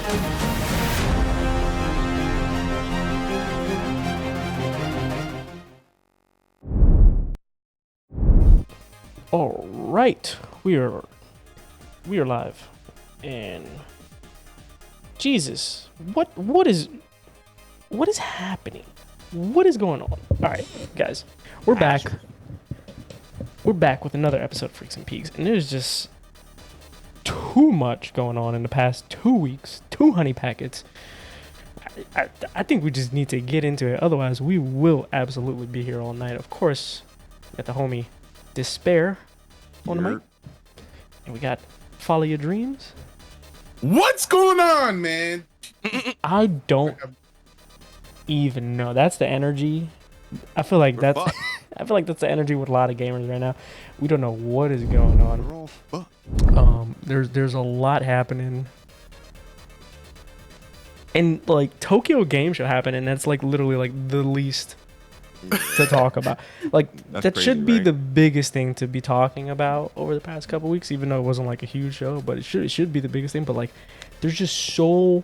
All right, we are live, and Jesus, what is happening? What is going on? All right, guys, we're back. We're back with another episode of Freaks and Peaks, and there's just too much going on in the past 2 weeks. Too honey packets. I think we just need to get into it. Otherwise, we will absolutely be here all night. Of course, got the homie Despair on the mic, and we got Follow Your Dreams. What's going on, man? I don't even know. That's the energy. I feel like that's the energy with a lot of gamers right now. We don't know what is going on. There's a lot happening. And like Tokyo Game Show happened, and that's like literally like the least to talk about. Like that should be the biggest thing to be talking about over the past couple weeks, even though it wasn't like a huge show, but it should be the biggest thing. But like there's just so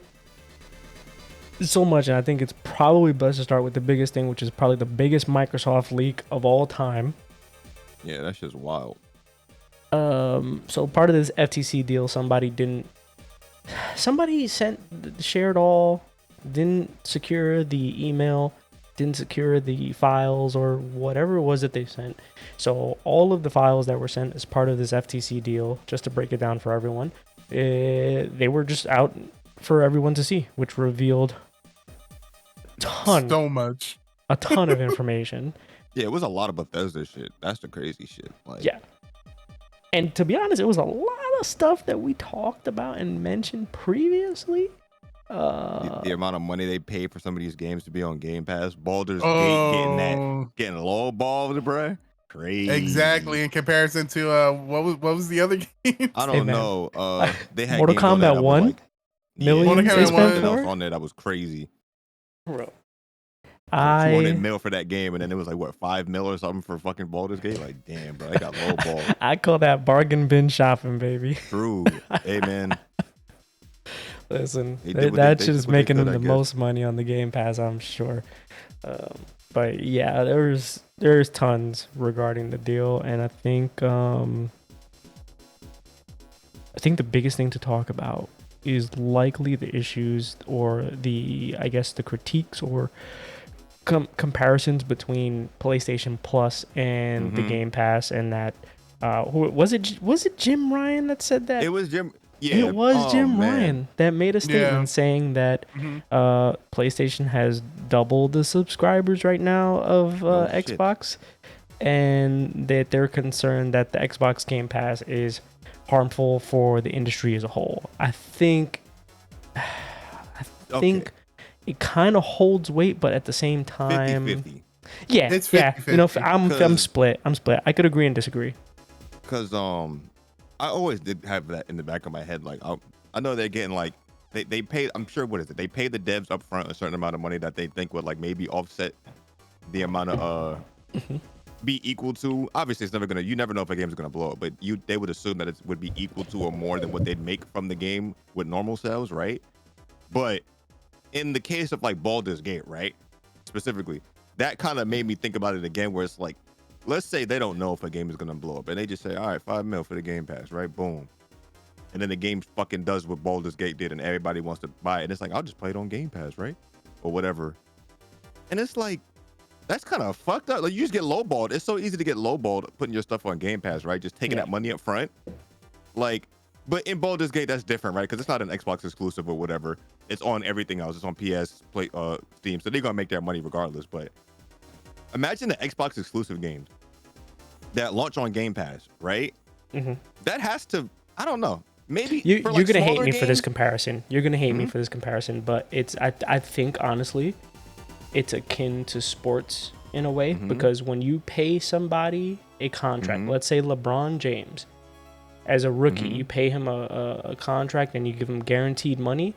much, and I think it's probably best to start with the biggest thing, which is probably the biggest Microsoft leak of all time. Yeah, that's just wild. So part of this FTC deal, somebody shared all, didn't secure the email, didn't secure the files or whatever it was that they sent. So all of the files that were sent as part of this FTC deal, just to break it down for everyone, they were just out for everyone to see, which revealed a ton of information. Yeah, it was a lot of Bethesda shit. That's the crazy shit. Like, yeah. And to be honest, it was a lot of stuff that we talked about and mentioned previously. The amount of money they pay for some of these games to be on Game Pass, Baldur's Gate getting low ball, bruh. Crazy. Exactly. In comparison to what was the other game? I don't know. They had Mortal Kombat 1 million. Mortal Kombat 1 on there that was crazy. Bro, 200 mil for that game, and then it was like what, 5 mil or something for fucking Baldur's Gate. Like, damn, bro, they got low ball. I call that bargain bin shopping, baby. True. Hey, man. Listen, that's just making them the most money on the Game Pass, I'm sure. But yeah, there's tons regarding the deal, and I think the biggest thing to talk about is likely the issues or the critiques or comparisons between PlayStation Plus and the Game Pass, and that was it Jim Ryan that said that? It was Jim. Yeah, it was Jim Ryan that made a statement saying that PlayStation has doubled the subscribers right now of Xbox, and that they're concerned that the Xbox Game Pass is harmful for the industry as a whole. I think it kind of holds weight, but at the same time, 50-50. Yeah, it's 50-50. You know, I'm split. I could agree and disagree. Because I always did have that in the back of my head. Like, I know they're getting like they pay. I'm sure, what is it? They pay the devs up front a certain amount of money that they think would like maybe offset the amount of be equal to. Obviously, it's never gonna. You never know if a game's gonna blow up, but they would assume that it would be equal to or more than what they'd make from the game with normal sales, right? But in the case of like Baldur's Gate, right, specifically, that kind of made me think about it again, where it's like, let's say they don't know if a game is gonna blow up, and they just say, all right, 5 mil for the Game Pass, right? Boom. And then the game fucking does what Baldur's Gate did, and everybody wants to buy it. And it's like, I'll just play it on Game Pass, right? Or whatever. And it's like, that's kind of fucked up. Like, you just get lowballed. It's so easy to get lowballed putting your stuff on Game Pass, right? Just taking that money up front. Like, but in Baldur's Gate, that's different, right? Because it's not an Xbox exclusive or whatever. It's on everything else. It's on PS, Steam. So they're gonna make their money regardless. But imagine the Xbox exclusive games that launch on Game Pass, right? That has to, I don't know. Maybe you're gonna hate me for this comparison. You're gonna hate me for this comparison, but I think honestly, it's akin to sports in a way, because when you pay somebody a contract, let's say LeBron James, as a rookie, you pay him a contract and you give him guaranteed money.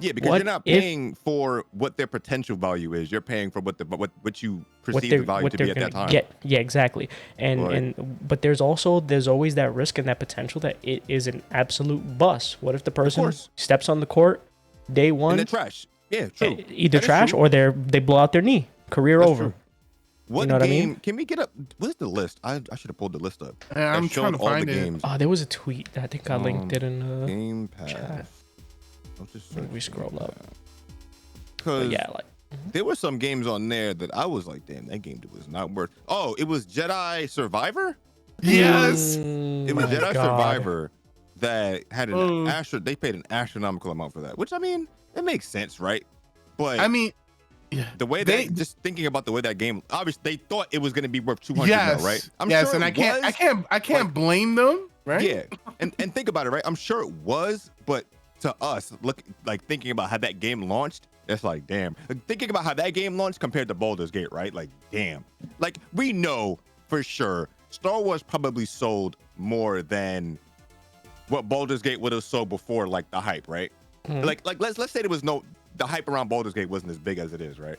Yeah, because What you're not if- paying for what their potential value is. You're paying for what you what perceive they're the value what to they're be at gonna that time. get. Yeah, exactly. Right. And but there's always that risk and that potential that it is an absolute bust. What if the person course. steps on the court day In one, the trash. Yeah, true. either That is trash true. or they blow out their knee, career That's over. true. What know what I game? mean? Can we get up? What's the list? I should have pulled the list up. Yeah, I'm That trying showed to all find the it. games. Oh, there was a tweet. I think I linked it in. Game Pass. chat. I'll just Maybe we search scroll Game up. Pass. But 'Cause yeah, like there were some games on there that I was like, damn, that game was not worth. Oh, it was Jedi Survivor. Yes. It was my Jedi God. Survivor that had an Oh. They paid an astronomical amount for that, which I mean, it makes sense, right? But I mean, yeah. the way they- that just thinking about the way that game, obviously they thought it was going to be worth 200 yes, mil, right? yes, and it I can't, was. I can't blame them, right? Yeah, and think about it, right? I'm sure it was, but to us, look, like thinking about how that game launched, it's like, damn. Like, thinking about how that game launched compared to Baldur's Gate, right? Like, damn. Like, we know for sure Star Wars probably sold more than what Baldur's Gate would have sold before, like the hype, right? Like let's say there was the hype around Baldur's Gate wasn't as big as it is, right?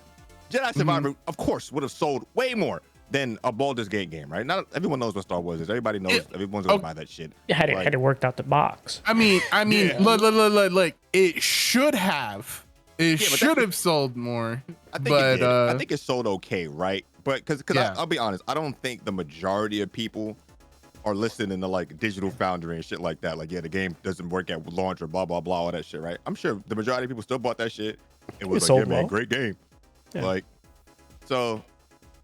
Jedi Survivor, of course, would have sold way more than a Baldur's Gate game, right? Not everyone knows what Star Wars is. Everybody knows. Everyone's gonna buy that shit. had Like, it worked out the box. I mean, Yeah. look, it should have. It Yeah, but should have sold more. I think but it did. I think it sold okay, right? But because Yeah. I'll be honest, I don't think the majority of people are listening to like Digital Foundry and shit like that. Like, yeah, the game doesn't work at launch or blah blah blah, all that shit, right? I'm sure the majority of people still bought that shit. It was like, sold yeah, man, well. great game. Yeah. Like, so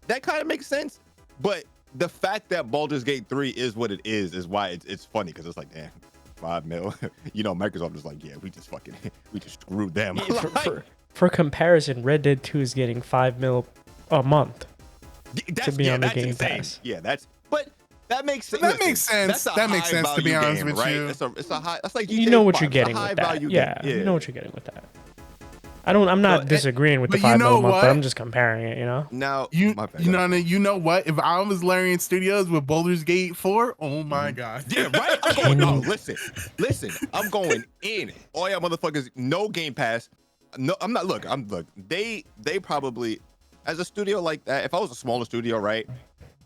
that kind of makes sense. But the fact that Baldur's Gate 3 is what it is why it's funny, because it's like, damn, 5 mil. You know, Microsoft is like, yeah, we just screwed them. Yeah, Like, for comparison, Red Dead 2 is getting $5 million a month. that's, be on the that's Game insane. Pass. Yeah, but that makes sense. That makes sense. That's a That makes high sense, to be value honest game, with right? you. It's a high. That's like You GTA know what 5. you're It's a getting high with that. value Yeah, game. you know what you're getting with that. I'm not But- disagreeing with the but you $5 know million a month, but what? I'm just comparing it. You know. Now, my bad. You know what? If I was Larian Studios with Baldur's Gate 4, oh my god. Yeah, right. I'm going. No, listen. I'm going in. All y'all motherfuckers, no Game Pass. No, I'm not. Look. They probably, as a studio like that, if I was a smaller studio, right,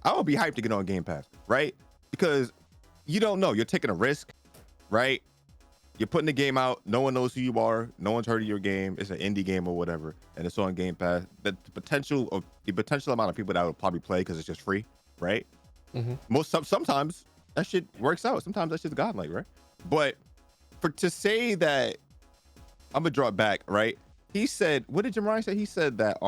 I would be hyped to get on Game Pass, right? Because you don't know. You're taking a risk, right? You're putting the game out. No one knows who you are. No one's heard of your game. It's an indie game or whatever, and it's on Game Pass. The potential amount of people that would probably play because it's just free, right? Sometimes that shit works out. Sometimes that shit's godlike, right? But to say that, I'm gonna draw it back, right? He said, what did Jamari say? He said that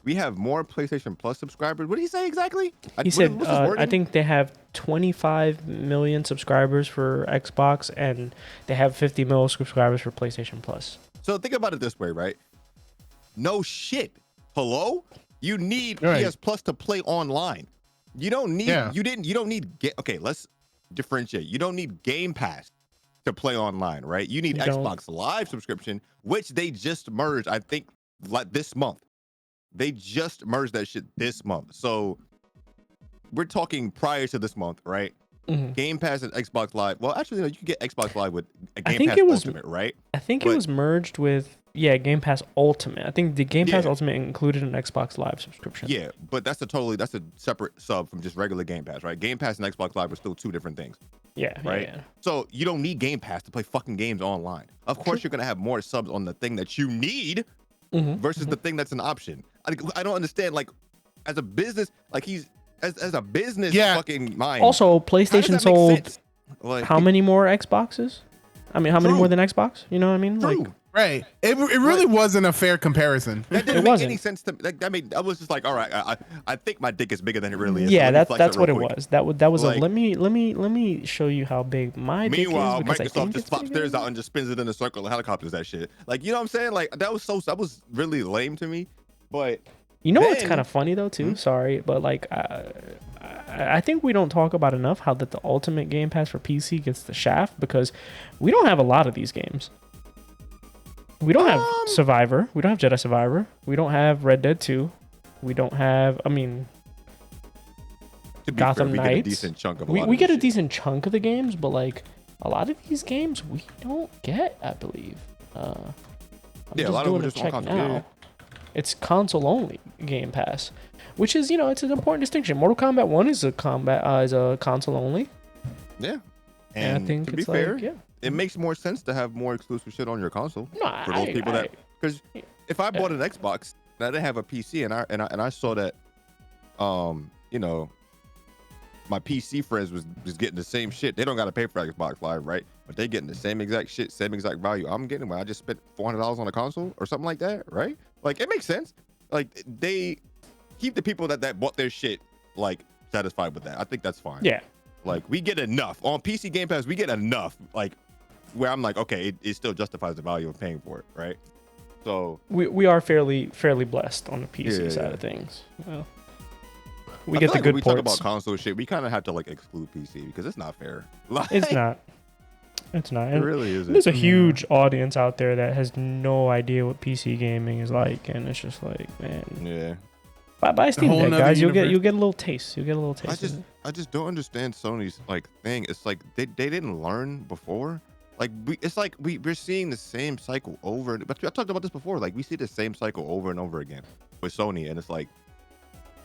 we have more PlayStation Plus subscribers. What did he say exactly? He said, I think they have 25 million subscribers for Xbox, and they have 50 million subscribers for PlayStation Plus. So think about it this way, right? No shit. Hello? You need Right. PS Plus to play online. You don't need. Yeah. You don't need. Okay, let's differentiate. You don't need Game Pass to play online, right? You need You don't. Xbox Live subscription, which they just merged. I think like this month. They just merged that shit this month. So we're talking prior to this month, right? Game Pass and Xbox Live. Well, actually, no, you can get Xbox Live with a Game think Pass it was- Ultimate, right? I think it But- was merged with Game Pass Ultimate. I think the Game Pass Yeah. Ultimate included an Xbox Live subscription. Yeah, but that's a separate sub from just regular Game Pass, right? Game Pass and Xbox Live are still two different things, Yeah, right? yeah. So you don't need Game Pass to play fucking games online. Of course, you're gonna have more subs on the thing that you need versus the thing that's an option. I don't understand. Like, as a business, like as a business fucking mind. Also, how does PlayStation that make sold sense? Like, how many more Xboxes? I mean, how many True. more than Xbox? You know what I mean? True. Like, Right. It really wasn't a fair comparison. That didn't It make wasn't. any sense to me. Like, I mean, I was just like, all right, I think my dick is bigger than it really is. so yeah, let me flex that's what it real quick. was. That was Like- a let me show you how big my dick is. Meanwhile, because I Microsoft think just it's flops bigger. theirs out and just spins it in a circle and helicopters that shit. Like, you know what I'm saying? Like, that was really lame to me. But You know what's then- kind of funny though too? Sorry, but like I think we don't talk about enough how that the Ultimate Game Pass for PC gets the shaft because we don't have a lot of these games. We don't have Survivor. We don't have Jedi Survivor. We don't have Red Dead 2. We don't have. I mean, to be Gotham fair, we get a Knights. decent chunk of a we lot we of get this a shit. decent chunk of the games, but like a lot of these games we don't get. I believe. I'm Yeah, a just lot of doing them a just on check console. now. Yeah. It's console only Game Pass, which is it's an important distinction. Mortal Kombat 1 is a console only. Yeah. And I think to be it's fair, like, yeah. it makes more sense to have more exclusive shit on your console No, for those people that, because if I bought an Xbox and I didn't have a PC and I saw that, my PC friends was getting the same shit. They don't got to pay for Xbox Live, right? But they getting the same exact shit, same exact value I'm getting when I just spent $400 on a console or something like that, right? Like, it makes sense. Like, they keep the people that bought their shit like satisfied with that. I think that's fine. Yeah. Like, we get enough on PC Game Pass. We get enough, like, where I'm like, okay, it still justifies the value of paying for it, right? So we are fairly blessed on the PC side of things. Well, we I get feel the like good when we ports. talk about console shit, we kind of have to like exclude PC because it's not fair. Like, It's not. It's not. It And really isn't. there's a huge audience out there that has no idea what PC gaming is like, and it's just like, man. Yeah. Buy Steam whole Deck, nother guys. You'll get universe. a little taste. You'll get a little taste. I just don't understand Sony's like thing. It's like they didn't learn before. Like we're seeing the same cycle over. But I talked about this before. Like we see the same cycle over and over again with Sony, and it's like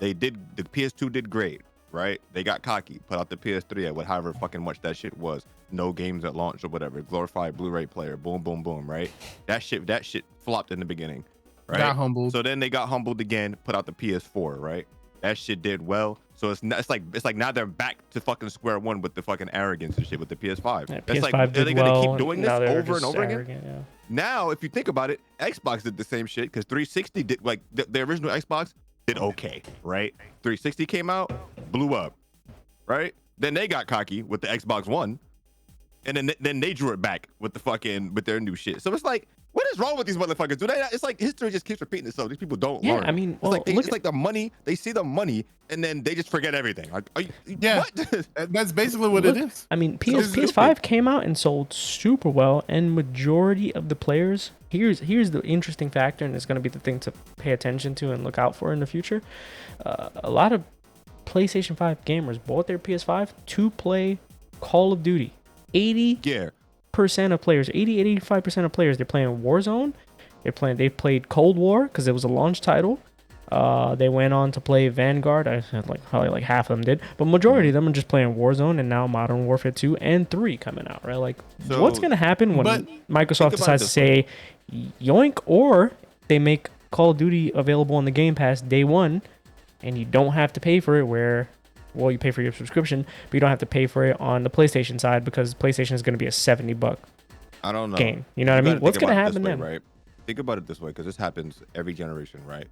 the PS2 did great, right? They got cocky, put out the PS3 at however fucking much that shit was. No games at launch or whatever. Glorified Blu-ray player. Boom, boom, boom. Right? That shit flopped in the beginning. Right? Got humbled. So then they got humbled again. Put out the PS4. Right? That shit did well. So it's like now they're back to fucking square one with the fucking arrogance and shit with the PS5. Yeah, It's PS5 like, are did they gonna well, keep doing this now they're over and just over again? arrogant, yeah. Now, if you think about it, Xbox did the same shit because 360 did like the original Xbox did okay, right? 360 came out, blew up, right? Then they got cocky with the Xbox One, and then they drew it back with their new shit. So it's like, what is wrong with these motherfuckers? Do they? It's like history just keeps repeating itself. These people don't learn. I mean, it's like the money. They see the money and then they just forget everything. Like, what? That's basically what it is. I mean, So PS5 came out and sold super well, and majority of the players. Here's the interesting factor, and it's going to be the thing to pay attention to and look out for in the future. A lot of PlayStation 5 gamers bought their PS5 to play Call of Duty. 80% of players, 85% of players, they're playing Warzone. They played Cold War because it was a launch title. They went on to play Vanguard. I said probably like half of them did, but majority of them are just playing Warzone and now Modern Warfare 2 and 3 coming out, right? Like, So, what's gonna happen when but Microsoft think about decides it to this say yoink, or they make Call of Duty available on the Game Pass day one, and you don't have to pay for it? Where, well, you pay for your subscription, but you don't have to pay for it on the PlayStation side because PlayStation is going to be a $70 I don't know. game. You know what I mean? What's going to happen then? Right? Think about it this way, because this happens every generation, right?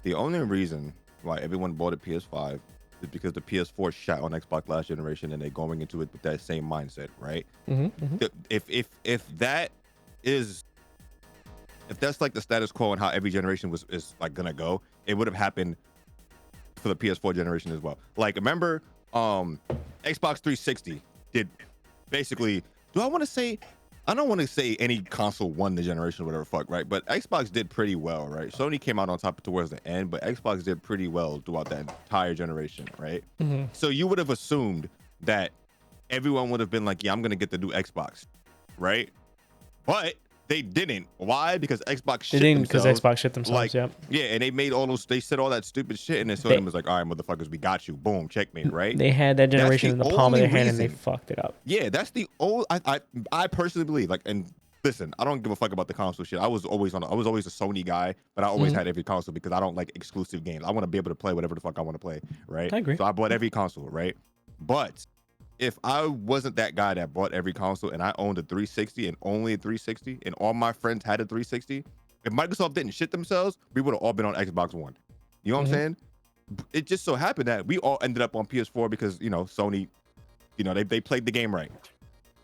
The only reason why everyone bought a PS5 is because the PS4 shot on Xbox last generation, and they're going into it with that same mindset, right? If that's like the status quo and how every generation is like gonna go, it would have happened for the PS4 generation as well. Like, remember, Xbox 360 did basically. I don't want to say any console won the generation or whatever fuck, right? But Xbox did pretty well, right? Sony came out on top towards the end, but Xbox did pretty well throughout that entire generation, right? So you would have assumed that everyone would have been like, yeah, I'm gonna get the new Xbox, right? But they didn't. Why? Because Xbox shit themselves. Because Xbox shit themselves, Yeah, and they said all that stupid shit, and then Sony was like, all right, motherfuckers, we got you. Boom, checkmate, right? They had that generation in the palm of their hand, and they fucked it up. Yeah, that's the old. I personally believe, like, and listen, I don't give a fuck about the console shit. I was always a Sony guy, but I always had every console because I don't like exclusive games. I want to be able to play whatever the fuck I want to play, right? I agree. So I bought every console, right? But if I wasn't that guy that bought every console and I owned a 360 and only a 360 and all my friends had a 360, if Microsoft didn't shit themselves, we would have all been on Xbox One. You know what I'm saying? It just so happened that we all ended up on PS4 because, Sony, they played the game right.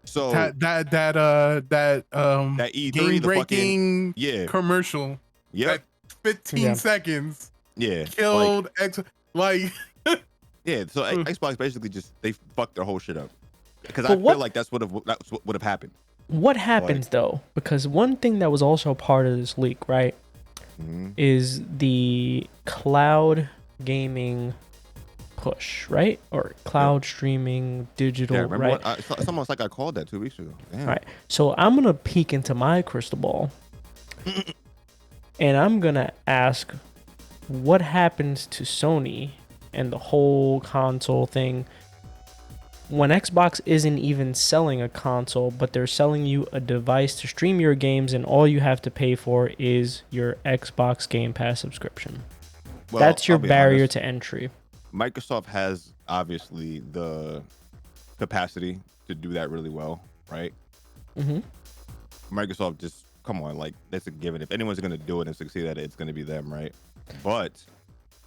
So that E3 game breaking commercial. That 15 seconds. Yeah. Killed Yeah, so Xbox basically they fucked their whole shit up because I feel like that's what would have happened. What happens though? Because one thing that was also part of this leak, right, is the cloud gaming push, right? Or cloud streaming, digital, Yeah, remember right? what? It's almost like I called that 2 weeks ago. Damn. All right. So I'm gonna peek into my crystal ball, and I'm gonna ask, what happens to Sony and the whole console thing when Xbox isn't even selling a console, but they're selling you a device to stream your games, and all you have to pay for is your Xbox Game Pass subscription. Well, That's your I'll be barrier honest. to entry. Microsoft has obviously the capacity to do that really well, right? Mm-hmm. Microsoft just come on, like that's a given. If anyone's gonna do it and succeed at it, it's gonna be them, right? But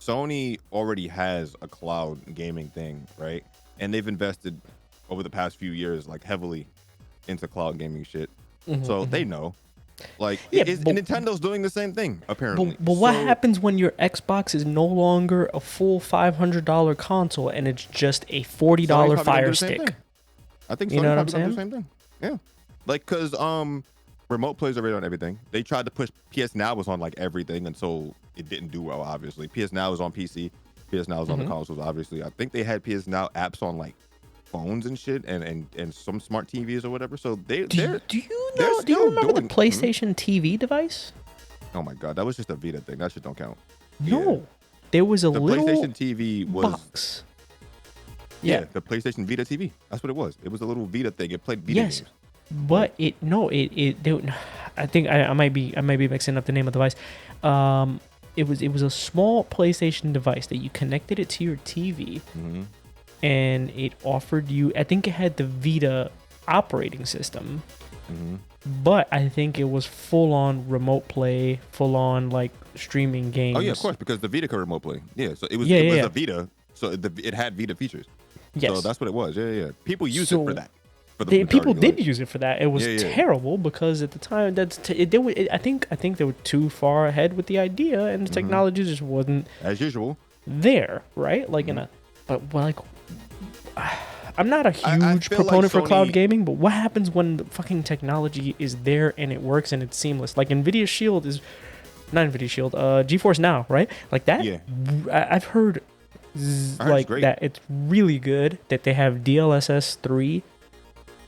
Sony already has a cloud gaming thing, right? And they've invested over the past few years like heavily into cloud gaming shit. Mm-hmm, So they know. Like Yeah, but- Nintendo's doing the same thing, apparently. But what So- happens when your Xbox is no longer a full $500 console and it's just a $40 Sony's probably gonna do Fire the same Stick? thing. I think You Sony's know what I'm probably gonna do the saying? same thing. Yeah. Like cause remote plays already on everything. They tried to push PS Now was on like everything until it didn't do well, obviously. PS Now is on PC, PS Now is on the consoles, obviously. I think they had PS Now apps on like phones and shit and some smart TVs or whatever. So they're Do you they're know? Do you still remember the doing- PlayStation TV device? Oh my god, that was just a Vita thing. That shit don't count. No, Yeah. there was a The little PlayStation TV was box. yeah, the PlayStation Vita TV. That's what it was. It was a little Vita thing. It played Vita Yes, games. but I think I might be mixing up the name of the device. It was a small PlayStation device that you connected it to your TV, Mm-hmm. and it offered you. I think it had the Vita operating system, Mm-hmm. but I think it was full on remote play, full on like streaming games. Oh yeah, of course, because the Vita could remote play. Yeah, so it was Yeah, it was yeah. a Vita, so it had Vita features. Yes. So that's what it was. Yeah, yeah. People use So it for that. For the People majority, did like- use it for that. It was Yeah, yeah. terrible because at the time I think they were too far ahead with the idea, and the technology just wasn't as usual. there, right? Like I'm not a I huge feel like proponent for cloud Sony- gaming, but what happens when the fucking technology is there and it works and it's seamless? Like Nvidia Shield is not Nvidia Shield, GeForce Now, right? Like that. Yeah. I've heard I heard it's like great. that. It's really good that they have DLSS 3,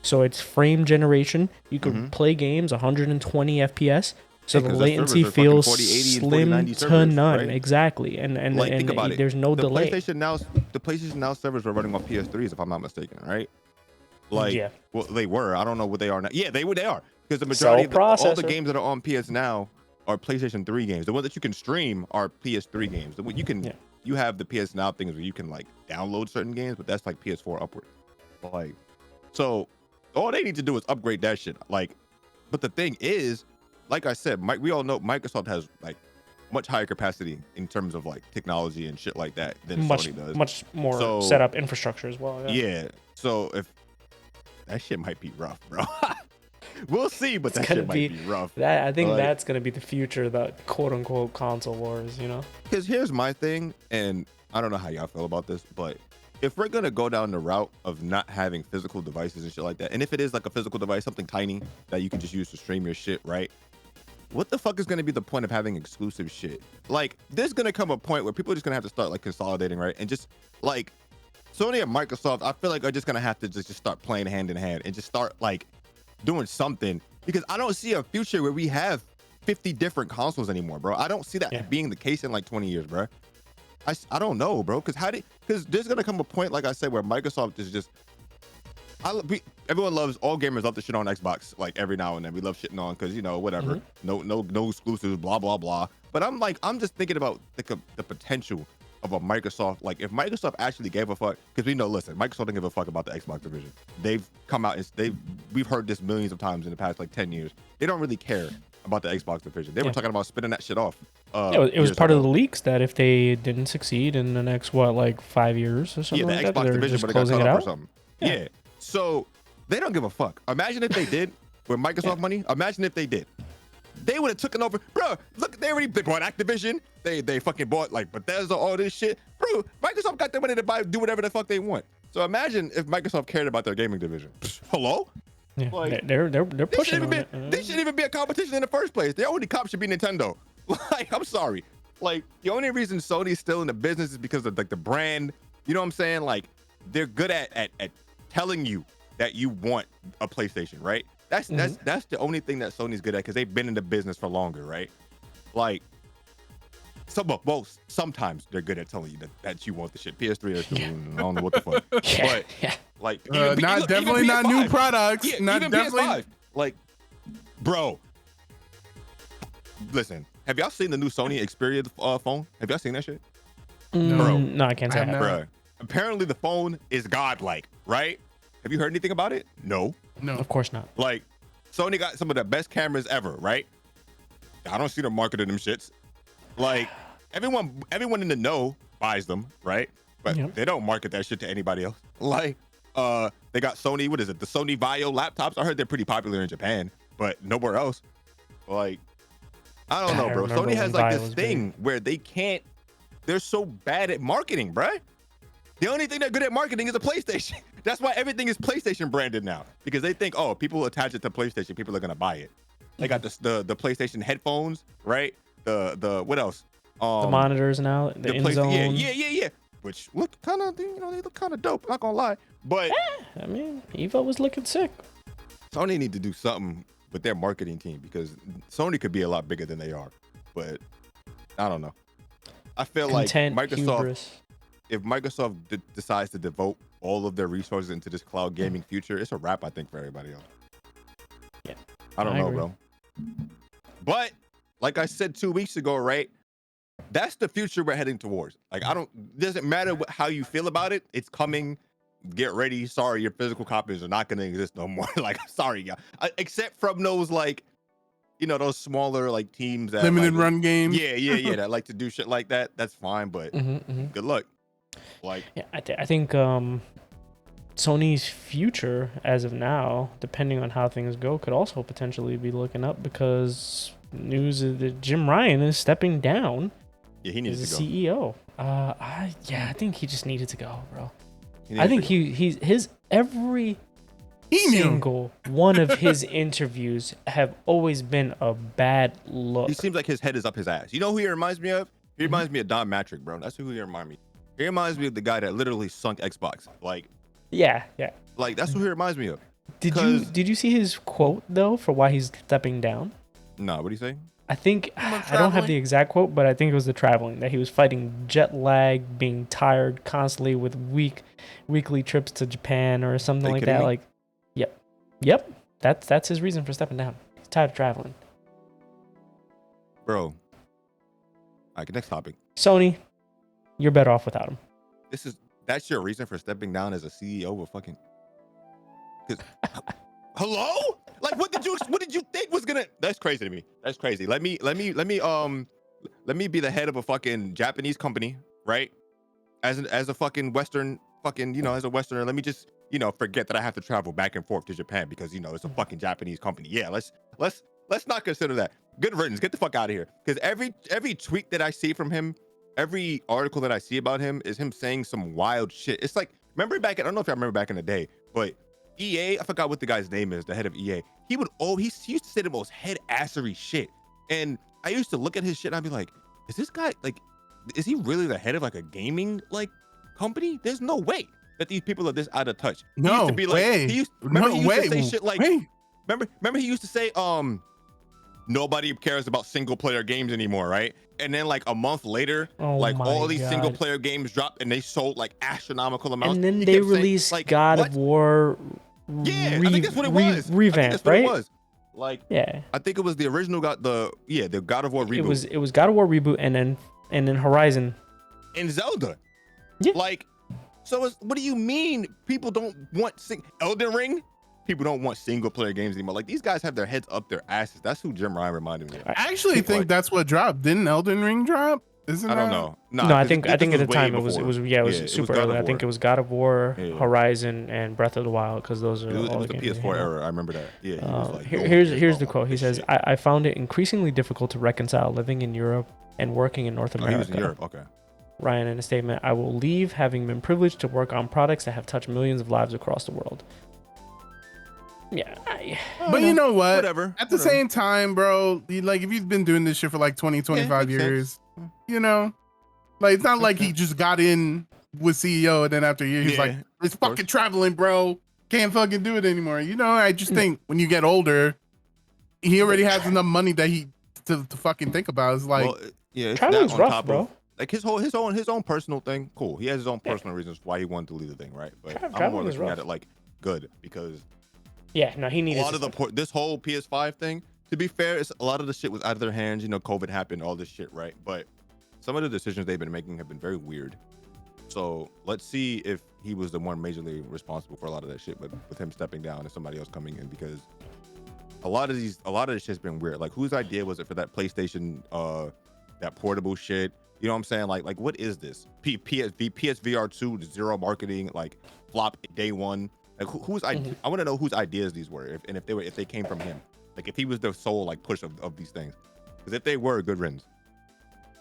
so it's frame generation. You could play games 120 FPS. So Yeah, the 'cause the latency servers are fucking feels 4080 and slim 4090 to servers, none. right? Exactly, and Like think about it. there's no the delay. The PlayStation Now servers were running on PS3s, if I'm not mistaken, right? Like, Yeah. well, they were. I don't know what they are now. Yeah, they are because the Cell majority of all the processor. games that are on PS Now are PlayStation 3 games. The ones that you can stream are PS3 games. The one you can Yeah. you have the PS Now things where you can like download certain games, but that's like PS4 upward. Like, so all they need to do is upgrade that shit. Like, but the thing is, like I said, we all know Microsoft has like much higher capacity in terms of like technology and shit like that than Sony does. Much more So- set up infrastructure as well. Yeah. So if that shit might be rough, bro. We'll see, but that gonna shit might be rough. That I think Like- that's gonna be the future, the quote unquote console wars. You know. Because here's my thing, and I don't know how y'all feel about this, but if we're gonna go down the route of not having physical devices and shit like that, and if it is like a physical device, something tiny that you can just use to stream your shit, right? What the fuck is gonna be the point of having exclusive shit? Like, there's gonna come a point where people are just gonna have to start like consolidating, right? And just like Sony and Microsoft, I feel like are just gonna have to just start playing hand in hand and just start like doing something, because I don't see a future where we have 50 different consoles anymore, bro. I don't see that Yeah. being the case in like 20 years, bro. I don't know, bro, because there's gonna come a point, like I said, where Microsoft is just everyone loves, all gamers love to shit on Xbox like every now and then. We love shitting on because, you know, whatever, no exclusives, blah blah blah. But I'm just thinking about the potential of a Microsoft. Like, if Microsoft actually gave a fuck, because we know, listen, Microsoft don't give a fuck about the Xbox division. They've come out and we've heard this millions of times in the past like 10 years. They don't really care about the Xbox division. They were talking about spinning that shit off. It was years part of ago. the leaks that if they didn't succeed in the next 5 years or something Yeah, the like that, Xbox they're division, just but it got closing cut it off or out. something. Yeah. So they don't give a fuck. Imagine if they did with Microsoft money. Imagine if they did. They would have taken over, bro. Look, they bought Activision. They fucking bought like Bethesda, all this shit, bro. Microsoft got their money to do whatever the fuck they want. So imagine if Microsoft cared about their gaming division. Hello? Yeah, Like, they're They pushing shouldn't on even it. be, they shouldn't even be a competition in the first place. Their only comp should be Nintendo. Like, I'm sorry. Like, the only reason Sony's still in the business is because of like the brand. You know what I'm saying? Like they're good at telling you that you want a PlayStation, right? That's the only thing that Sony's good at because they've been in the business for longer, right? Like sometimes they're good at telling you that you want the shit. PS3 is I don't know what the fuck. But like definitely not new products. Yeah, not even definitely PS5. Like, bro. Listen, have y'all seen the new Sony Xperia phone? Have y'all seen that shit? Bro. No, I can't say that. Bro. Apparently the phone is godlike, right? Have you heard anything about it? No. Of course not. Like, Sony got some of the best cameras ever, right? I don't see them marketing them shits. Like, everyone in the know buys them, right? But they don't market that shit to anybody else. Like, they got Sony, what is it? The Sony Vaio laptops. I heard they're pretty popular in Japan, but nowhere else. Like, I don't know, bro. Sony has like this thing where they're so bad at marketing, bruh. The only thing they're good at marketing is a PlayStation. That's why everything is PlayStation branded now, because they think, oh, people attach it to PlayStation, people are gonna buy it. They got the PlayStation headphones, right? The what else? The monitors now, the in-zone. Yeah. Which look kind of, they look kind of dope. Not gonna lie, but I mean, Evo was looking sick. Sony need to do something with their marketing team because Sony could be a lot bigger than they are. But I don't know. I feel like Microsoft. If Microsoft decides to devote all of their resources into this cloud gaming future, it's a wrap, I think, for everybody else. Yeah. I don't know, bro. But like I said 2 weeks ago, right? That's the future we're heading towards. Like, doesn't matter how you feel about it. It's coming. Get ready. Sorry, your physical copies are not going to exist no more. Like, sorry, yeah. Except from those, like, those smaller, like, teams that limited like, run games. Yeah. That like to do shit like that. That's fine, but good luck. Like, yeah, I think Sony's future as of now, depending on how things go, could also potentially be looking up because news is that Jim Ryan is stepping down. Yeah, he needs to go. CEO. I think he just needed to go, bro. I think his every single one of his interviews have always been a bad look. He seems like his head is up his ass. You know who he reminds me of? He reminds me of Don Matrick, bro. That's who he reminds me. He reminds me of the guy that literally sunk Xbox. Like, yeah. Like, that's who he reminds me of. Did you see his quote though for why he's stepping down? No, what do you say? I think I don't have the exact quote, but I think it was the traveling, that he was fighting jet lag, being tired constantly with weekly trips to Japan or something like that. Like, yep. That's his reason for stepping down. He's tired of traveling. Bro. All right, next topic. Sony, you're better off without him. That's your reason for stepping down as a CEO of fucking. Hello? Like, what did you think was gonna? That's crazy to me. That's crazy. Let me be the head of a fucking Japanese company, right? As a fucking Western fucking, as a Westerner, let me just, forget that I have to travel back and forth to Japan because, it's a fucking Japanese company. Yeah, let's not consider that. Good riddance. Get the fuck out of here. Because every tweet that I see from him, every article that I see about him is him saying some wild shit. It's like, I don't know if y'all remember back in the day, but EA, I forgot what the guy's name is, the head of EA. He used to say the most head assery shit. And I used to look at his shit and I'd be like, is this guy, like, is he really the head of like a gaming like company? There's no way that these people are this out of touch. No he used to be like, way. He used to say shit like, remember he used to say, nobody cares about single player games anymore, right? And then like a month later, all these single player games dropped and they sold like astronomical amounts. And then they released saying, like, God of War. Yeah, I think that's what it was. Revamp, right? Like, yeah, I think it was the original the God of War reboot. It was God of War reboot and then Horizon and Zelda. Yeah. Like, so what do you mean people don't want Elden Ring? People don't want single player games anymore. Like, these guys have their heads up their asses. That's who Jim Ryan reminded me of. I actually think that's what dropped. Didn't Elden Ring drop? I don't know. No, I think at the time it was super early. I think it was God of War, Horizon, and Breath of the Wild, because those are all the PS4 era. I remember that. Yeah. Here's the quote. He says, "I found it increasingly difficult to reconcile living in Europe and working in North America." He was in Europe. Okay. Ryan, in a statement, "I will leave, having been privileged to work on products that have touched millions of lives across the world." Yeah. But you know what? Whatever. At the same time, bro, like, if you've been doing this shit for like 20, 25 years, like, it's not like he just got in was CEO, and then after a year, he's like, "It's fucking traveling, bro. Can't fucking do it anymore." You know, I just think when you get older, he already has enough money that he to fucking think about. It's like, well, yeah, it's that traveling's on rough, top bro. of like his own personal thing. Cool, he has his own personal reasons why he wanted to leave the thing, right? But I'm more looking at it like good because yeah, no, he needed a lot of this whole PS5 thing. To be fair, it's a lot of the shit was out of their hands. You know, COVID happened, all this shit, right? But some of the decisions they've been making have been very weird. So let's see if he was the one majorly responsible for a lot of that shit, but with him stepping down and somebody else coming in, because a lot of this shit's been weird. Like, whose idea was it for that PlayStation, that portable shit? You know what I'm saying? Like what is this? PSVR 2 zero marketing, like flop day one. Like whose idea? I want to know whose ideas these were, if they came from him. Like if he was the sole like push of these things. Because if they were, good riddance.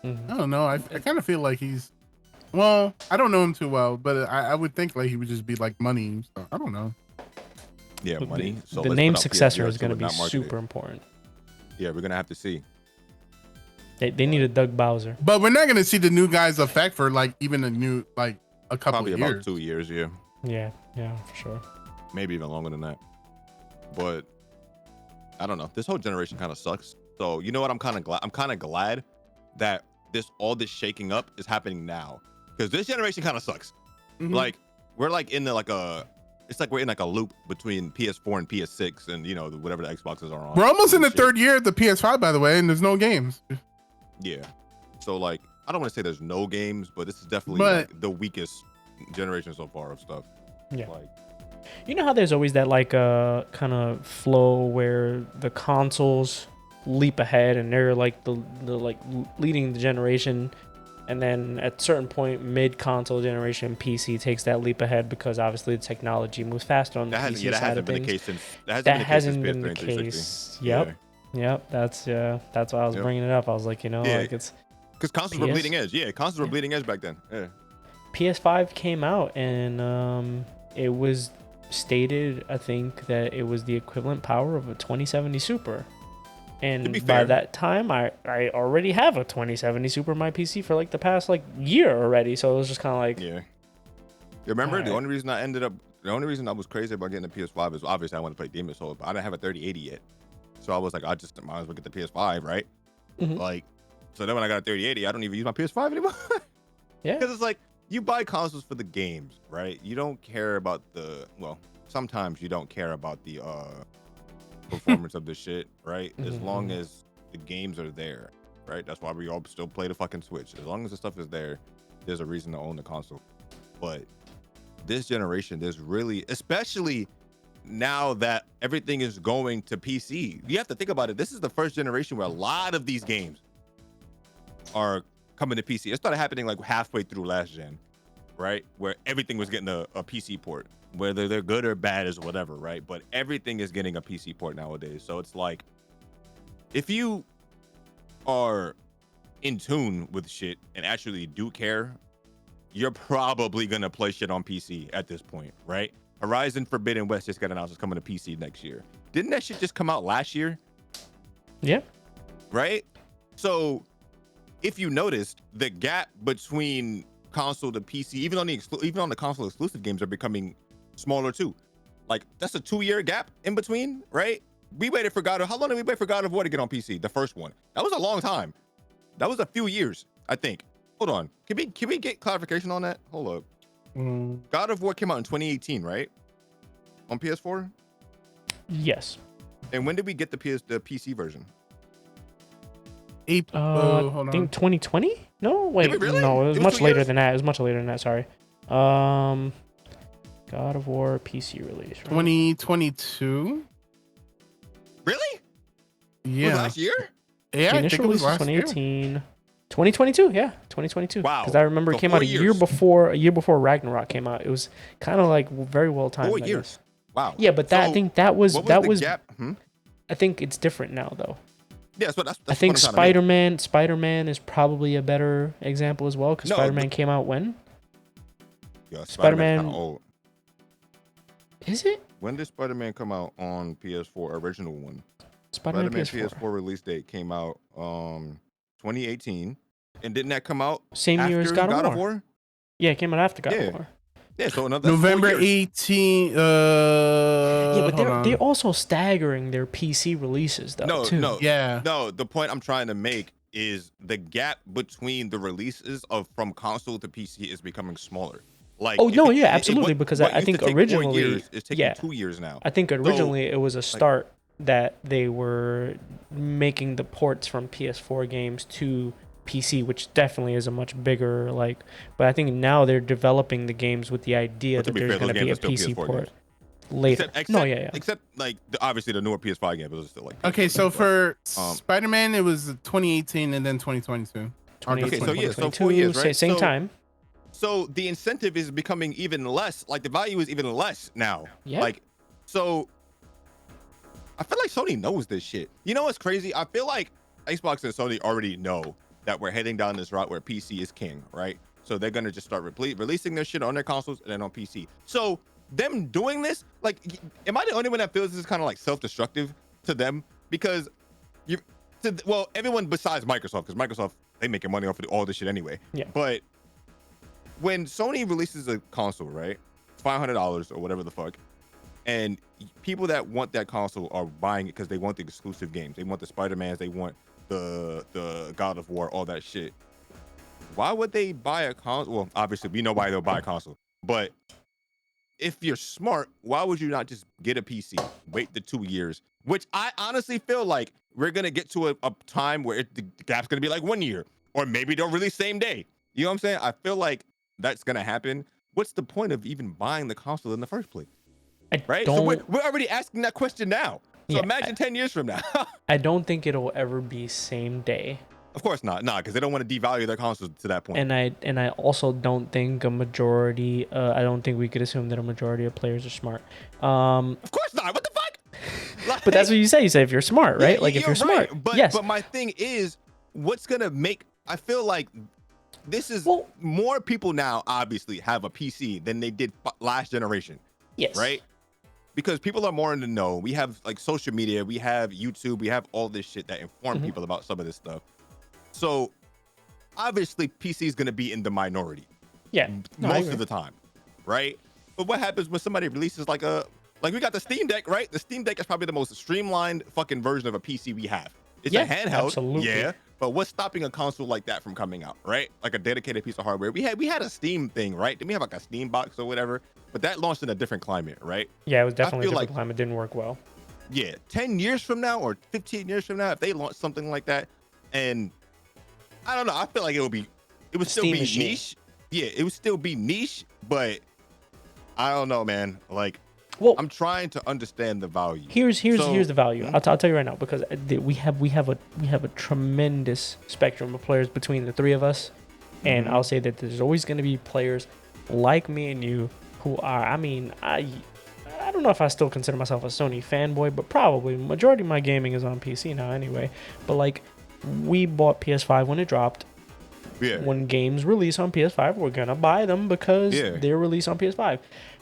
I don't know. I kind of feel like he's. Well, I don't know him too well, but I would think like he would just be like money. So I don't know. Yeah, money. So the name successor is going to be super important. Yeah, we're gonna have to see. They need a Doug Bowser. But we're not gonna see the new guy's effect for like even a couple Probably of years. about 2 years, yeah. Yeah, for sure. Maybe even longer than that. But I don't know. This whole generation kind of sucks. So you know what? I'm kind of glad that all this shaking up is happening now, because this generation kind of sucks. Like we're like in it's like we're in like a loop between PS4 and PS6 and you know whatever the Xboxes are on. We're almost in the third year of the PS5, by the way, and there's no games. Yeah. So like I don't want to say there's no games, but this is definitely like the weakest generation so far of stuff. Yeah. Like, you know how there's always that like kind of flow where the consoles leap ahead and they're like the like leading the generation, and then at a certain point mid console generation PC takes that leap ahead because obviously the technology moves faster on the PC side of things. That hasn't been the case. Yep. That's why I was bringing it up. I was like, like it's because consoles were bleeding edge. Yeah, consoles were bleeding edge back then. Yeah. PS5 came out and it was stated, I think, that it was the equivalent power of a 2070 Super. And by that time, I already have a 2070 Super on my PC for like the past like year already. So it was just kind of like, yeah. You remember the only reason I was crazy about getting the PS5 is obviously I wanted to play Demon's Souls, but I didn't have a 3080 yet. So I was like, I just might as well get the PS5, right? Like, so then when I got a 3080, I don't even use my PS5 anymore. Yeah. Because it's like, you buy consoles for the games, right? You don't care about sometimes you don't care about the performance of the shit, right? As long as the games are there, right? That's why we all still play the fucking Switch. As long as the stuff is there, there's a reason to own the console. But this generation, there's really, especially now that everything is going to PC, you have to think about it. This is the first generation where a lot of these games are coming to PC. It started happening like halfway through last gen, right? Where everything was getting a PC port, whether they're good or bad is whatever, right? But everything is getting a PC port nowadays. So it's like, if you are in tune with shit and actually do care, you're probably gonna play shit on PC at this point, right? Horizon Forbidden West just got announced it's coming to PC next year. Didn't that shit just come out last year? Yeah. Right? So if you noticed, the gap between console to PC, even on the console exclusive games, are becoming smaller too. Like that's a 2-year gap in between, right? We waited for God of, how long did we wait for God of War to get on PC? The first one. That was a long time. That was a few years, I think. Hold on. Can we get clarification on that? Hold up. God of War came out in 2018, right? On PS4? Yes. And when did we get the PC version? I think 2020? No, wait. Really? No, it was much later than that. It was much later than that. Sorry. God of War PC release. Right? 2022. Really? Yeah. Was last year? Yeah, the initial release was 2018. 2022, yeah, 2022. Wow. Because I remember it came out a year before Ragnarok came out. It was kind of like very well timed. 4 years. Wow. Yeah, but I think that was the gap? I think it's different now though. Yeah, that's I think Spider-Man is probably a better example as well, because Spider-Man came out when? Yeah, Spider-Man kind of old. Is it? When did Spider-Man come out on PS4? Original one. Spider-Man PS4 release date came out 2018, and didn't that come out same year as God of War? Yeah, it came out after God Yeah. of War. Yeah, so another November 4 years. 18. Yeah, but Hold on. they're also staggering their PC releases though too. Yeah. No, the point I'm trying to make is the gap between the releases from console to PC is becoming smaller. Like, Oh no, yeah, absolutely. Because I think originally, 4 years, it's taking 2 years now. I think originally it was a start that they were making the ports from PS4 games to PC, which definitely is a much bigger But I think now they're developing the games with the idea that there's going to be a PC port later. Except like obviously the newer PS5 games are still like. Okay, so for Spider-Man, it was 2018 and then 2022. Okay, so yeah, so 4 years, right? Same time. So the incentive is becoming even less. Like the value is even less now. Yeah. Like, so I feel like Sony knows this shit. You know what's crazy? I feel like Xbox and Sony already know that we're heading down this route where PC is king, right? So they're gonna just start releasing their shit on their consoles and then on PC. So them doing this, like, am I the only one that feels this is kind of like self-destructive to them? Because everyone besides Microsoft, because Microsoft, they making money off of all this shit anyway. Yeah. But when Sony releases a console, right, it's $500 or whatever the fuck, and people that want that console are buying it because they want the exclusive games. They want the Spider-Mans, they want the God of War, all that shit. Why would they buy a console? Well, obviously we know why they'll buy a console, but if you're smart, why would you not just get a PC, wait the 2 years, which I honestly feel like we're gonna get to a time where the gap's gonna be like 1 year, or maybe they'll release same day. You know what I'm saying? I feel like that's gonna happen. What's the point of even buying the console in the first place? Right? So we're already asking that question now. So imagine 10 years from now. I don't think it'll ever be same day. Of course not. Nah, because they don't want to devalue their consoles to that point. And I also don't think a majority. I don't think we could assume that a majority of players are smart. Of course not. What the fuck? Like, but that's what you say. You say if you're smart, right? Yeah, like if you're right. smart. But, yes. But my thing is, what's gonna make? I feel like this is more people now. Obviously, have a PC than they did last generation. Yes. Right. Because people are more in the know. We have like social media, we have YouTube, we have all this shit that inform people about some of this stuff. So obviously PC is going to be in the minority. Yeah. Most of the time. Right. But what happens when somebody releases like we got the Steam Deck, right? The Steam Deck is probably the most streamlined fucking version of a PC we have. It's a handheld. Absolutely. Yeah. But what's stopping a console like that from coming out, right? Like a dedicated piece of hardware. We had a Steam thing, right? Didn't we have like a Steam box or whatever? But that launched in a different climate, right? Yeah, it was definitely a different climate. It didn't work well. Yeah, 10 years from now or 15 years from now, if they launch something like that, and I don't know, I feel like it would still Steam be machine. niche. Yeah, it would still be niche, but I don't know, man. Like, well, I'm trying to understand the value. Here's the value. I'll tell you right now, because we have a tremendous spectrum of players between the three of us, and I'll say that there's always going to be players like me and you who are. I mean, I don't know if I still consider myself a Sony fanboy, but probably majority of my gaming is on PC now anyway. But like, we bought PS5 when it dropped. Yeah. When games release on PS5, we're gonna buy them because they're released on PS5.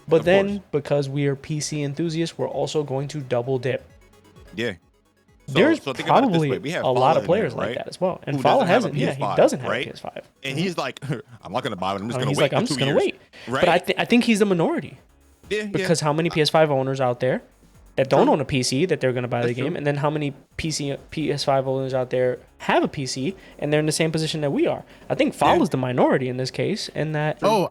But because we are PC enthusiasts, we're also going to double dip. Yeah. There's probably a lot of players like that as well. And Fala hasn't. Yeah, he doesn't have a PS5. And he's like, I'm not gonna buy it. I'm just gonna wait. He's like, I'm just gonna wait. Right? But I think he's the minority. Yeah. Because how many PS5 owners out there that don't own a PC that they're gonna buy the game, and then how many PS5 owners out there have a PC and they're in the same position that we are? I think Fala's the minority in this case, and that there's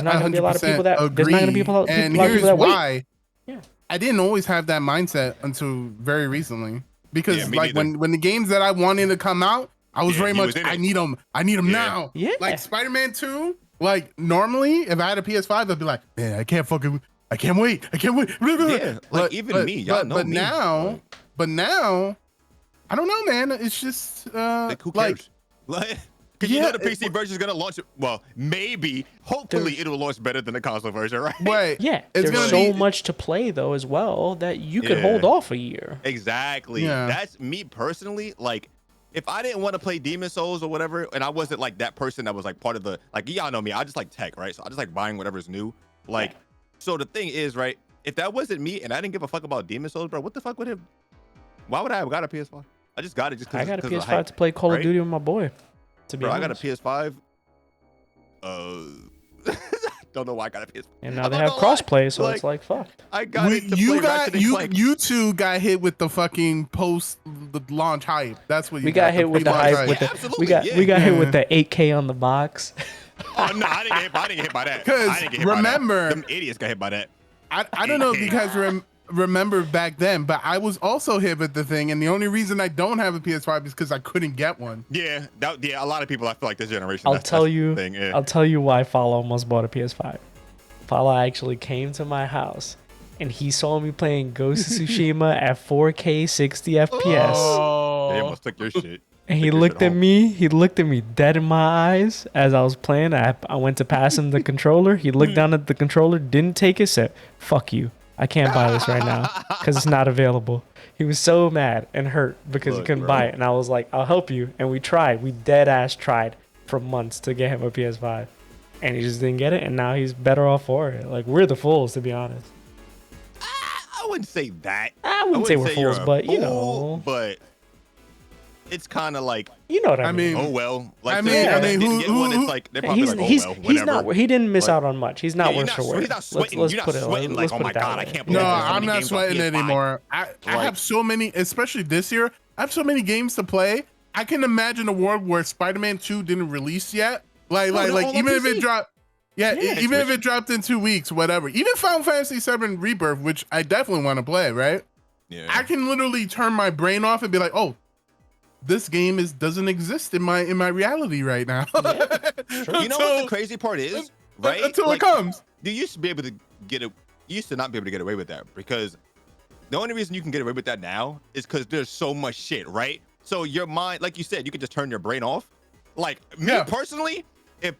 not gonna be a lot of people that agree. There's not gonna be a lot of people that wait. Yeah. I didn't always have that mindset until very recently, because like when the games that I wanted to come out, I was very much I need them now. Yeah. Like Spider-Man 2, like normally if I had a PS5, I'd be like, man, I can't wait. Yeah, like even me, y'all know me. But now, I don't know, man. It's just who cares? Like, because you know the PC version is gonna launch. Well, maybe, hopefully, it'll launch better than the console version, right? Right. Yeah. There's so much to play though as well that you could hold off a year. Exactly. Yeah. That's me personally. Like, if I didn't want to play Demon Souls or whatever, and I wasn't like that person that was like part of the y'all know me. I just like tech, right? So I just like buying whatever's new. Like, so the thing is, right? If that wasn't me and I didn't give a fuck about Demon Souls, bro, what the fuck would have? Why would I have got a PS5? I just got it just because I got a PS5 to play Call of Duty with my boy. To be honest. I got a PS5 Don't know why I got a PS5. And now they have crossplay, so it's like fuck. I got it to play Ratchet and Clank. You two got hit with the fucking post the launch hype. That's what you we got hit with the hype. With the we got hit with the 8K on the box. Oh no, I didn't get hit by that. Because remember, them idiots got hit by that. I don't know if you guys remember back then, but I was also hit with the thing, and the only reason I don't have a PS5 is because I couldn't get one. Yeah, a lot of people. I feel like this generation. I'll tell you why Follow almost bought a PS5. Follow actually came to my house, and he saw me playing Ghost of Tsushima at 4K 60 FPS. Oh. They almost took your shit. And he looked at me. He looked at me dead in my eyes as I was playing. I went to pass him the controller. He looked down at the controller, didn't take it, said, "Fuck you. I can't buy this right now because it's not available." He was so mad and hurt because he couldn't buy it. And I was like, "I'll help you." And we tried. We dead ass tried for months to get him a PS5. And he just didn't get it. And now he's better off for it. Like, we're the fools, to be honest. I wouldn't say that. I wouldn't say we're fools, but you know. But it's kind of like, you know what I mean. Oh well. Like, he didn't miss out on much. He's not worse for wear. He's not sweating. You're not sweating like, oh my god, I can't believe. No, I'm not sweating anymore. I have so many, especially this year. I have so many games to play. I can imagine a world where Spider-Man 2 didn't release yet. Like even if it dropped. Even if it dropped in 2 weeks, whatever. Even Final Fantasy VII Rebirth, which I definitely want to play, right? Yeah. I can literally turn my brain off and be like, oh, this game doesn't exist in my reality right now. Yeah, you know what the crazy part is, right? Until it comes. You used to be able to you used to not be able to get away with that, because the only reason you can get away with that now is because there's so much shit, right? So your mind, like you said, you can just turn your brain off. Like me personally, if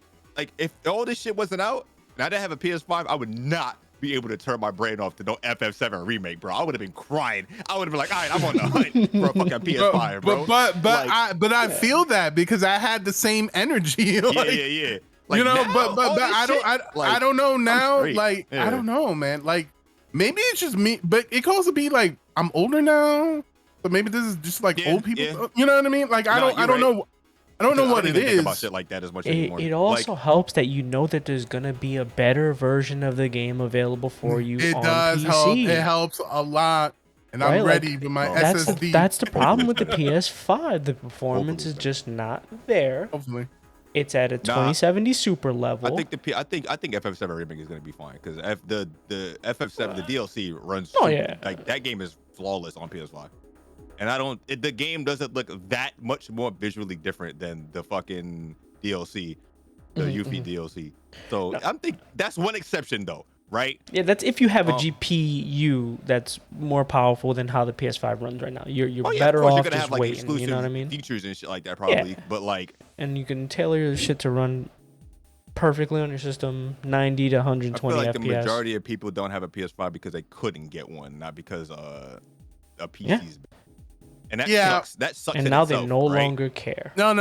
all this shit wasn't out and I didn't have a PS5, I would not be able to turn my brain off to no FF7 remake, bro. I would have been crying. I would have been like, all right, I'm on the hunt for a fucking PS5, bro. But I feel that because I had the same energy. Like, yeah. Like, you know, now, but I don't know now. Like, yeah. I don't know, man. Like, maybe it's just me, but it can also be like I'm older now. But maybe this is just like old people. Yeah. You know what I mean? Like, I don't know. I don't know what it is. Think about shit like that as much anymore. It also helps that you know that there's gonna be a better version of the game available for you. It on does PC. help. It helps a lot, and I'm ready with my SSD. That's the problem with the PS5. The performance is just not there. Hopefully, it's at a 2070 super level. I think FF7 remake is gonna be fine because the FF7 the DLC runs. Like that game is flawless on PS5. And the game doesn't look that much more visually different than the fucking DLC, the Yuffie DLC. So I'm think that's one exception though, right? Yeah, that's if you have a GPU that's more powerful than how the PS5 runs right now. You're better off just like waiting. You know what I mean? Features and shit like that probably, but like. And you can tailor your shit to run perfectly on your system, 90 to 120 I feel like FPS. The majority of people don't have a PS5 because they couldn't get one, not because a PC's. And that sucks. That sucks. And now they no longer care. No.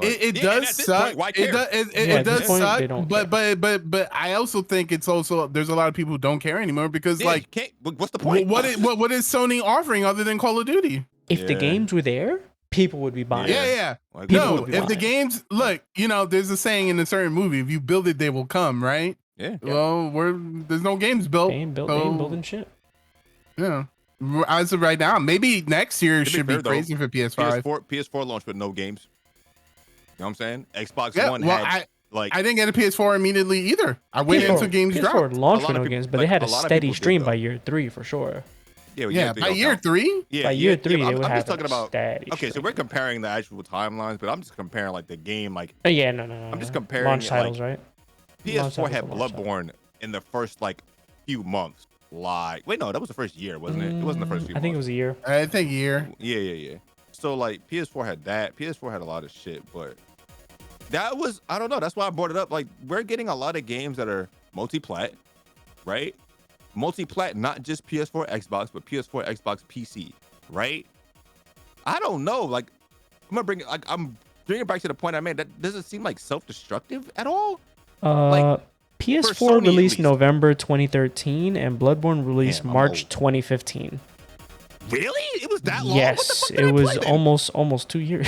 It does suck. It does suck. But I also think it's also there's a lot of people who don't care anymore because what's the point? What is Sony offering other than Call of Duty? If the games were there, people would be buying. Yeah. No, if the games look, there's a saying in a certain movie: if you build it, they will come. Right? Yeah. Well, there's no games built. Ain't building shit. Yeah. As of right now, maybe next year should be crazy for PS5. PS4 launched with no games. You know what I'm saying? Xbox One had I didn't get a PS4 immediately either. I waited until games dropped. PS4 launched with no games, but they had a steady stream by year 3 for sure. Yeah, by year 3? Yeah, by year 3, I'm they would have just talking about steady stream. So we're comparing the actual timelines, but I'm just comparing like the game no. I'm just comparing launch titles, right? PS4 had Bloodborne in the first few months. Wait, no, that was the first year, wasn't it? It wasn't the first few months. I think it was a year. I think a year. Yeah. So PS4 had that. PS4 had a lot of shit, but that was, I don't know. That's why I brought it up. Like, we're getting a lot of games that are multi-plat, right? Multi-plat, not just PS4, Xbox, but PS4, Xbox, PC, right? I don't know. Like, I'm bringing it back to the point I made. That doesn't seem like self-destructive at all. PS4 released November 2013 and Bloodborne released March 2015. Really? It was that long? Yes, it was almost 2 years.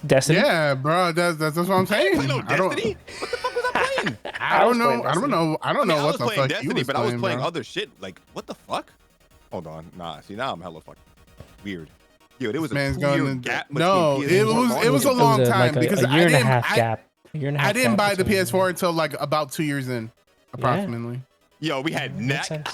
Destiny. Yeah, bro, that's what I'm saying. Destiny? What the fuck was I playing? I don't know. playing I don't Destiny. know. I don't know I what was the playing fuck Destiny, was but I was playing bro. other shit. Like, what the fuck? Hold on. Nah, see, now I'm hella fucking weird. Yo, there was a Man's 2-year going gap between no, PS4 it launch was a and- long time like because a year I and a didn't half gap. A year and a half I didn't gap buy the between- PS4 until like about 2 years in, approximately. Yo, we had Makes Knack. sense.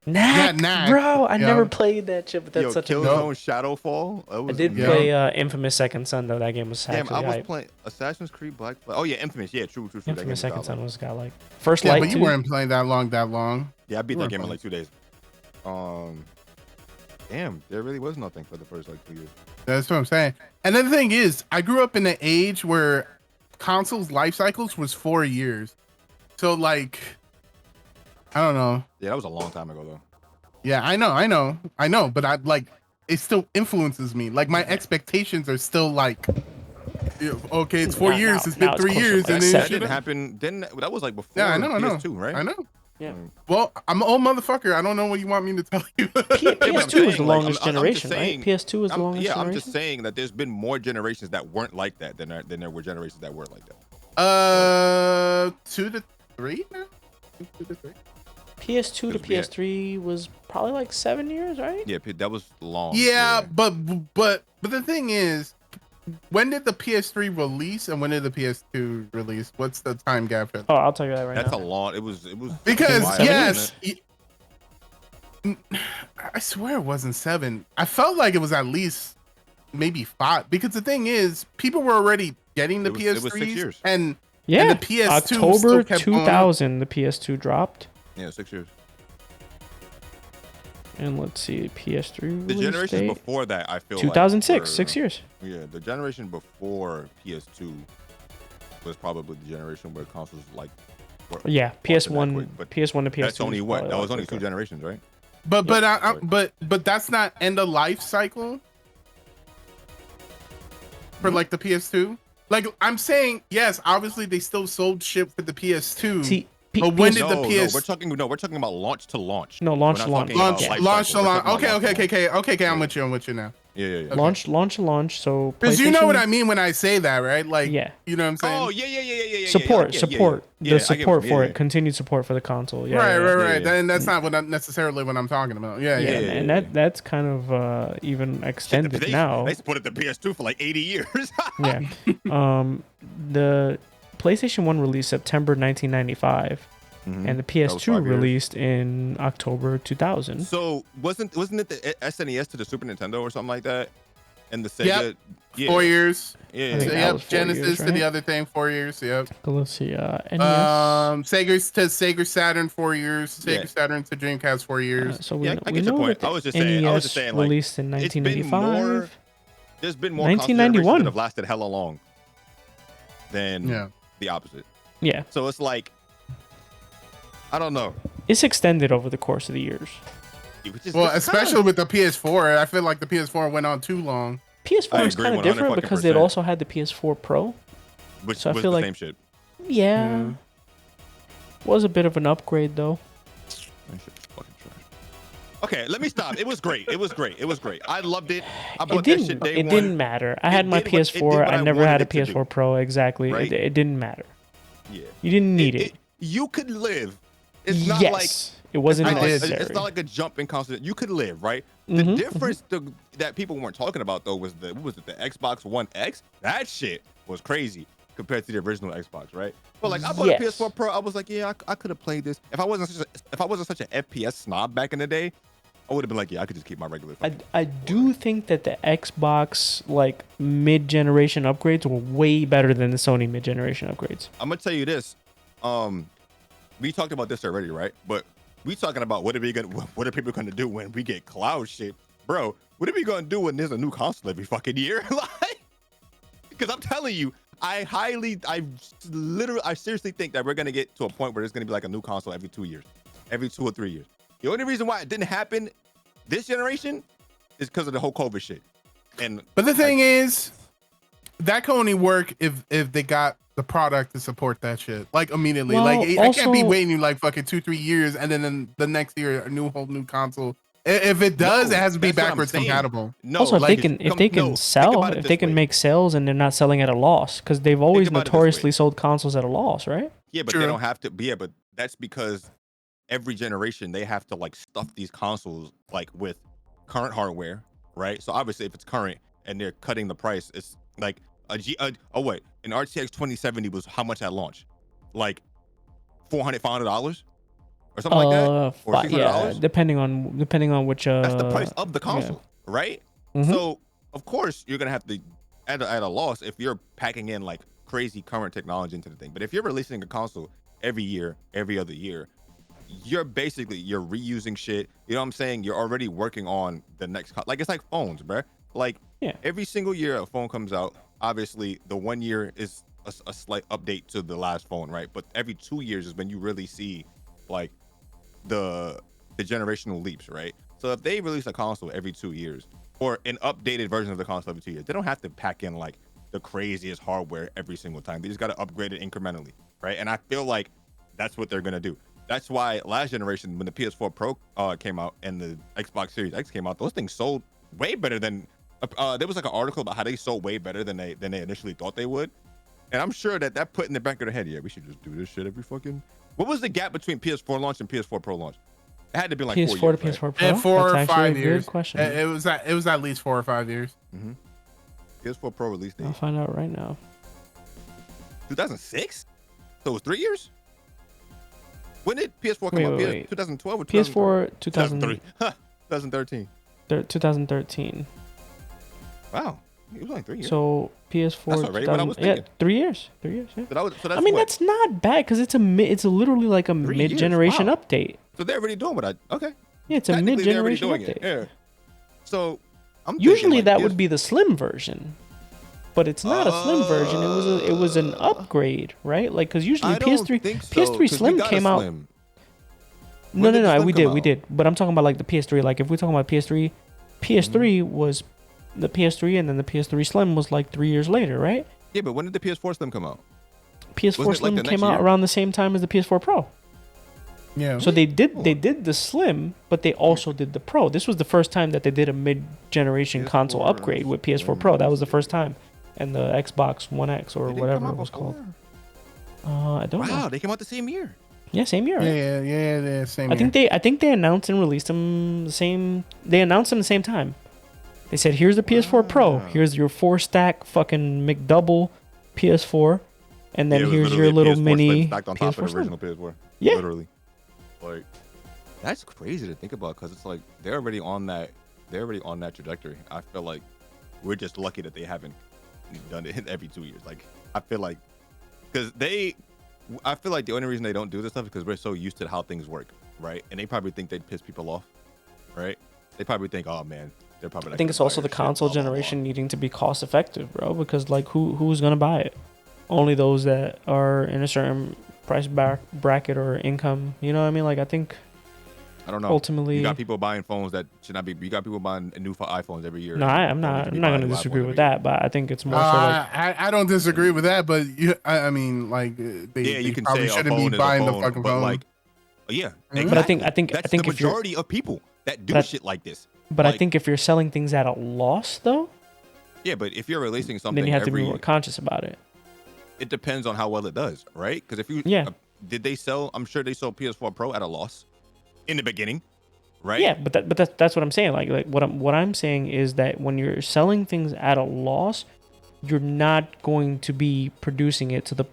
Knack, Knack, bro. I yo. never played that shit, but that's Yo, such a Killzone Shadowfall. That I was did amazing. play Infamous Second Son though. That game was Damn, actually I was hype. playing Assassin's Creed Black Flag. Oh yeah, Infamous. Yeah, true. That game Infamous was Second godlike. Son was got like first Yeah, light but you too. weren't playing that long. Yeah, I beat You that weren't game in playing. like 2 days. Damn, there really was nothing for the first like 2 years. That's what I'm saying. And then the thing is, I grew up in an age where consoles life cycles was 4 years. So like, I don't know. Yeah, that was a long time ago though. Yeah, I know. But I like it still influences me. Like my expectations are still like, okay, it's 4 Now- years. now- It's been now it's 3 closer to, years, like, and That then seven. didn't happen. That was like before Yeah, I know. PS2, right? I know. Yeah. Well, I'm an old motherfucker. I don't know what you want me to tell you. PS2 was saying, the like, longest I'm just generation, saying- right? PS2 was the longest Yeah, generation. I'm just saying that there's been more generations that weren't like that than there were generations that were like that. 2 to 3 now. 2 to 3. PS2 to Because we had- PS3 was probably like 7 years, right? Yeah, that was long. Yeah, but the thing is, when did the PS3 release and when did the PS2 release? What's the time gap? Oh, I'll tell you that right That's now. a long. It was Because wild, yes, wasn't I swear it wasn't 7. I felt like it was at least maybe 5. Because the thing is, people were already getting the It was- PS3s, it was 6 years. and Yeah, and the PS2 still October kept going up. 2000, the PS2 dropped. it? Yeah, 6 years. And let's see, PS3 The release generations date? before that, I feel 2006, like 6 years. Yeah, the generation before PS2 was probably the generation where consoles like. Were Yeah, off the PS1, quick, but PS1 to PS2. that's only what? probably That a was lot only 2 quicker. generations, right? But Right. but that's not end of life cycle for like the PS2. Like I'm saying, yes, obviously they still sold shit for the PS2. See, But when did No, the no, PS we're talking about launch to launch. No, launch We're to not launch. talking about Yeah. life launch to cycle. We're launch? talking about Okay, launch to launch. okay. I'm with you now. Yeah. launch to launch. So Because you know what PlayStation- I mean when I say that, right? Like, Yeah. you know what I'm saying? Oh yeah. support, yeah, support, yeah. the I get support what- for yeah, it, continued support for the console. Yeah, right. yeah. Then that's not what necessarily what I'm talking about. Yeah. Yeah, yeah, and yeah. that's kind of even extended They now. supported the PS2 for like 80 years. Yeah. The PlayStation 1 released September 1995, and the PS2 5 years. released in October 2000. So wasn't it the SNES to the Super Nintendo or something like that? And the Sega. Yep. 4 years. Yeah. I think So, that yep. was 4 Genesis years, to right? the other thing, 4 years. Yep. So let's see. NES. Sega Saturn, 4 years. Sega Yeah. Saturn to Dreamcast, 4 years. So we, Yeah, I we get your know point. that I was the just saying- I was NES just saying, like, released in it's been more. 1995. There's been more 1991. consoles that have lasted hella long than Yeah. the opposite. Yeah, So it's like, I don't know. it's extended over the course of the years. Which is- Well, which is kinda- especially with the PS4, I feel like the PS4 went on too long. PS4 I is agree kind of different 100% because it also had the PS4 Pro. which so I was feel the like- same shit. Yeah. Was a bit of an upgrade though. That shit was fucking trash. Okay, let me stop. It was great. I loved it. I It bought that didn't. shit day It one. didn't matter. I had my did what- it did PS4. what I I never wanted had a it to do. PS4 Pro. Exactly. Right? It didn't matter. Yeah. You didn't need it. You could live. It's not yes. like it wasn't I did. necessary. It's not like a jump in constant. You could live, right? The Mhm, difference that people weren't talking about though was what was it, the Xbox One X? That shit was crazy compared to the original Xbox, right? But like I bought Yes. a PS4 Pro, I was like, yeah, I could have played this. If I wasn't such an FPS snob back in the day, I would have been like, yeah, I could just keep my regular. I do think that the Xbox like mid-generation upgrades were way better than the Sony mid-generation upgrades. I'm gonna tell you this. We talked about this already, right? But we talking about what are people gonna do when we get cloud shit, bro? What are we gonna do when there's a new console every fucking year? Like, because I'm telling you, I seriously think that we're gonna get to a point where there's gonna be like a new console every 2 years, every 2 or 3 years. The only reason why it didn't happen this generation is because of the whole COVID shit. But the thing is, that can only work if they got the product to support that shit like immediately. Well, Like I can't be also- waiting like fucking 2-3 years and then the next year a whole new console. If it does, No, it has to be that's what I'm backwards saying. compatible. No, Also, if like, they can no, think sell, about it if this they can way. make sales and they're not selling at a loss, because they've always about it this notoriously way. sold consoles at a loss, right? Yeah, but True. they don't have to. Yeah, but that's because every generation they have to like stuff these consoles like with current hardware, right? So obviously, if it's current and they're cutting the price, it's like oh wait, an RTX 2070 was how much at launch? Like $400 or something like that, or $600. Yeah, depending on which. That's the price of the console, right? Mm-hmm. So of course you're gonna have to at a loss if you're packing in like crazy current technology into the thing. But if you're releasing a console every year, every other year, you're reusing shit. You know what I'm saying? You're already working on the next like it's like phones, bruh. Like every single year a phone comes out, obviously the 1 year is a slight update to the last phone, right? But every 2 years is when you really see like the generational leaps, right? So if they release a console every 2 years or an updated version of the console every 2 years, they don't have to pack in like the craziest hardware every single time. They just got to upgrade it incrementally, right? And I feel like that's what they're gonna do. That's why last generation, when the PS4 Pro came out and the Xbox Series X came out, those things sold way better than. There was like an article about how they sold way better than they initially thought they would, and I'm sure that put in the back of their head, yeah, we should just do this shit every fucking. What was the gap between PS4 launch and PS4 Pro launch? It had to be like PS4 4 years, to PS4 right? Pro. And 4 or That's 5 a years. Good question. It was at least 4 or 5 years. Mm-hmm. PS4 Pro release date. I'll find out right now. 2006. So it was 3 years. When did PS4 come out? Wait. 2012 or PS4 2003. 2013. 2013. Wow, it was only 3 years. So PS4. That's already what I was thinking. 3 years. 3 years. Yeah. So that's I mean, what? that's not bad because it's literally like a 3 years? mid-generation Wow. update. So they're already doing what I okay. Yeah, it's a Technically, they're already mid-generation doing update. it. Yeah. So I'm Usually thinking, like, that would be the slim version, but it's not a slim version. It was an upgrade, right? Like because usually I don't PS3 think so, PS3 'cause we Slim got a came out. Slim. No, When did the Slim we come did. out? But I'm talking about like the PS3. Like if we're talking about PS3, PS3 was the PS3, and then the PS3 Slim was like 3 years later, right? Yeah, but when did the PS4 Slim come out? PS4 Wasn't it, like, Slim the came next out year? around the same time as the PS4 Pro. Yeah. So they did the Slim, but they also did the Pro. This was the first time that they did a mid-generation console PS4 upgrade with PS4 Pro. That was the first time, and the Xbox One X or They didn't whatever come it out was before? called. I don't know. Wow, they came out the same year. Yeah, same year. Right? Yeah, same. I think they announced and released them the same. They announced them the same time. They said, "Here's the PS4 Pro. Wow. Here's your 4-stack fucking McDouble PS4, and then Yeah, it was here's your literally a little PS4 Slim mini stacked on PS4 top of the Slim." original PS4. Yeah. Literally. Like that's crazy to think about because it's like they're already on that trajectory. I feel like we're just lucky that they haven't done it every 2 years. Like I feel like I feel like the only reason they don't do this stuff is because we're so used to how things work, right? And they probably think they'd piss people off, right? They probably think, oh man, they're probably. I think it's also the console generation needing to be cost effective, bro. Because like who's gonna buy it? Only those that are in a certain price bracket or income. You know what I mean? Like I think. I don't know. Ultimately, you got people buying phones that should not be. You got people buying new iPhones every year. No, I'm not going to disagree with that, but I think it's more so like. I don't disagree with that, but I mean, like they can probably say shouldn't be buying the fucking but phone. like, yeah, Mhm. But I exactly. think that's the the majority of people that do shit like this. But like, I think if you're selling things at a loss, though, yeah, but if you're releasing something, then you have to be more conscious about it. It depends on how well it does, right? Because if you, did they sell? I'm sure they sold PS4 Pro at a loss in the beginning, right? Yeah, but that's what I'm saying. Like what I'm saying is that when you're selling things at a loss, you're not going to be producing it to the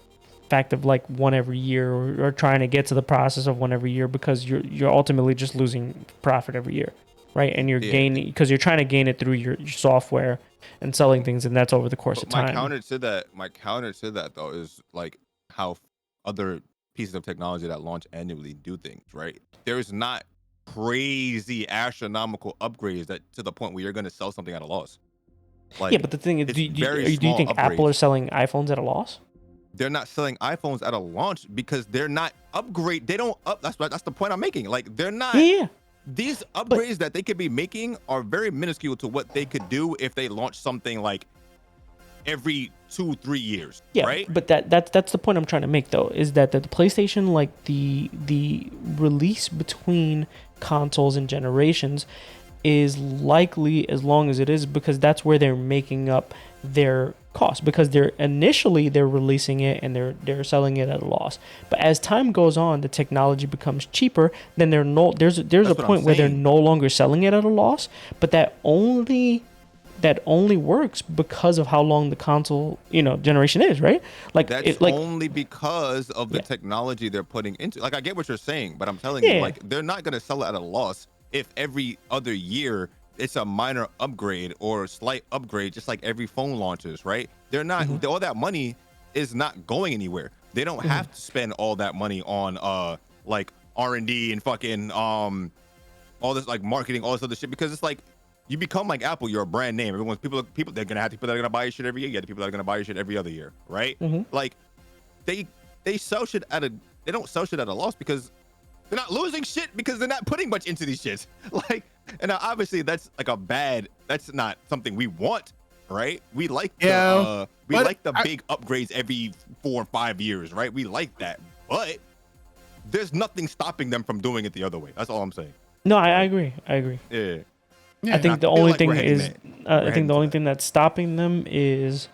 fact of like one every year or trying to get to the process of one every year because you're ultimately just losing profit every year, right? And you're gaining because you're trying to gain it through your software and selling things, and that's over the course of time. My counter to that though is like how other pieces of technology that launch annually do things, right? There's not crazy astronomical upgrades that to the point where you're going to sell something at a loss. Like, yeah, but the thing is, do you think upgrades. Apple are selling iPhones at a loss? They're not selling iPhones at a launch because they're not upgrade. They don't up. That's the point I'm making. Like they're not. Yeah. These upgrades that they could be making are very minuscule to what they could do if they launch something like every 2-3 years. Yeah, right. But that's the point I'm trying to make though, is that the PlayStation, like the release between consoles and generations is likely as long as it is because that's where they're making up their cost because they're releasing it and they're selling it at a loss. But as time goes on, the technology becomes cheaper. Then there's a point where they're no longer selling it at a loss. But that only works because of how long the console generation is, right? Like that's only because of the technology they're putting into. Like I get what you're saying, but I'm telling you, like they're not gonna sell it at a loss if every other year it's a minor upgrade or a slight upgrade, just like every phone launches, right? They're not all that money is not going anywhere. They don't have to spend all that money on like R&D and fucking all this like marketing, all this other shit, because it's like you become like Apple, you're a brand name. Everyone's people they're gonna have people that are gonna buy your shit every year. You have people that are gonna buy your shit every other year, right? Like they sell shit they don't sell shit at a loss because they're not losing shit because they're not putting much into these shits. Like, and now obviously that's not something we want, right? We like the big upgrades every 4 or 5 years, right? We like that, but there's nothing stopping them from doing it the other way. That's all I'm saying. No, I agree. Yeah. I think the only thing is, I think the only thing that's stopping them is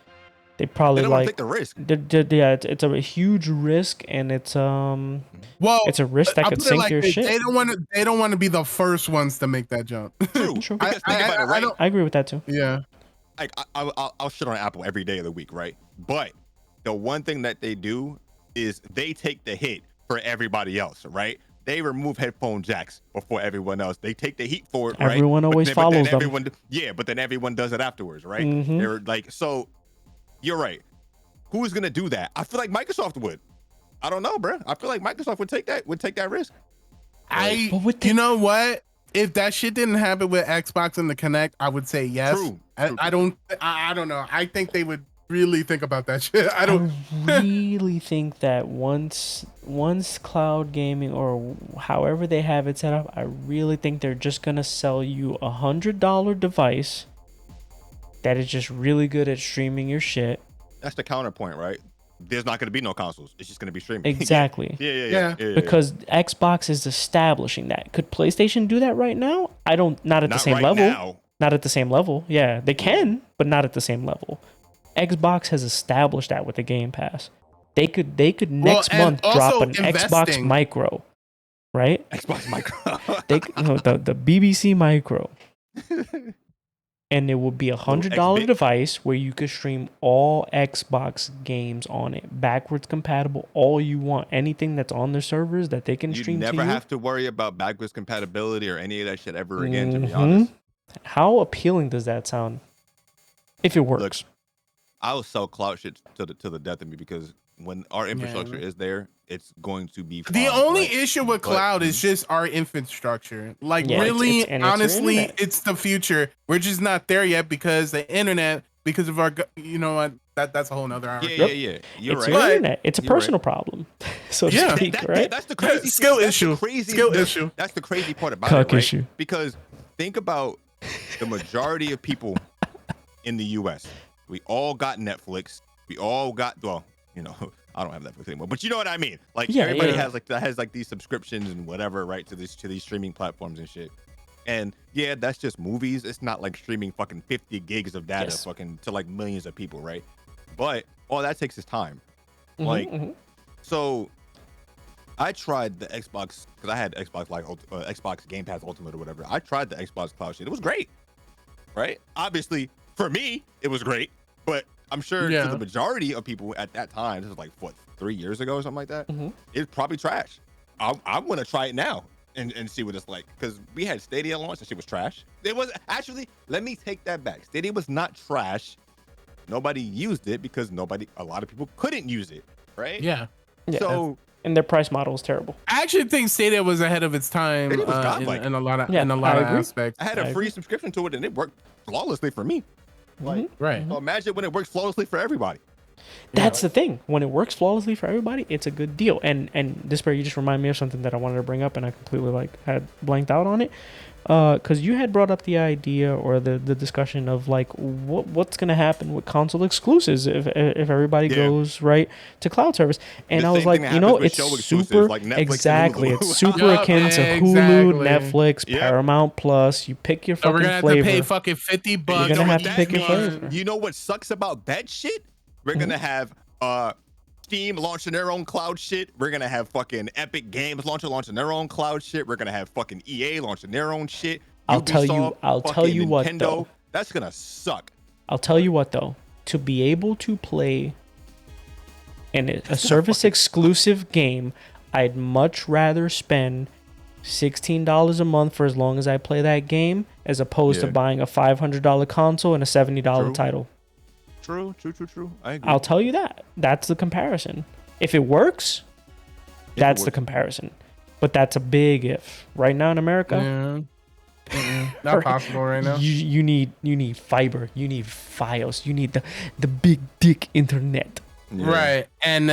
they probably don't want to take the risk. It's a huge risk, and it's it's a risk that could sink your shit. They don't want to be the first ones to make that jump. True. I agree with that too. Yeah. Like I'll shit on Apple every day of the week, right? But the one thing that they do is they take the hit for everybody else, right? They remove headphone jacks before everyone else. They take the heat for it, right? Everyone always follows them. But then everyone does it afterwards, right? Mm-hmm. They're like, so you're right. Who's gonna do that? I feel like Microsoft would. I don't know, bro. I feel like Microsoft would take that risk. You know what? If that shit didn't happen with Xbox and the Kinect, I would say yes. True. I don't know. I think they would really think about that shit. I really think that once cloud gaming or however they have it set up, I really think they're just gonna sell you $100 device that is just really good at streaming your shit. That's the counterpoint, right? There's not going to be no consoles. It's just going to be streaming. Exactly. Yeah. Because Xbox is establishing that. Could PlayStation do that right now? Not at the same level. Now. Not at the same level. Yeah, they can, but not at the same level. Xbox has established that with the Game Pass. They could next month drop an Xbox Micro, right? Xbox Micro. the BBC Micro. And it would be $100 device where you could stream all Xbox games on it, backwards compatible, all you want, anything that's on their servers that they can stream to you. You never have to worry about backwards compatibility or any of that shit ever again, to be honest. How appealing does that sound? If it works. Look, I'll sell cloud shit to the death of me because when our infrastructure is there, it's going to be fine. The only issue with cloud is just our infrastructure. Like really, honestly, it's the future. We're just not there yet because the internet, because of our, that's a whole nother hour. Yeah. You're right. Your internet. It's a personal problem, so to speak, right? That's the crazy skill issue. That's the crazy part about it, right? Because think about the majority of people in the U.S. We all got Netflix. We all got I don't have Netflix anymore, but you know what I mean. Like everybody has these subscriptions and whatever, right, to these streaming platforms and shit. And yeah, that's just movies. It's not like streaming fucking 50 gigs of data fucking to like millions of people, right? But all that takes is time. So I tried the Xbox because I had Xbox Xbox Game Pass Ultimate or whatever. I tried the Xbox Cloud shit. It was great, right? Obviously, for me, it was great, but I'm sure to the majority of people at that time, this was like 3 years ago or something like that. It's probably trash. I want to try it now and see what it's like because we had Stadia launch and shit was trash. It was actually, let me take that back. Stadia was not trash. Nobody used it because a lot of people couldn't use it, right? Yeah. So and their price model was terrible. I actually think Stadia was ahead of its time in a lot of aspects. I had a free subscription to it and it worked flawlessly for me. Right. So imagine when it works flawlessly for everybody. That's the thing. When it works flawlessly for everybody, it's a good deal. And Despair, you just remind me of something that I wanted to bring up, and I completely like had blanked out on it. Because you had brought up the idea or the discussion of like what's gonna happen with console exclusives if everybody goes right to cloud service, and I was like, it's super like exactly, it's super akin to Hulu, Netflix, Paramount Plus. You pick your fucking flavor. We're gonna have to pay fucking $50. You're gonna have to pick your flavor. You know what sucks about that shit? We're gonna have Steam launching their own cloud shit. We're gonna have fucking Epic Games launching their own cloud shit. We're gonna have fucking EA launching their own shit. I'll tell you what though. That's gonna suck. I'll tell you what though. To be able to play a service exclusive game, I'd much rather spend $16 a month for as long as I play that game, as opposed to buying a $500 console and a $70 title. True. I agree. I'll tell you that. That's the comparison. If it works, that's the comparison. But that's a big if. Right now in America, not possible right now. You need fiber. You need Fios. You need the big dick internet. Yeah. Right, and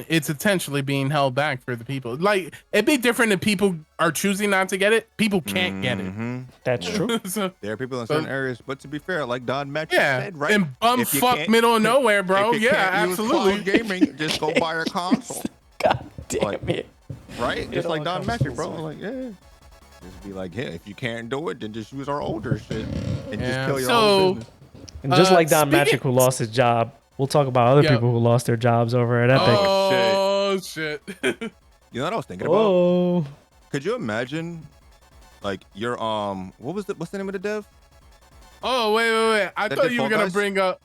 it's intentionally being held back for the people. Like, it'd be different if people are choosing not to get it. People can't get it. That's true. So, there are people in certain areas, but to be fair, like Don Mack said, right? And bumfuck middle of nowhere, bro. Yeah, absolutely. Gaming, just go buy a console. God damn it. Right? Just like Don Mack, bro. Like, just be like, if you can't do it, then just use our older shit and just kill your own business. And just like Don Magic, who lost his job. We'll talk about other people who lost their jobs over at Epic. Oh shit! You know what I was thinking about? Could you imagine, like your what's the name of the dev? Oh wait! I thought you were gonna bring up.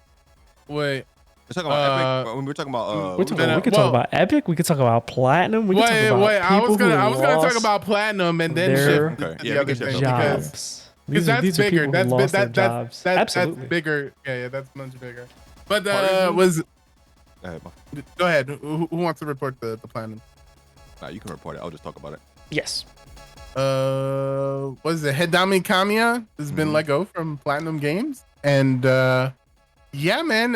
Wait. We're talking about Epic. We're talking about. We could talk about Epic. We could talk about Platinum. We could talk about I was gonna talk about Platinum and then shift the other thing jobs. Because that's bigger. That's bigger. Yeah, that's much bigger. But go ahead. Who wants to report the Platinum? Nah, you can report it. I'll just talk about it. Yes. What is it? Hideki Kamiya has been let go from Platinum Games, and yeah, man.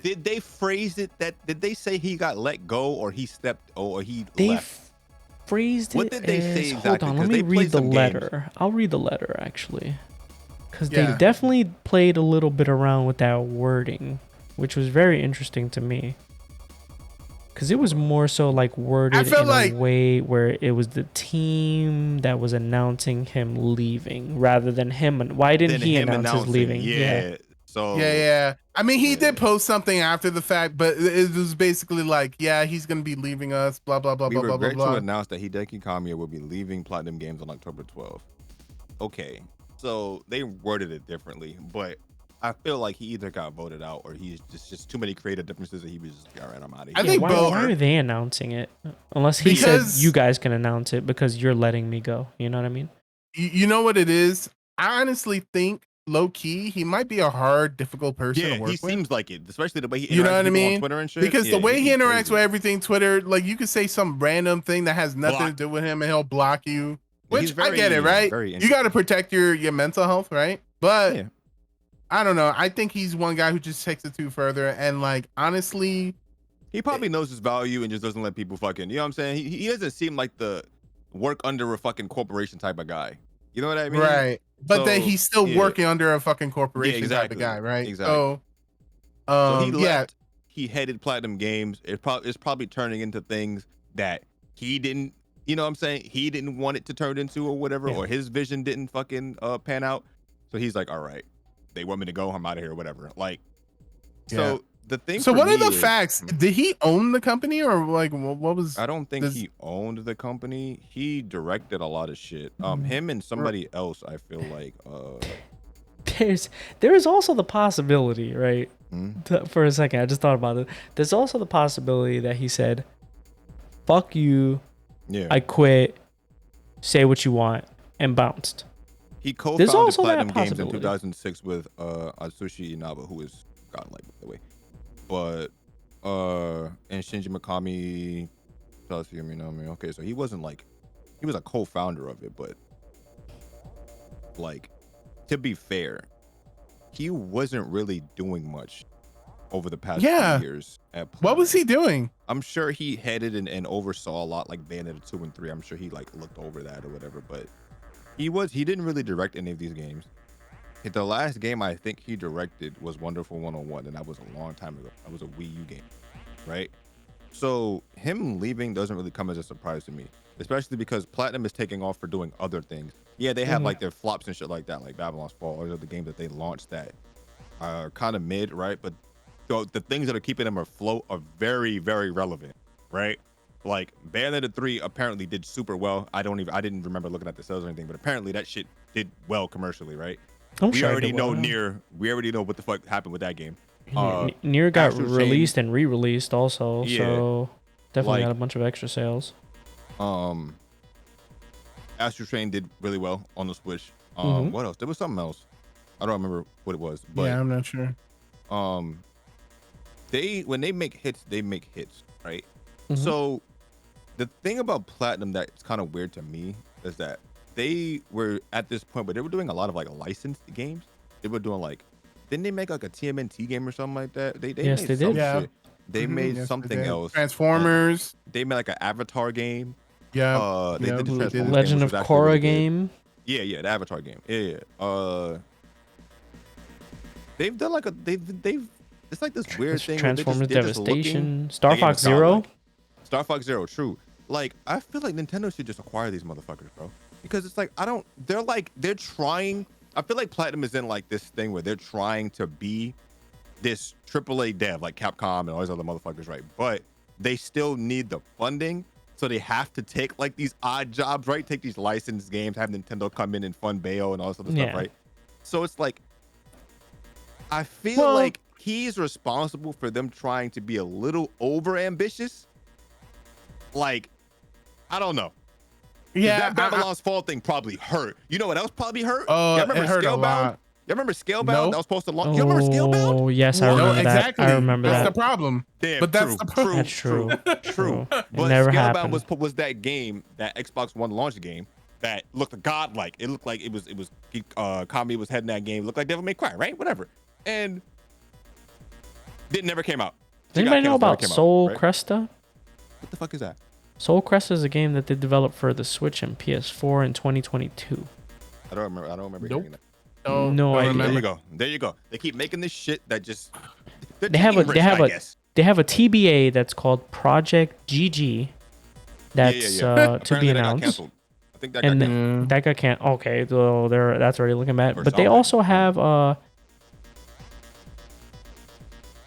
Did they phrase it that? Did they say he got let go, or he stepped, or he left? Phrased it. What did they say exactly? Hold on, let me read the letter. Games. I'll read the letter actually, because they definitely played a little bit around with that wording, which was very interesting to me. Because it was more so like worded in a way where it was the team that was announcing him leaving rather than him. Why didn't he announce his leaving? Yeah. So I mean, he did post something after the fact, but it was basically like, he's gonna be leaving us. Blah blah blah blah blah blah. We regret to announce that Hideki Kamiya will be leaving Platinum Games on October 12th. Okay, so they worded it differently, but I feel like he either got voted out or he's just too many creative differences that he was just like, all right, I'm out of here. I think why are they announcing it? Unless he said you guys can announce it because you're letting me go. You know what I mean? You know what it is? I honestly think low key he might be a hard, difficult person to work with. He seems like it, especially the way he interacts with on Twitter and shit. Because the way he interacts with everything Twitter, like you could say some random thing that has nothing to do with him and he'll block you. Which I get it, right? You got to protect your mental health, right? But I don't know. I think he's one guy who just takes it too further. And like, honestly, he probably knows his value and just doesn't let people fucking, you know what I'm saying? He doesn't seem like the work under a fucking corporation type of guy. You know what I mean? Right. But then he's still working under a fucking corporation type of guy, right? Exactly. So he left. He headed Platinum Games. It's probably turning into things that he didn't, you know what I'm saying? He didn't want it to turn into or whatever, or his vision didn't fucking pan out. So he's like, all right, they want me to go, I'm out of here, whatever. Like, so the thing. So what are the facts? Did he own the company or like what was? I don't think he owned the company. He directed a lot of shit. Him and somebody else. I feel like. There is also the possibility, right? For a second, I just thought about it. There's also the possibility that he said, "Fuck you, I quit. Say what you want," and bounced. He co-founded Platinum Games in 2006 with Atsushi Inaba, who is godlike, by the way. But and Shinji Mikami, okay, so he wasn't like, he was a co-founder of it, but like, to be fair, he wasn't really doing much over the past Yeah. few years. What was he doing? I'm sure he headed and oversaw a lot, like Bayonetta 2 and 3. I'm sure he like looked over that or whatever, but he didn't really direct any of these games. The last game I think he directed was Wonderful 101, and that was a long time ago. That was a Wii U game, right? So him leaving doesn't really come as a surprise to me, especially because Platinum is taking off for doing other things. Yeah, they have like their flops and shit like that, like Babylon's Fall, or the games that they launched that are kind of mid, right? But the things that are keeping them afloat are very, very relevant, right? Like Bayonetta 3 apparently did super well. I didn't remember looking at the sales or anything, but apparently that shit did well commercially, right? We already know what the fuck happened with that game. Nier got Astral released Chain, and re-released also, Yeah. so definitely Like- got a bunch of extra sales. Astral Chain did really well on the Switch. Mhm. What else? There was something else. I don't remember what it was, but Yeah, I'm not sure. when they make hits, right? Mhm. So the thing about Platinum that's kind of weird to me is that they were at this point, but they were doing a lot of like licensed games. They were doing like, didn't they make like a TMNT game or something like that? They Yes, made they some did. Yeah. shit. They Mhm, made yes, they something did. else. Transformers. They made like an Avatar game. Yeah. They Yeah, did the they did. Transformers game, Legend which of was actually Korra really good. game. Yeah, the Avatar game. Yeah. They've done like they've it's like this weird thing. where Transformers they're just looking. Devastation. Star That game Fox is Zero. godlike. Star Fox Zero, true. Like, I feel like Nintendo should just acquire these motherfuckers, bro. Because it's like, they're trying. I feel like Platinum is in like this thing where they're trying to be this AAA dev, like Capcom and all these other motherfuckers, right? But they still need the funding. So they have to take like these odd jobs, right? Take these licensed games, have Nintendo come in and fund Bayo and all this other Yeah. stuff, right? So it's like, I feel like he's responsible for them trying to be a little over ambitious. Like, I don't know. Yeah. That Babylon's Fall thing probably hurt. You know what else probably hurt? It hurt a lot. You remember Scalebound? No. That was supposed to launch. You remember Scalebound? Oh yes, I No, remember that. exactly. I remember That's that. the problem. Damn, But that's the problem. That's true. True. It But never Scalebound happened. was that game, that Xbox One launch game that looked godlike. It looked like it was Kamiya was heading that game. It looked like Devil May Cry, right? Whatever. And it never came out. Does anybody know about Soul Cresta? What the fuck is that? Soul Cresta is a game that they developed for the Switch and PS4 in 2022. I don't remember Nope. hearing that. No idea. There you go. They keep making this shit that just They have a TBA that's called Project GG. That's to Apparently be that got announced. canceled. I think that And got canceled. that got canceled. Okay, so that's already looking bad. Or But they something. also have oh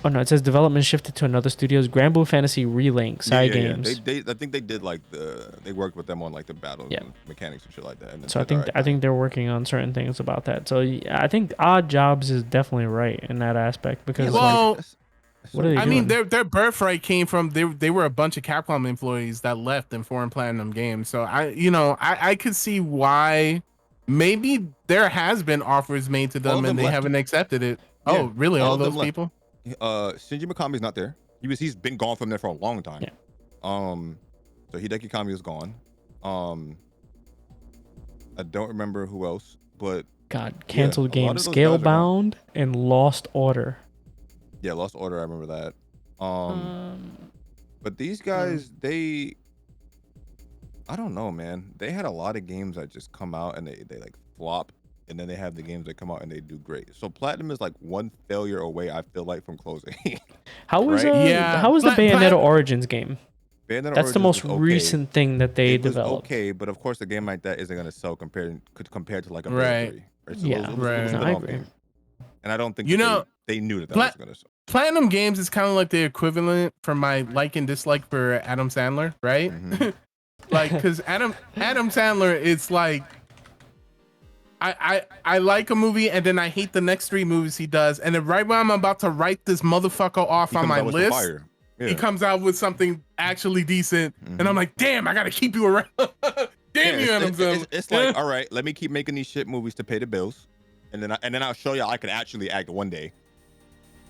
no, it says development shifted to another studio's Grand Blue Fantasy Relink side games. They I think they did like they worked with them on like the battles Yeah. and mechanics and shit like that. And then So said, I think they're working on certain things about that. So yeah, I think Odd Jobs is definitely right in that aspect because Well, what are they I doing? mean, their birthright came from they were a bunch of Capcom employees that left in Foreign Platinum Games. So I could see why maybe there has been offers made to All of them them and they left. haven't accepted it. Yeah, Oh, really? all All of them those left. people? Shinji Mikami's not there. He's been gone from there for a long time. Yeah. So Hideki Kamiya is gone. I don't remember who else, but God, canceled a lot games of those guys are gone. Scalebound and Lost Order. yeah, Lost Order. I remember that. But these guys, I don't know, man. They had a lot of games that just come out and they like flop, and then they have the games that come out and they do great. So Platinum is like one failure away, I feel like, from closing. How was Right? how was the Bayonetta Plat- Origins game? Bayonetta That's the Origins most was okay. recent thing that they It was developed. okay, but of course a game like that isn't gonna sell compared to like a Right. Bayonetta 3. Right? So Yeah. it was a Right. spin-off I agree. game. And I don't think You that know, they knew that Plat- was gonna sell. Platinum Games is kind of like the equivalent for my like and dislike for Adam Sandler, right? Mhm. Like, because Adam Sandler is like, I like a movie and then I hate the next 3 movies he does, and then right when I'm about to write this motherfucker off He on comes my out with some list, fire. Yeah. he comes out with something actually decent, and I'm like, damn, I gotta keep you around. Damn you, Adam Sandler. It's like, all right, let me keep making these shit movies to pay the bills, and then I'll show you I can actually act one day,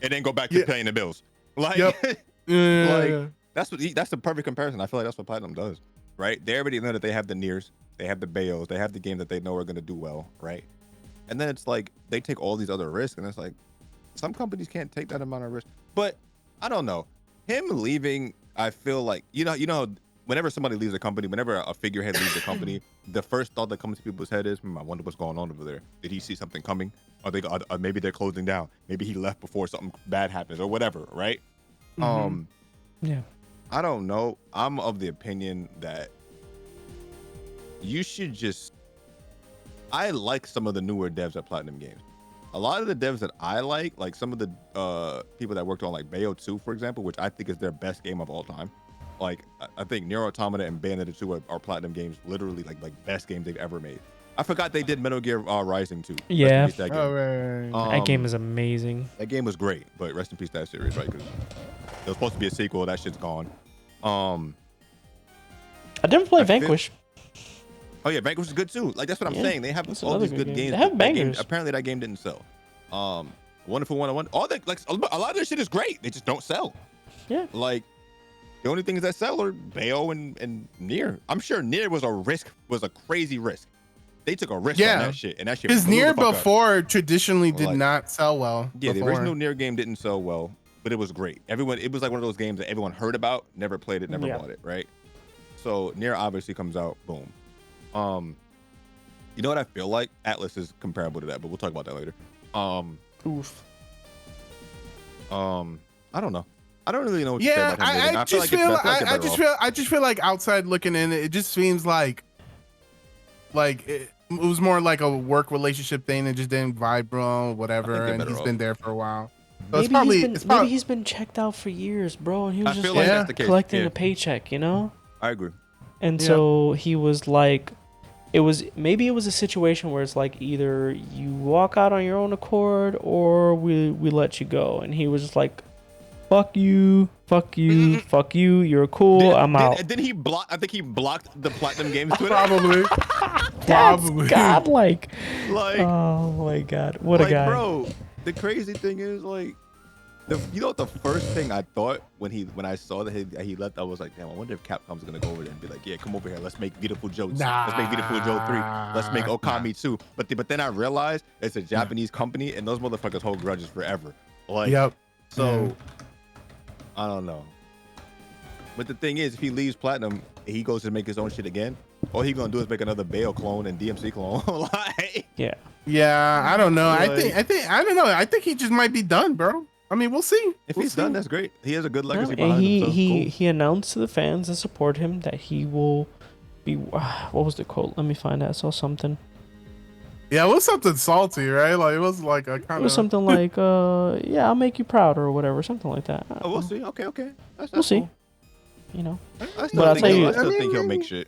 and then go back to Yeah. paying the bills. Like, Yep. like that's the perfect comparison. I feel like that's what Platinum does, right? They already know that they have the Niers, they have the Bayos, they have the game that they know are gonna do well, right? And then it's like they take all these other risks, and it's like, some companies can't take that amount of risk. But I don't know. Him leaving, I feel like whenever somebody leaves a company, whenever a figurehead leaves a company, the first thought that comes to people's head is, I wonder what's going on over there. Did he see something coming? Maybe they're closing down. Maybe he left before something bad happens or whatever, right? Yeah. I don't know. I'm of the opinion that you should just. I like some of the newer devs at Platinum Games. A lot of the devs that I like some of the people that worked on like Bayo 2, for example, which I think is their best game of all time. Like I think Nier Automata and Bayonetta 2 are Platinum Games, literally like best games they've ever made. I forgot they did Metal Gear Rising 2. Yeah. Rest in peace, that game. That game is amazing. That game was great, but rest in peace that series, right? Because it was supposed to be a sequel. That shit's gone. I didn't play Vanquish. Oh yeah, Vanquish is good too. Like that's what I'm saying. They have all these good games. They have bangers. Apparently that game didn't sell. Wonderful 101. All that a lot of this shit is great. They just don't sell. Yeah. Like the only things that sell are Bayo and Nier. I'm sure Nier was a crazy risk. They took a risk on that shit, and that shit. Because Nier before traditionally did not sell well. Yeah, the original Nier game didn't sell well, but it was great. It was like one of those games that everyone heard about, never played it, never bought it, right? So Nier obviously comes out, boom. You know what I feel like? Atlas is comparable to that, but we'll talk about that later. Oof. I don't know. I don't really know what to say about him. I just feel like outside looking in, it just seems like it was more like a work relationship thing that just didn't vibe well, whatever. And he's been there for a while. So maybe he's been checked out for years, bro, and he was just collecting a paycheck, you know? I agree. And so he was like, it was a situation where it's like either you walk out on your own accord or we let you go. And he was just like, fuck you, you're cool, I'm out. Did he block? I think he blocked the Platinum Games Twitter. Probably. That's godlike. Like, oh my god, what a guy, bro. The crazy thing is, like, you know what the first thing I thought when I saw that he left, I was like, damn, I wonder if Capcom's gonna go over there and be like, yeah, come over here, let's make Beautiful Joe. Let's make Beautiful Joe 3. Let's make Okami 2. But then I realized it's a Japanese company and those motherfuckers hold grudges forever. Like, so I don't know. But the thing is, if he leaves Platinum, he goes to make his own shit again. All he gonna do is make another Bayo clone and DMC clone. Like, yeah, I don't know. Like, I don't know. I think he just might be done, bro. I mean, we'll see. If he's done, that's great. He has a good legacy behind him. So he announced to the fans that support him that he will be. What was the quote? Let me find that. I saw something. Yeah, it was something salty, right? Like it was like a kind of. It was something like, yeah, I'll make you proud or whatever, something like that. Oh, we'll see. Okay. We'll see. You know, I still think he'll make shit.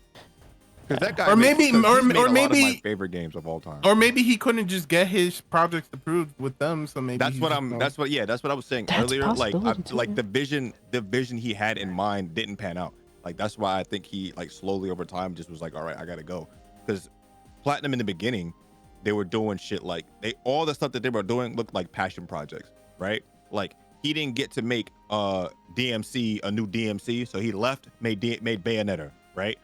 That guy, or maybe my favorite games of all time. Or maybe he couldn't just get his projects approved with them, so maybe that's what I was saying earlier. Like the vision he had in mind didn't pan out. Like that's why I think he like slowly over time just was like, all right, I gotta go. Because Platinum in the beginning, they were doing shit like all the stuff that they were doing looked like passion projects, right? Like he didn't get to make DMC a new DMC, so he left, made Bayonetta, right?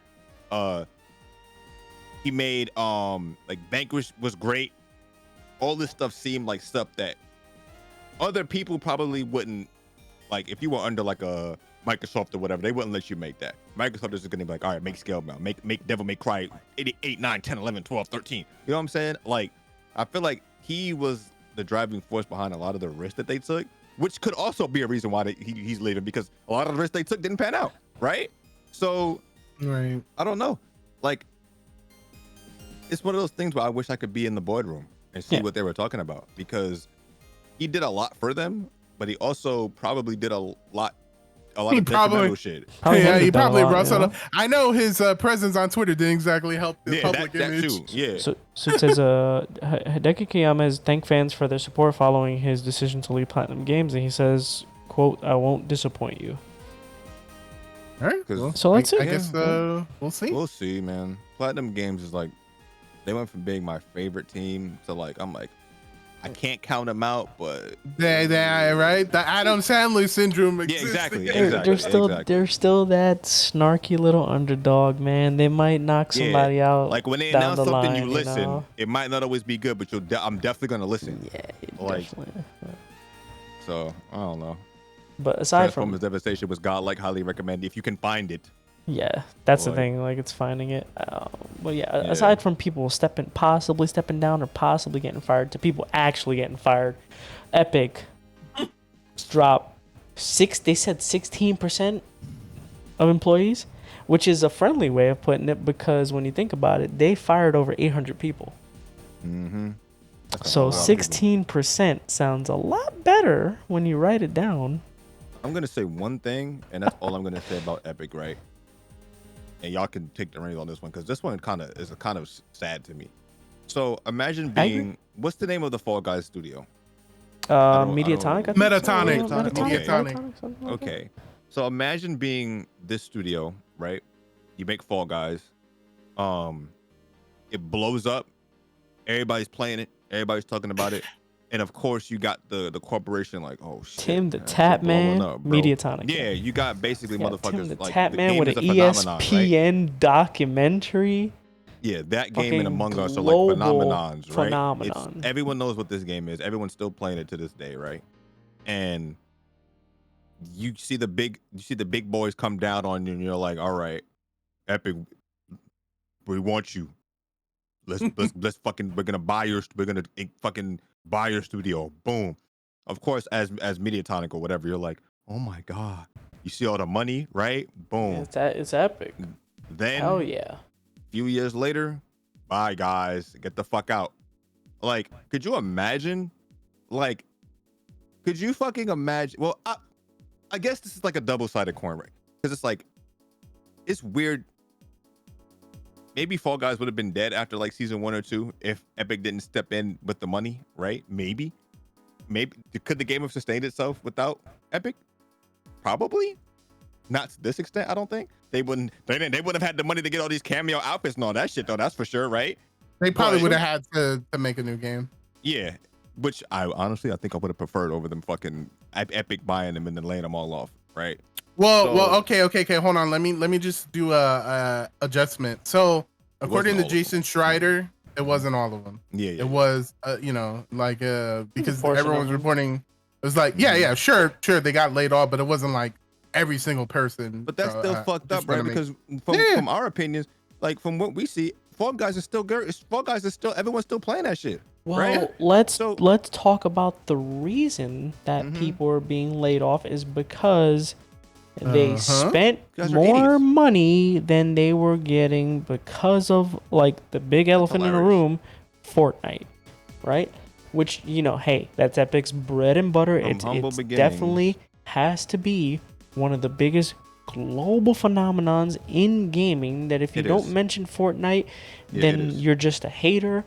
He made like Vanquish was great. All this stuff seemed like stuff that other people probably wouldn't like. If you were under like a Microsoft or whatever, they wouldn't let you make that. Microsoft is going to be like, all right, make Scalebound, make Devil May Cry 8, 9, 10, 11, 12, 13. You know what I'm saying? Like, I feel like he was the driving force behind a lot of the risks that they took, which could also be a reason why he's leaving, because a lot of the risks they took didn't pan out, right? So, right. I don't know. Like, it's one of those things where I wish I could be in the boardroom and see what they were talking about, because he did a lot for them, but he also probably did a lot of detrimental shit. Yeah, he probably brought some. I know his presence on Twitter didn't exactly help the public image. That too, yeah. So it says, Hideki Kamiya has thanked fans for their support following his decision to leave Platinum Games, and he says, quote, I won't disappoint you. All right, cool. So let's see. I guess we'll see. We'll see, man. Platinum Games is like, they went from being my favorite team to like, I'm like, I can't count them out, but yeah, right. The Adam Sandler syndrome exists. Yeah, exactly. They're still that snarky little underdog, man. They might knock somebody out. Like when they down announce something, line, you listen. It might not always be good, but I'm definitely gonna listen. Yeah, like, definitely. So I don't know. But aside from Transformers Devastation was godlike, highly recommend if you can find it. yeah, that's the Like- thing. Like it's finding it. But yeah, aside from people possibly stepping down or possibly getting fired, to people actually getting fired, Epic dropped they said 16% of employees, which is a friendly way of putting it because when you think about it, they fired over 800 people. Mm-hmm. So 16% sounds a lot better when you write it down. I'm gonna say one thing, and that's all I'm gonna say about Epic, right? And y'all can take the reins on this one because this one is kind of sad to me. So imagine being what's the name of the Fall Guys studio? Mediatonic, I think. Metatonic. Metatonic. Okay. So imagine being this studio, right? You make Fall Guys. It blows up. Everybody's playing it. Everybody's talking about it. And of course, you got the corporation like, oh shit. Tim the Tap Man, Mediatonic. Yeah, you got basically motherfuckers Tim the like Tap the Man game with is an a phenomenon, ESPN right? documentary. Yeah, that game and Fucking Among Us are global like phenomenons, right? phenomenon. Everyone knows what this game is. Everyone's still playing it to this day, right? And you see the big boys come down on you, and you're like, all right, Epic, we want you. Let's fucking we're gonna fucking buy your studio. Boom. Of course, as Mediatonic or whatever, you're like, oh my god, you see all the money, right? Boom. It's Epic. Then Hell yeah. few years later, bye guys, get the fuck out. Like, could you imagine? Like, could you fucking imagine? Well, I guess this is like a double-sided coin, right? Because it's like, it's weird. Maybe Fall Guys would have been dead after like season 1 or 2 if Epic didn't step in with the money, right? Maybe could the game have sustained itself without Epic? Probably not to this extent. I don't think they wouldn't have had the money to get all these cameo outfits and all that shit though. That's for sure, right? They probably would have had to make a new game. Yeah, which I honestly think I would have preferred over them fucking Epic buying them and then laying them all off, right? Well, okay. Hold on. Let me just do a adjustment. So according to Jason Schreider, it wasn't all of them. Yeah. It was, because everyone was reporting. It was like, yeah, sure, they got laid off, but it wasn't like every single person. But that's still fucked up, right? Because from our opinions, like from what we see, Fall Guys is still good. Fall Guys is still everyone's still playing that shit. Well, right? let's talk about the reason that people are being laid off is because they spent more money than they were getting because of like the big elephant in the room, Fortnite, right? Which, hey, that's Epic's bread and butter. It definitely has to be one of the biggest global phenomenons in gaming that if you don't mention Fortnite, then you're just a hater.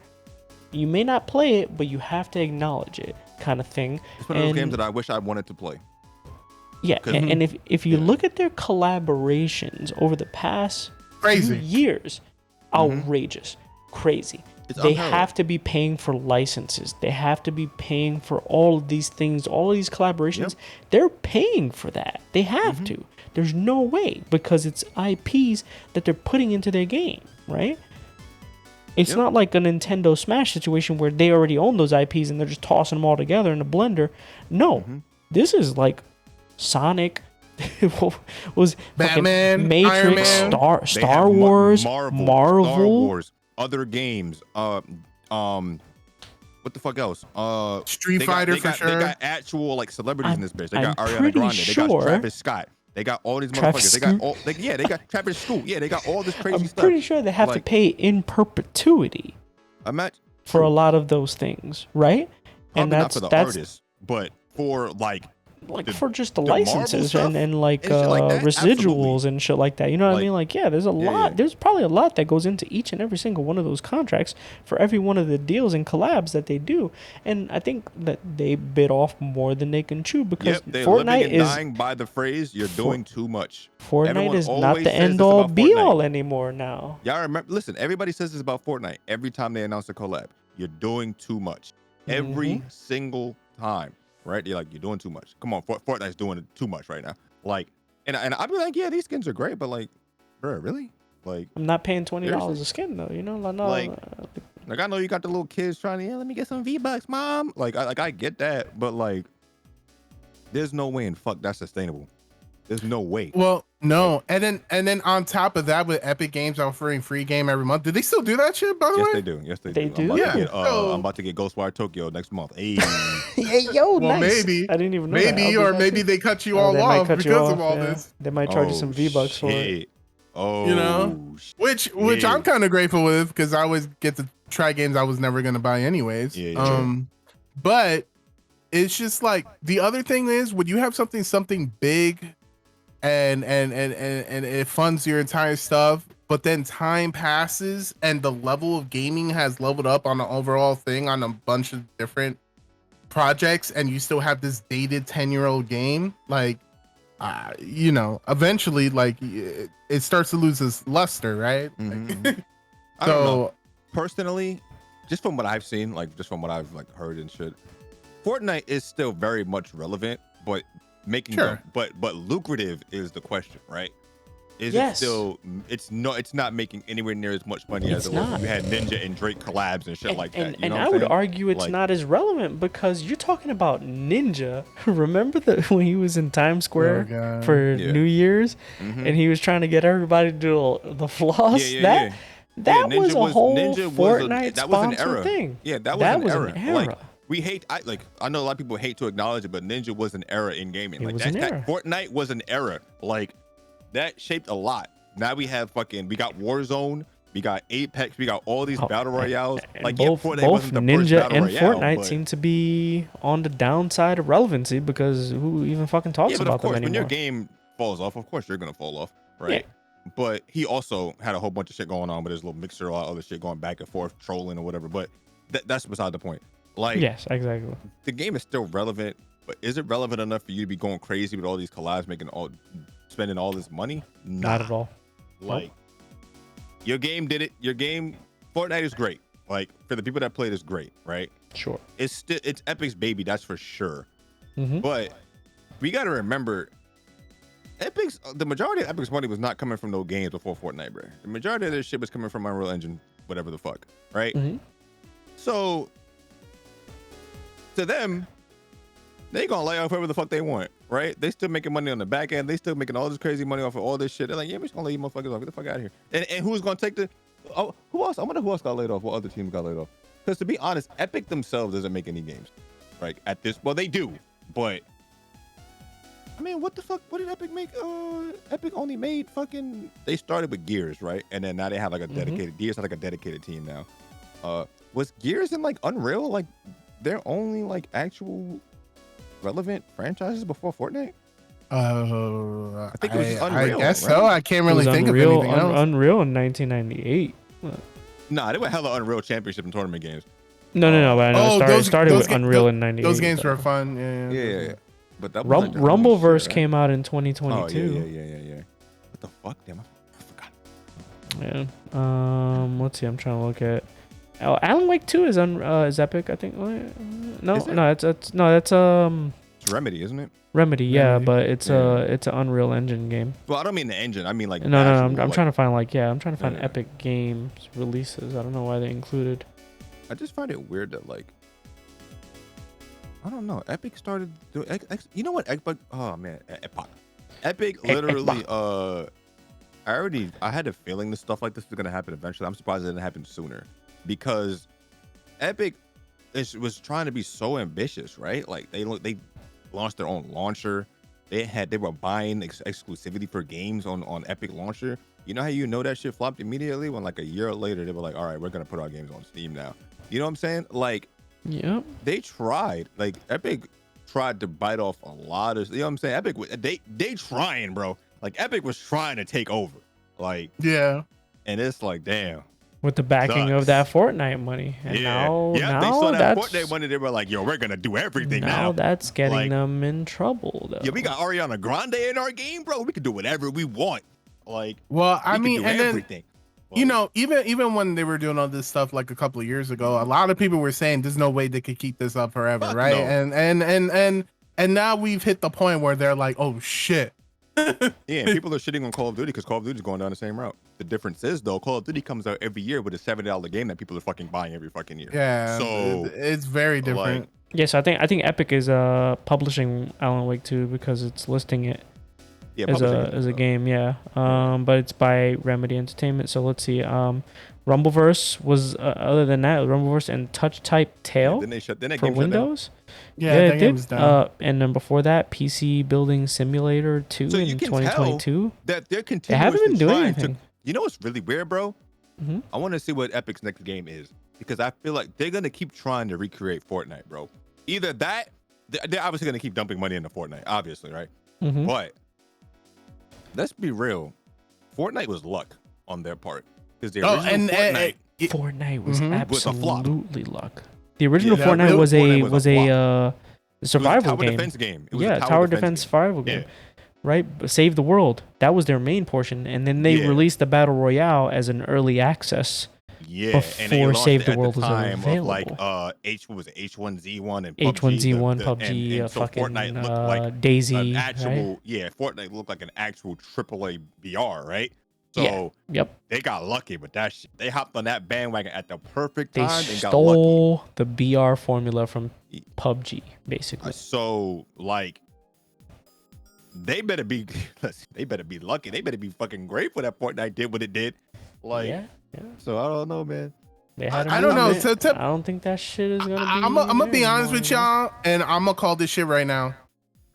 You may not play it, but you have to acknowledge it, kind of thing. It's one of those games that I wish I wanted to play. Yeah, and if you look at their collaborations over the past few years, outrageous, crazy. They have to be paying for licenses. They have to be paying for all of these things, all of these collaborations. They're paying for that. They have to. There's no way because it's IPs that they're putting into their game, right? It's not like a Nintendo Smash situation where they already own those IPs and they're just tossing them all together in a blender. No, this is like Sonic, was Batman, Matrix, Star Wars, Marvel, Star Wars, other games. What the fuck else? Street Fighter for sure. They got actual like celebrities in this bitch. They got Ariana Grande. They got Travis Scott. They got all these motherfuckers. They got Travis Scott. Yeah, they got all this crazy stuff. I'm pretty sure they have to pay in perpetuity for a lot of those things, right? And that's not for the artists, but for like for just the licenses and like residuals and shit like that. You know what I mean? Like, there's a lot. There's probably a lot that goes into each and every single one of those contracts for every one of the deals and collabs that they do. And I think that they bit off more than they can chew because Fortnite is dying by the phrase "you're doing too much." Fortnite is not the end all be all anymore now. Y'all remember? Listen, everybody says this about Fortnite every time they announce a collab. You're doing too much every single time. Right? You're like, you're doing too much. Come on, Fortnite's doing too much right now. Like, and I'd be like, yeah, these skins are great, but like, bro, really? Like, I'm not paying $20 a skin though. You know, like I know you got the little kids trying to, let me get some V-Bucks, mom. Like I get that, but like, There's no way in fuck that's sustainable. There's no way. Well, no, and then on top of that, with Epic Games offering free game every month, do they still do that shit? By the Yes, way, they do. Yes, they They do. do? I'm about to get Ghostwire Tokyo next month. Hey. Hey, yo, well, nice. maybe I didn't even know maybe, that. or maybe they cut you Oh, all they might off cut you because of off, all yeah. this. They might charge you some V-Bucks for it. Oh, You know? Which I'm kind of grateful with, because I always get to try games I was never gonna buy anyways. Yeah. But it's just like, the other thing is, when you have something big and it funds your entire stuff, but then time passes and the level of gaming has leveled up on the overall thing on a bunch of different projects, and you still have this dated 10-year-old game, like, you know, eventually, like, it starts to lose its luster, right? Mhm. I don't know. Personally, just from what I've seen, like just from what I've like heard and shit, Fortnite is still very much relevant, but making but lucrative is the question, right? Is it still? It's not making anywhere near as much money as it was when we had Ninja and Drake collabs and shit like that. And I would argue it's not as relevant, because you're talking about Ninja. Remember when he was in Times Square for New Year's, and he was trying to get everybody to do the floss? That was a whole Fortnite sponsored thing. Yeah, that was an era. Like, I know a lot of people hate to acknowledge it, but Ninja was an era in gaming. Like that Fortnite was an era. Like, that shaped a lot. Now we got Warzone, we got Apex, we got all these battle royales. Like, both Ninja and Fortnite seem to be on the downside of relevancy, because who even fucking talks about them anymore? When your game falls off, of course you're gonna fall off, right? Yeah. But he also had a whole bunch of shit going on with his little mixer, all that other shit going back and forth, trolling or whatever. But that's beside the point. Like, yes, exactly. The game is still relevant, but is it relevant enough for you to be going crazy with all these collabs, spending all this money? Not at all. Like, your game did it. Your game, Fortnite is great. Like, for the people that played, it's great, right? Sure. It's Epic's baby, that's for sure. Mm-hmm. But we got to remember, the majority of Epic's money was not coming from no games before Fortnite, bro. The majority of their shit was coming from Unreal Engine, whatever the fuck, right? Mm-hmm. So, to them, they gonna lay off whoever the fuck they want, right? They still making money on the back end. They still making all this crazy money off of all this shit. They're like, yeah, we're just gonna lay you motherfuckers off. Get the fuck out of here. And who's gonna take who else? I wonder who else got laid off. What other teams got laid off? Because to be honest, Epic themselves doesn't make any games, right? Well, they do, but I mean, what the fuck? What did Epic make? Epic only made fucking. They started with Gears, right? And then now they have like a dedicated. Gears has like a dedicated team now. Was Gears in like Unreal like their only like actual relevant franchises before Fortnite? I think it was just Unreal. I guess so. I can't really think of anything else. Unreal in 1998. Nah, they were hella Unreal Championship and tournament games. No. But I know it started with Unreal in 98. Those games were fun. Yeah. But that was Rumbleverse right? came out in 2022. Oh, yeah. What the fuck? Damn, I forgot. Yeah. Let's see. I'm trying to look at. Oh, Alan Wake 2 is Epic, I think. That's It's Remedy, isn't it? Remedy, yeah, but it's an Unreal Engine game. Well, I don't mean the engine. I mean like no. I'm trying to find Epic Games releases. I don't know why they included. I just find it weird that like, I don't know. Epic started doing. You know what? Epic. Oh man, Epic literally. I had a feeling that stuff like this was gonna happen eventually. I'm surprised it didn't happen sooner, because Epic was trying to be so ambitious, right? Like they launched their own launcher. They were buying exclusivity for games on Epic launcher. You know how you know that shit flopped immediately when like a year later they were like, all right, we're gonna put our games on Steam now. You know what I'm saying? Like, yep. They tried. Like Epic tried to bite off a lot of. You know what I'm saying? Epic, they trying, bro. Like Epic was trying to take over. Like, yeah. And it's like, damn. With the backing of that Fortnite money. And now they saw that Fortnite money. They were like, yo, we're going to do everything now. Now that's getting them in trouble, though. Yeah, we got Ariana Grande in our game, bro. We can do whatever we want. Like, well, I mean, and everything. Then, you know, even when they were doing all this stuff like a couple of years ago, a lot of people were saying there's no way they could keep this up forever, right? No. And now we've hit the point where they're like, oh shit. Yeah, and people are shitting on Call of Duty because Call of Duty is going down the same route. The difference is, though, Call of Duty comes out every year with a $70 game that people are fucking buying every fucking year. Yeah, so it's very different. Like, Yeah, so I think Epic is publishing Alan Wake 2 because it's listing it Yeah, as publishing a it, as a so. game, yeah. But it's by Remedy Entertainment. So let's see. Rumbleverse was other than that, Rumbleverse and Touch Type Yeah, Tail then they shut. Then that for game shut down. Windows. Yeah, Yeah, that it game did. was down. And then before that, PC Building Simulator 2 So you in can 2022. tell that they're They haven't continuously been doing trying anything. to. You know what's really weird, bro? Mm-hmm. I want to see what Epic's next game is because I feel like they're gonna keep trying to recreate Fortnite, bro. Either that, they're obviously gonna keep dumping money into Fortnite, obviously, right? Mm-hmm. But let's be real, Fortnite was luck on their part because the original Fortnite. Fortnite was Was a flop. absolutely luck. The original Yeah, Fortnite was Fortnite was a a survival tower game. defense game. It was Yeah, a tower defense survival game. Yeah. Right, save the world. That was their main portion, and then they Yeah. released the battle royale as an early access. Yeah, and they Before launched Save it the at World was time of like available. what was it H1Z1 and H1Z1, PUBG, PUBG, so fucking Fortnite looked like Daisy, an actual right? yeah, Fortnite looked like an actual AAA VR, right? So Yep. they got lucky with that shit. They hopped on that bandwagon at the perfect They time and got lucky. stole the BR formula from PUBG, basically. So like they better be lucky. They better be fucking grateful that Fortnite did what it did. Like yeah. so I don't know, man. They had I don't know. I don't think that shit is gonna be. I'm gonna be there honest with anymore, y'all, and I'm gonna call this shit right now.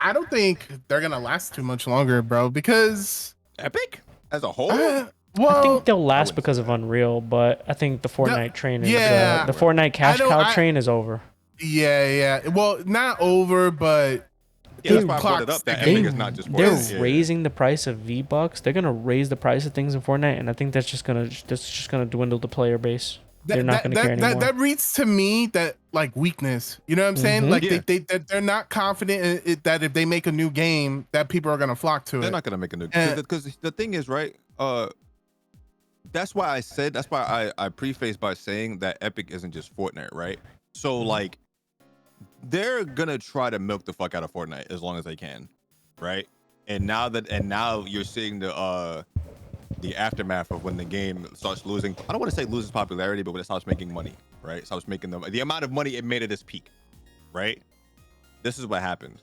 I don't think they're gonna last too much longer, bro. Because Epic as a whole. I well, think they'll last wouldn't because say of that. Unreal, but I think the Fortnite train is yeah. the Fortnite cash cow train is over. yeah. Well, not over, but Yeah, that's why I clock's brought it up. That ticking. Epic is not just They're Fortnite. Yeah. raising the price of V-Bucks. They're gonna raise the price of things in Fortnite, and I think that's just gonna dwindle the player base. They're not gonna care anymore. That reads to me that like weakness. You know what I'm saying? Like Yeah. they're not confident in that if they make a new game, that people are gonna flock to They're it. not gonna make a new because the thing is, right? That's why I prefaced by saying that Epic isn't just Fortnite, right? So like they're gonna try to milk the fuck out of Fortnite as long as they can, right? And now you're seeing the aftermath of when the game starts losing. I don't want to say loses popularity, but when it starts making money, right? It starts making the amount of money it made at its peak, right? This is what happens.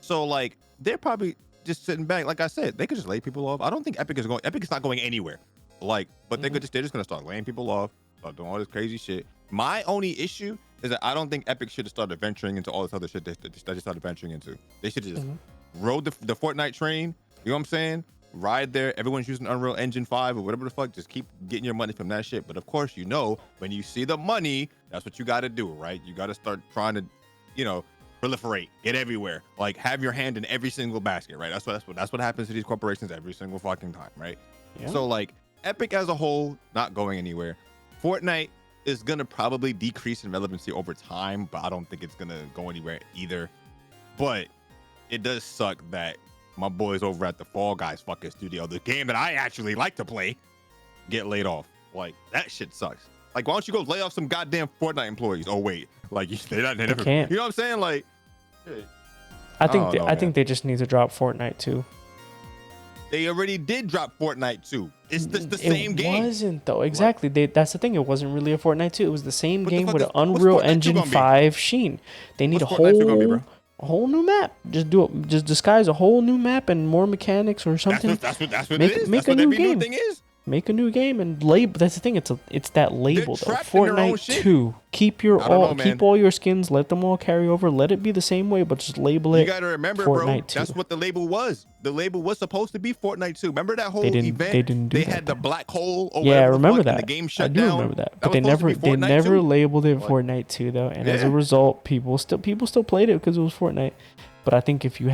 So like they're probably just sitting back. Like I said, they could just lay people off. I don't think Epic is not going anywhere. Like, but they're just gonna start laying people off, start doing all this crazy shit. My only issue is that I don't think Epic should have started venturing into all this other shit that they started venturing into. They should have just rode the Fortnite train. You know what I'm saying? Ride there. Everyone's using Unreal Engine 5 or whatever the fuck. Just keep getting your money from that shit. But of course, you know, when you see the money, that's what you got to do, right? You got to start trying to, you know, proliferate, get everywhere. Like have your hand in every single basket, right? That's what happens to these corporations every single fucking time, right? Yeah. So like Epic as a whole, not going anywhere. Fortnite is gonna probably decrease in relevancy over time, but I don't think it's gonna go anywhere either. But it does suck that my boys over at the Fall Guys fucking studio, the game that I actually like to play, get laid off. Like that shit sucks. Like why don't you go lay off some goddamn Fortnite employees? Oh wait, like they never can't. You know what I'm saying? Like I think don't know, I think they just need to drop Fortnite too. they already did drop Fortnite 2. It's the same game. It wasn't though. Exactly. That's the thing. It wasn't really a Fortnite 2. It was the same What the game fuck with is- an what's Unreal Fortnite 2 Engine gonna be? 5 sheen. They need What's Fortnite 2 gonna be, bro? a whole new map. Just disguise a whole new map and more mechanics or something. That's what Make- it is. make That's a what new every game. new thing is. Make a new game and label. That's the thing. It's that label though. trapped in their own Fortnite shit. 2. Keep I don't know, man. keep all your skins. Let them all carry over. Let it be the same way, but just label it. You gotta remember, bro. Fortnite 2. That's what the label was. The label was supposed to be Fortnite 2. Remember that whole They didn't event? do They that had the then. black hole. Or Yeah, I whatever the remember fuck, that. And the game shut I do down. remember that. That But they was supposed to be never Fortnite 2. labeled it Like- Fortnite 2 though, and as a Yeah. result, people still played it because it was Fortnite. But I think if you I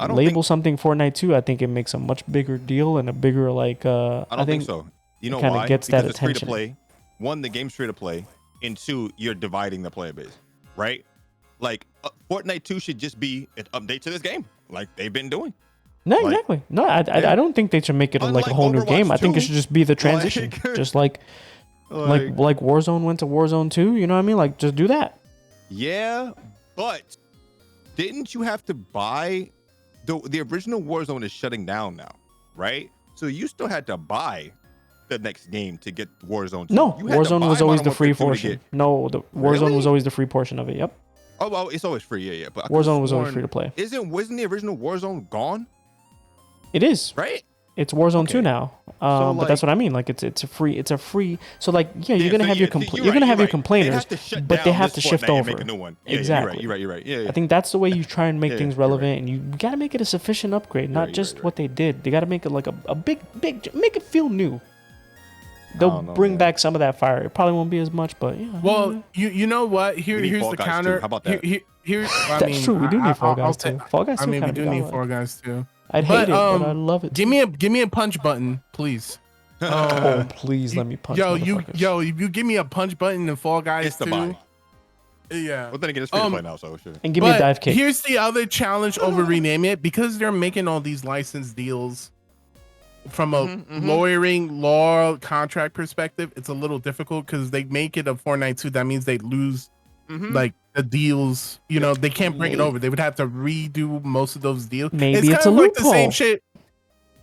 don't label think- something Fortnite 2, I think it makes a much bigger deal and a bigger like. I don't think so. You know kinda why? gets Because that it's free to attention. play. One, the game's free to play, and two, you're dividing the player base, right? Like Fortnite 2 should just be an update to this game, like they've been doing. No, Like- exactly. No, I don't think they should make it like a Unlike whole new Overwatch game. I think it 2, should just be the transition, like- just like Warzone went to Warzone 2. You know what I mean? Like just do that. Yeah, but didn't you have to buy the original Warzone is shutting down now, right? So you still had to buy the next game to get Warzone 2. No, You had to Warzone buy was always Modern the free Warfare 2 to portion. get- No, the Warzone Really? was always the free portion of it. Yep. Oh well, it's always free. Yeah. But Warzone was always free to play. Wasn't the original Warzone gone? It is. Right. It's Warzone 2 now. So, but that's what I mean. Like it's a free. So like you're gonna have your you're gonna have your complainers, but they have to shift over. Make a new one. Exactly. You're right. Yeah. I think that's the way you try and make things relevant, and you gotta make it a sufficient upgrade, not just what they did. They gotta make it like a big, make it feel new. They'll bring back some of that fire. It probably won't be as much, but yeah. Well, you know what? Here's the counter. How about that? That's true. We do need Fall Guys too. Fall Guys. I mean, we do need Fall Guys too. I'd hate it, but I love it. Give me a punch button, please. Oh, please let me punch. You give me a punch button and Fall Guys it's the too. buy. Yeah. Well, then again, it's free to play now, so sure. And give me a dive kick. Here's the other challenge over renaming it, because they're making all these license deals from a law contract perspective. It's a little difficult because they make it a Fortnite 2. That means they lose like the deals. You know, they can't bring it over. They would have to redo most of those deals. Maybe it's a loophole. Like the same shit.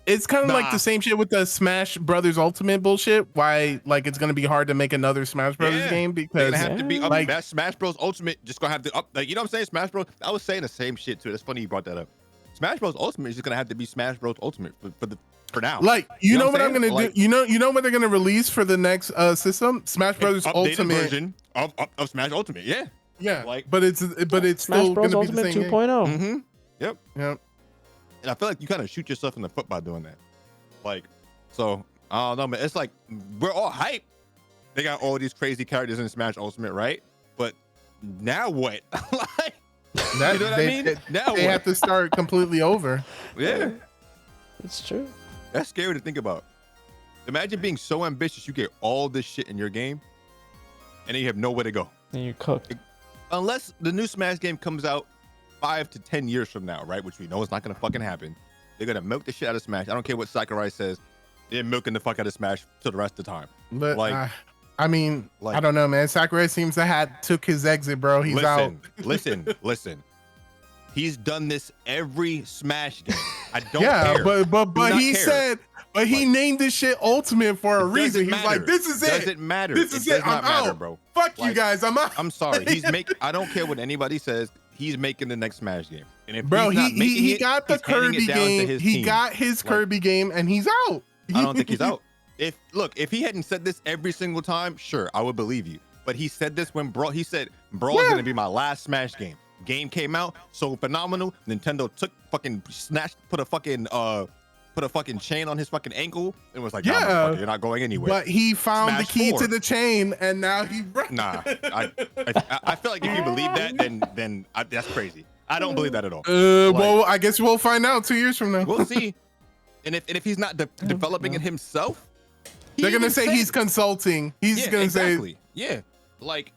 It's kind of like the same shit with the Smash Brothers Ultimate bullshit. Why, like, it's gonna be hard to make another Smash Brothers game because it's gonna have to be like that. Smash Bros Ultimate just gonna have to up, like, you know what I'm saying? Smash Bros. I was saying the same shit too. It's funny you brought that up. Smash Bros Ultimate is just gonna have to be Smash Bros Ultimate for now. Like, you know what I'm gonna do? You know what they're gonna release for the next system? Smash Brothers Ultimate version of Smash Ultimate. Yeah. Yeah. Like, but it's Smash still Bros gonna Ultimate be the same 2.0. Yep. And I feel like you kind of shoot yourself in the foot by doing that. Like, so I don't know, man. It's like we're all hyped. They got all these crazy characters in Smash Ultimate, right? But now what? Like, you know what I mean? Now they have to start completely over. Yeah, it's true. That's scary to think about. Imagine being so ambitious, you get all this shit in your game, and then you have nowhere to go. And you're cooked. Unless the new Smash game comes out 5 to 10 years from now, right? Which we know is not gonna fucking happen. They're gonna milk the shit out of Smash. I don't care what Sakurai says. They're milking the fuck out of Smash till the rest of the time. But like, I mean, like, I don't know, man. Sakurai seems to have took his exit, bro. He's out. Listen. He's done this every Smash game. I don't care. But he said, but he named this shit Ultimate for a reason. He's like, this is it. Doesn't matter. This is it. I'm out, bro. Fuck you guys. I'm out. I'm sorry. I don't care what anybody says. He's making the next Smash game. And if he got the Kirby game. He got his Kirby game, and he's out. I don't think he's out. If he hadn't said this every single time, sure, I would believe you. But he said this when Brawl. He said Brawl is gonna be my last Smash game. Game came out, so phenomenal. Nintendo put a fucking chain on his fucking ankle and was like, nah, you're not going anywhere. But he found Smash the key 4. To the chain, and now he. Nah, I feel like if you believe that, then that's crazy. I don't believe that at all. Well, I guess we'll find out 2 years from now. We'll see. And if he's not developing it himself, they're gonna say he's consulting. He's gonna say, yeah, like.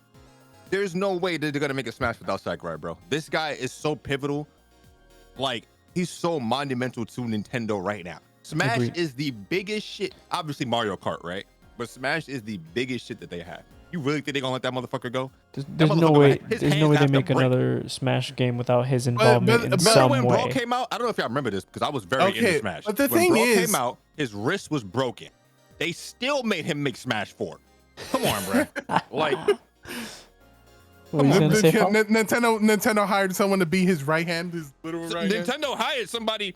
There's no way that they're gonna make a Smash without Sakurai, bro. This guy is so pivotal. Like, he's so monumental to Nintendo right now. Smash is the biggest shit. Obviously Mario Kart, right? But Smash is the biggest shit that they have. You really think they're gonna let that motherfucker go? There's no way. There's no way they make another Smash game without his involvement in some way. When Brawl came out, I don't know if y'all remember this because I was very into Smash. But the thing is, came out, his wrist was broken. They still made him make Smash 4. Come on, bro. Like. Nintendo hired someone to be his right hand, his literal right hand. Nintendo hired somebody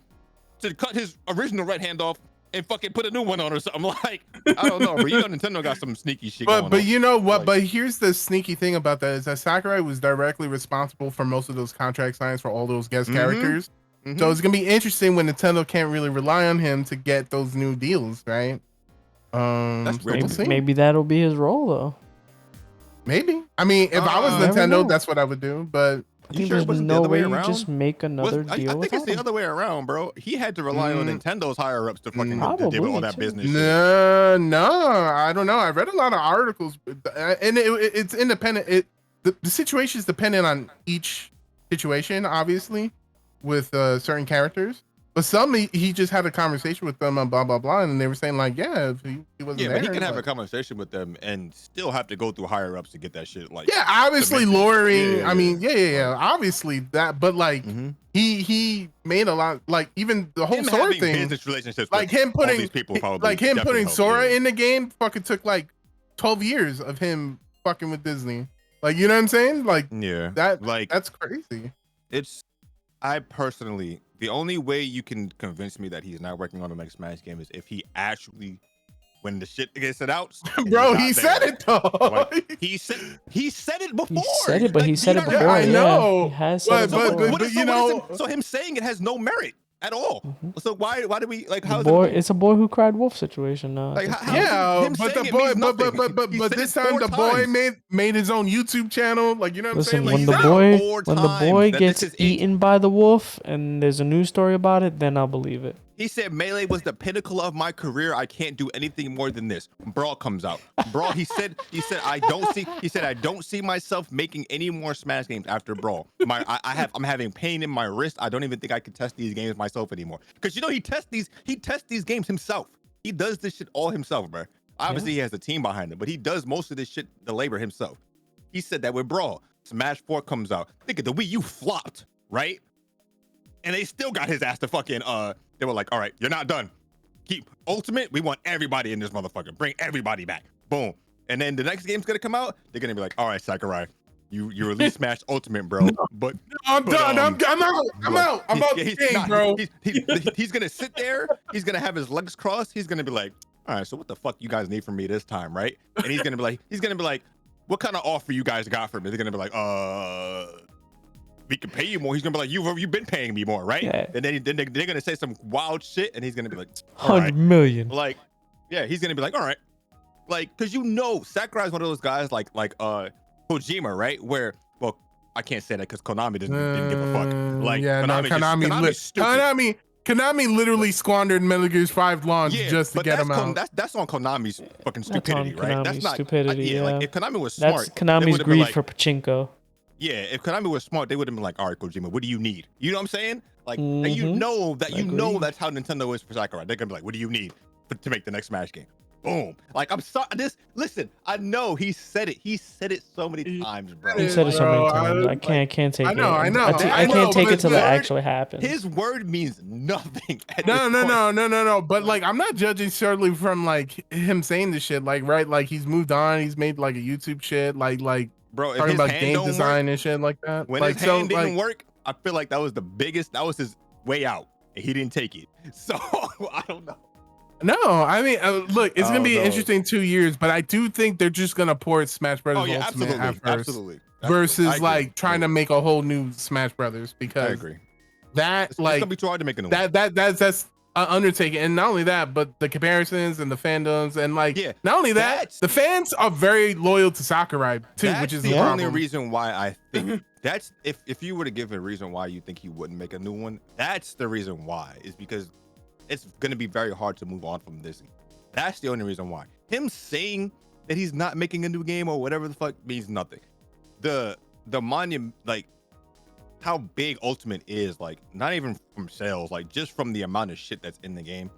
to cut his original right hand off and fucking put a new one on or something. Like, I don't know, but you know Nintendo got some sneaky shit going on. But you know what? Like, but here's the sneaky thing about that is that Sakurai was directly responsible for most of those contract signs for all those guest characters. So it's gonna be interesting when Nintendo can't really rely on him to get those new deals, right? Maybe that'll be his role though. Maybe. I mean, if I was Nintendo, that's what I would do. But I think there's no way you just make another deal. I think it's the other way around, bro. He had to rely on Nintendo's higher ups to fucking deal with all that business. No, I don't know. I read a lot of articles, and it's independent. The situation is dependent on each situation, obviously, with certain characters. But some he just had a conversation with them on blah blah blah, and they were saying like, yeah, if he wasn't there, but he can have a conversation with them and still have to go through higher ups to get that shit. Like, yeah, obviously lowering. Yeah. I mean, yeah, obviously that, but like he made a lot. Like even the whole Sora thing, business relationships, like him putting these people putting Sora in the game, fucking took like 12 years of him fucking with Disney. Like, you know what I'm saying? Like, Yeah, that's crazy. I personally, the only way you can convince me that he's not working on the next Smash game is if he actually, when the shit gets it out, bro, he said it though. Like, he said it before. He said it, but he said it before. I know. He has said it before. But you know, so him saying it has no merit at all. So why do we like? How it's a boy who cried wolf situation now. Like, but the boy, but this time the boy made his own YouTube channel. Like, you know what I'm saying? Like, when the boy gets eaten by the wolf and there's a news story about it, then I'll believe it. He said Melee was the pinnacle of my career. I can't do anything more than this. Brawl comes out. Brawl, he said I don't see myself making any more Smash games after Brawl. I'm having pain in my wrist. I don't even think I can test these games myself anymore. Because he tests these games himself. He does this shit all himself, bro. Obviously he has a team behind him, but he does most of this shit, the labor himself. He said that with Brawl, Smash 4 comes out. Think of the Wii U flopped, right? And they still got his ass to fucking they were like, all right, you're not done. Keep Ultimate. We want everybody in this motherfucker. Bring everybody back. Boom. And then the next game's gonna come out. They're gonna be like, all right, Sakurai, you release Smash Ultimate, bro. But I'm done. I'm out. I'm out the game, bro. He's gonna sit there. He's gonna have his legs crossed. He's gonna be like, all right, so what the fuck you guys need from me this time, right? And he's gonna be like, what kind of offer you guys got for me? They're gonna be like, we can pay you more. He's gonna be like, you've been paying me more, right? Yeah. And then they're gonna say some wild shit, and he's gonna be like, $100 million. Like, yeah, he's gonna be like, all right, like, cause Sakurai's one of those guys like Kojima, right? Where, well, I can't say that because Konami didn't give a fuck. Like, yeah, Konami literally squandered Metal Gear 5 launch just to get him out. That's on Konami's fucking stupidity, right? That's not stupidity. Yeah. Like, if Konami was smart, that's Konami's greed for pachinko. Yeah, if Konami was smart, they would have been like, all right, Kojima, what do you need? You know what I'm saying? Like, and you know that's how Nintendo is for Sakurai. They're gonna be like, what do you need to make the next Smash game? Boom. Like, I'm sorry. Listen, I know he said it. He said it so many times, bro. He said it so many times. I can't take it. I know. I can't take it till it actually happens. His word means nothing. No. But like, I'm not judging certainly from like him saying this shit. Like, right? Like, he's moved on. He's made like a YouTube shit. Like, bro, talking about game design and shit like that. When his hand didn't work, I feel like that was his way out. And he didn't take it. So I don't know. No, I mean, look, it's gonna be an interesting 2 years, but I do think they're just gonna port Smash Brothers Ultimate at first, absolutely. Versus like trying to make a whole new Smash Brothers, because I agree. That it's gonna be too hard to make a new one. That's an undertaking, and not only that, but the comparisons and the fandoms, and like, not only that, the fans are very loyal to Sakurai too, which is the only reason why I think that's if you were to give a reason why you think he wouldn't make a new one, that's the reason why, is because it's going to be very hard to move on from this. That's the only reason why. Him saying that he's not making a new game or whatever the fuck means nothing. The monument, like how big Ultimate is, like not even from sales, like just from the amount of shit that's in the game.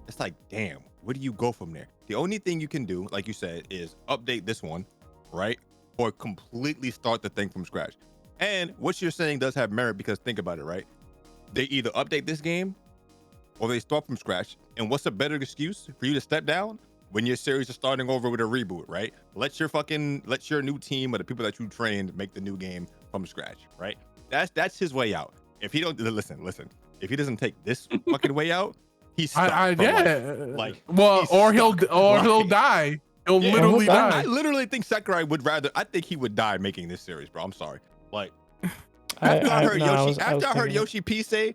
It's like, damn, where do you go from there? The only thing you can do, like you said, is update this one, right? Or completely start the thing from scratch. And what you're saying does have merit, because think about it, right? They either update this game or they start from scratch. And what's a better excuse for you to step down when your series is starting over with a reboot, right? Let your new team or the people that you trained make the new game from scratch, right? That's his way out. If he don't listen, if he doesn't take this fucking way out, he's stuck or he'll die. He'll literally die. I literally think Sakurai I think he would die making this series, bro. I'm sorry. Like, after I heard Yoshi P say,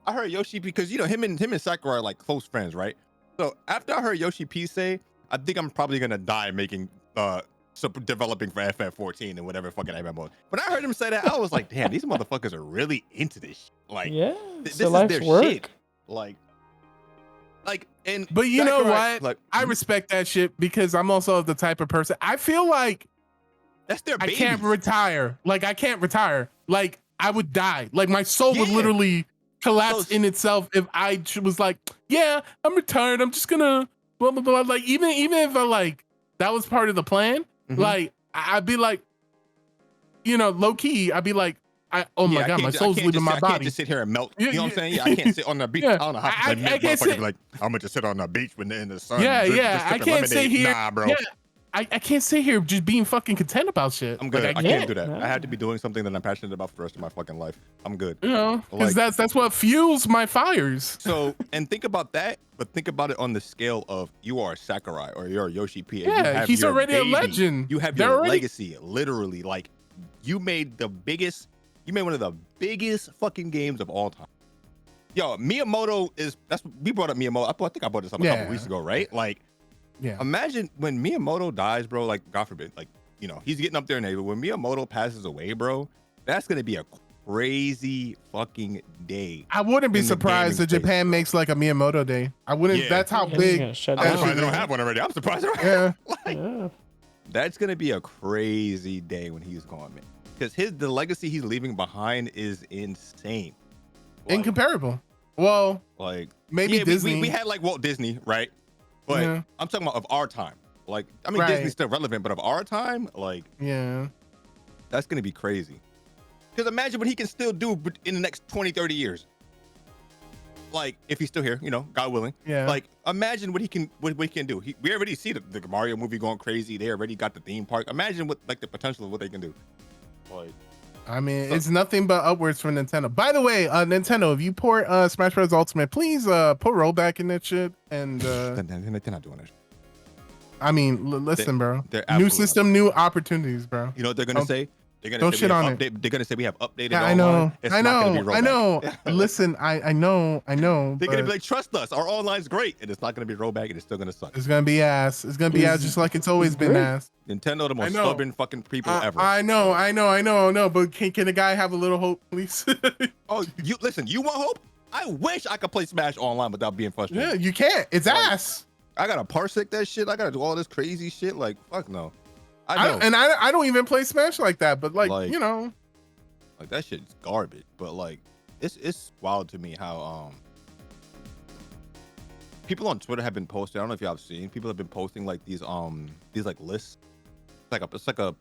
I heard Yoshi because him and Sakurai are like close friends, right? So after I heard Yoshi P say, I think I'm probably gonna die making developing for FF14 and whatever fucking MMO. When I heard him say that, I was like, damn, these motherfuckers are really into this shit. Like, this is their shit. Like, and but you know what? Like, I respect that shit, because I'm also the type of person, I feel like that's their babies. I can't retire. Like, I would die. Like, my soul would literally collapse in itself if I was like, yeah, I'm retired. I'm just gonna blah blah blah. Like, even if that was part of the plan, like, I'd be like, low key, I'd be like, oh my god, my soul's leaving my body. I can't just sit here and melt. You know what I'm saying? Yeah, I can't sit on the beach. I don't know how I can't sit. Be like, I'm gonna just sit on the beach when they're in the sun. I can't sit here. Nah, bro. I can't sit here just being fucking content about shit. I'm good. Like, I can't do that. Yeah. I had to be doing something that I'm passionate about for the rest of my fucking life. I'm good. You know, because Like, that's what fuels my fires. so, and think about that, but think about it on the scale of you are a Sakurai or you're a Yoshi P. And you Yeah, have he's your already baby. a legend. You have They're your already- legacy, literally. Like, you made one of the biggest fucking games of all time. Yo, Miyamoto we brought up Miyamoto. I think I brought this up a couple weeks ago, right? Like, Yeah. imagine when Miyamoto dies, bro, like, God forbid, like, you know, he's getting up there in age, but when Miyamoto passes away, bro, that's going to be a crazy fucking day. I wouldn't be in the surprised if gaming space, Japan bro. makes like a Miyamoto day. I wouldn't. Yeah. That's how Yeah, he's big. gonna shut I'm down. surprised they don't have one already. I'm surprised they don't Yeah. like, Yeah. that's going to be a crazy day when he's gone, man. Because the legacy he's leaving behind is insane. Like, Incomparable. Well, like maybe Disney. We had like Walt Disney, right? But Yeah. I'm talking about of our time. Like, I mean, Right. Disney's still relevant, but of our time, like, Yeah. that's going to be crazy. Because imagine what he can still do in the next 20, 30 years. Like, if he's still here, you know, God willing. Yeah. Like, imagine what he can do. We already see the Mario movie going crazy. They already got the theme park. Imagine what, like, the potential of what they can do. Like, I mean, it's nothing but upwards for Nintendo. By the way, Nintendo, if you port Smash Bros. Ultimate, please put rollback in that shit. And they're not doing it. I mean, listen, bro. they're New absolutely system, new opportunities, bro. You know what they're gonna say? They're gonna don't say shit we have on it. They're gonna say we have updated. Yeah, I online. know, It's I not gonna know, be I know. rollback. Listen, I know. They're gonna but be like, trust us, our online's great, and it's not gonna be rollback, and it's still gonna suck. it's gonna be ass. It's gonna be ass, just like it's always been great. ass. Nintendo, the most know. stubborn fucking people ever. I know. But can a guy have a little hope, please? Oh, you listen. You want hope? I wish I could play Smash online without being frustrated. Yeah, you can't. It's Like, ass. I gotta parsec that shit. I gotta do all this crazy shit. Like, fuck no. I know. I don't even play Smash like that. But like you know, like that shit's garbage. But like, it's wild to me how people on Twitter have been posting. I don't know if y'all have seen. People have been posting like these like lists. It's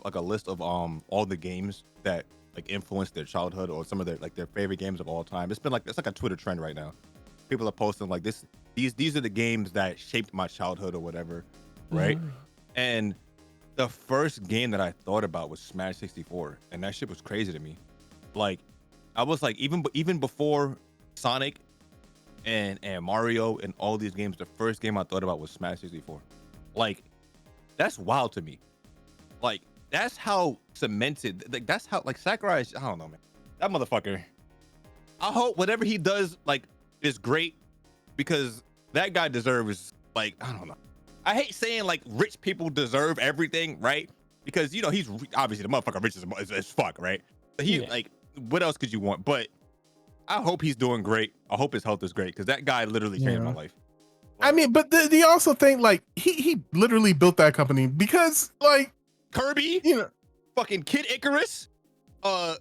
like a list of all the games that like influenced their childhood or some of their favorite games of all time. It's like a Twitter trend right now. People are posting like these are the games that shaped my childhood or whatever, right? And the first game that I thought about was Smash 64, and that shit was crazy to me. Like, I was like, even before Sonic and Mario and all these games, the first game I thought about was Smash 64. Like, that's wild to me. Like, that's how cemented. Like, that's how Sakurai. I don't know, man. That motherfucker. I hope whatever he does like is great, because that guy deserves, like, I don't know. I hate saying like rich people deserve everything, right? Because, you know, he's obviously the motherfucker rich as fuck, right? So he like, what else could you want? But I hope he's doing great. I hope his health is great, because that guy literally changed my life. I mean, but do you also think like he literally built that company? Because like Kirby, you know, fucking Kid Icarus. A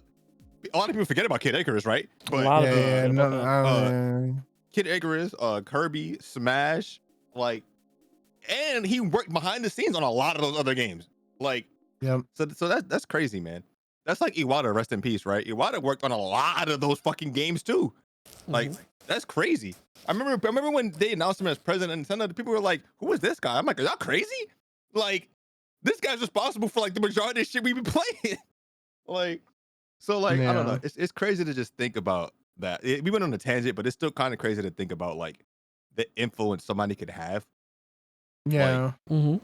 lot of people forget about Kid Icarus, right? But A lot of people forget about that. Kid Icarus, Kirby, Smash, like, and he worked behind the scenes on a lot of those other games. Like, yeah. So that's crazy, man. That's like Iwata, rest in peace, right? Iwata worked on a lot of those fucking games too. Like, that's crazy. I remember when they announced him as president of Nintendo, the people were like, "Who is this guy?" I'm like, "Are y'all crazy? Like, this guy's responsible for like the majority of shit we've been playing." Like, so like, I don't know. It's crazy to just think about that. We went on a tangent, but it's still kind of crazy to think about like the influence somebody could have. Yeah. Like,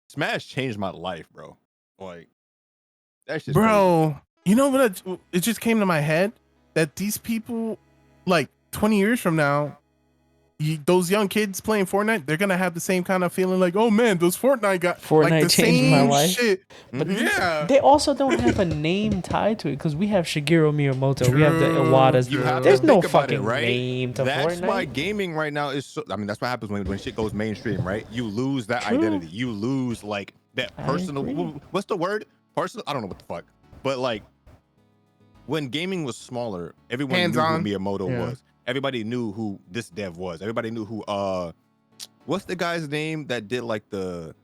Smash changed my life, bro. Like, that's just bro. crazy. You know what? It just came to my head that these people, like 20 years from now, those young kids playing Fortnite, they're gonna have the same kind of feeling like, oh man, those Fortnite got Fortnite like the changed my same life. shit. But yeah, they also don't have a name tied to it, because we have Shigeru Miyamoto, we have the Iwatas. You have There's to no think about fucking it, right? name to That's Fortnite. why gaming right now is so, I mean, that's what happens when shit goes mainstream, right? You lose that identity. You lose like that personal, what's the word? Personal? I don't know what the fuck. But like, when gaming was smaller, everyone knew who Miyamoto was. Everybody knew who this dev was. Everybody knew who what's the guy's name that did like the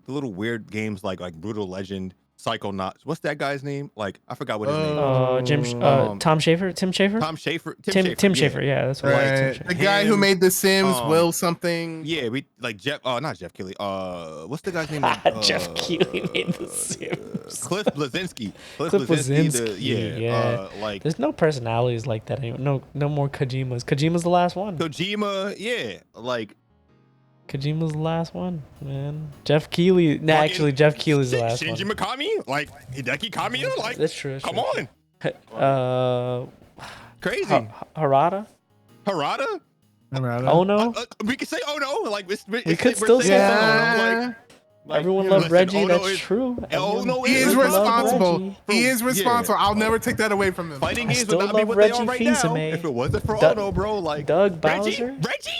little weird games like Brutal Legend, Psychonauts. What's that guy's name? Like, I forgot what his name is. Tom Schafer, Tim Schafer. Tom Schafer. Tim Schafer. Yeah, that's right. Right. The guy who made The Sims, Will something. Yeah, we like Jeff. Not Jeff Keighley. What's the guy's name? Jeff Keighley made The Sims. Cliff Bleszinski. Cliff Bleszinski. Yeah. Like, there's no personalities like that anymore. No more Kojimas. Kojima's the last one. Kojima. Yeah. Like. Kojima's the last one, man. Jeff Keighley. Nah, actually, Jeff Keighley's the last one. Shinji Mikami, like Hideki Kamiya, like that's true. Come on. Crazy. Harada. Oh no. We can say oh no, like we could still say yeah. Like, everyone loved Reggie. That's true. Oh no, he is responsible. He is responsible. I'll never take that away from him. Fighting games would not be what they are right now. If it wasn't for Ono, bro, like Doug Bowser, Reggie.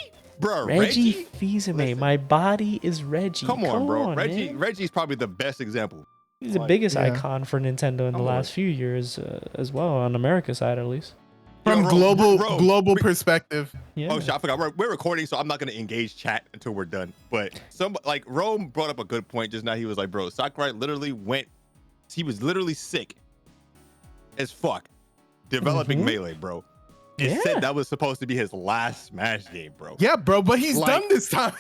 Bro, Reggie Fils-Aimé. My body is Reggie. Come on, bro. Man. Reggie's probably the best example. He's the biggest icon for Nintendo in the last few years, as well, on America's side at least. From global perspective. Yeah. Oh, shit, I forgot. We're recording, so I'm not gonna engage chat until we're done. But like Rome brought up a good point just now. He was like, bro, Sakurai literally he was literally sick as fuck developing Melee, bro. It said that was supposed to be his last Smash game, bro. Yeah, bro, but he's done this time.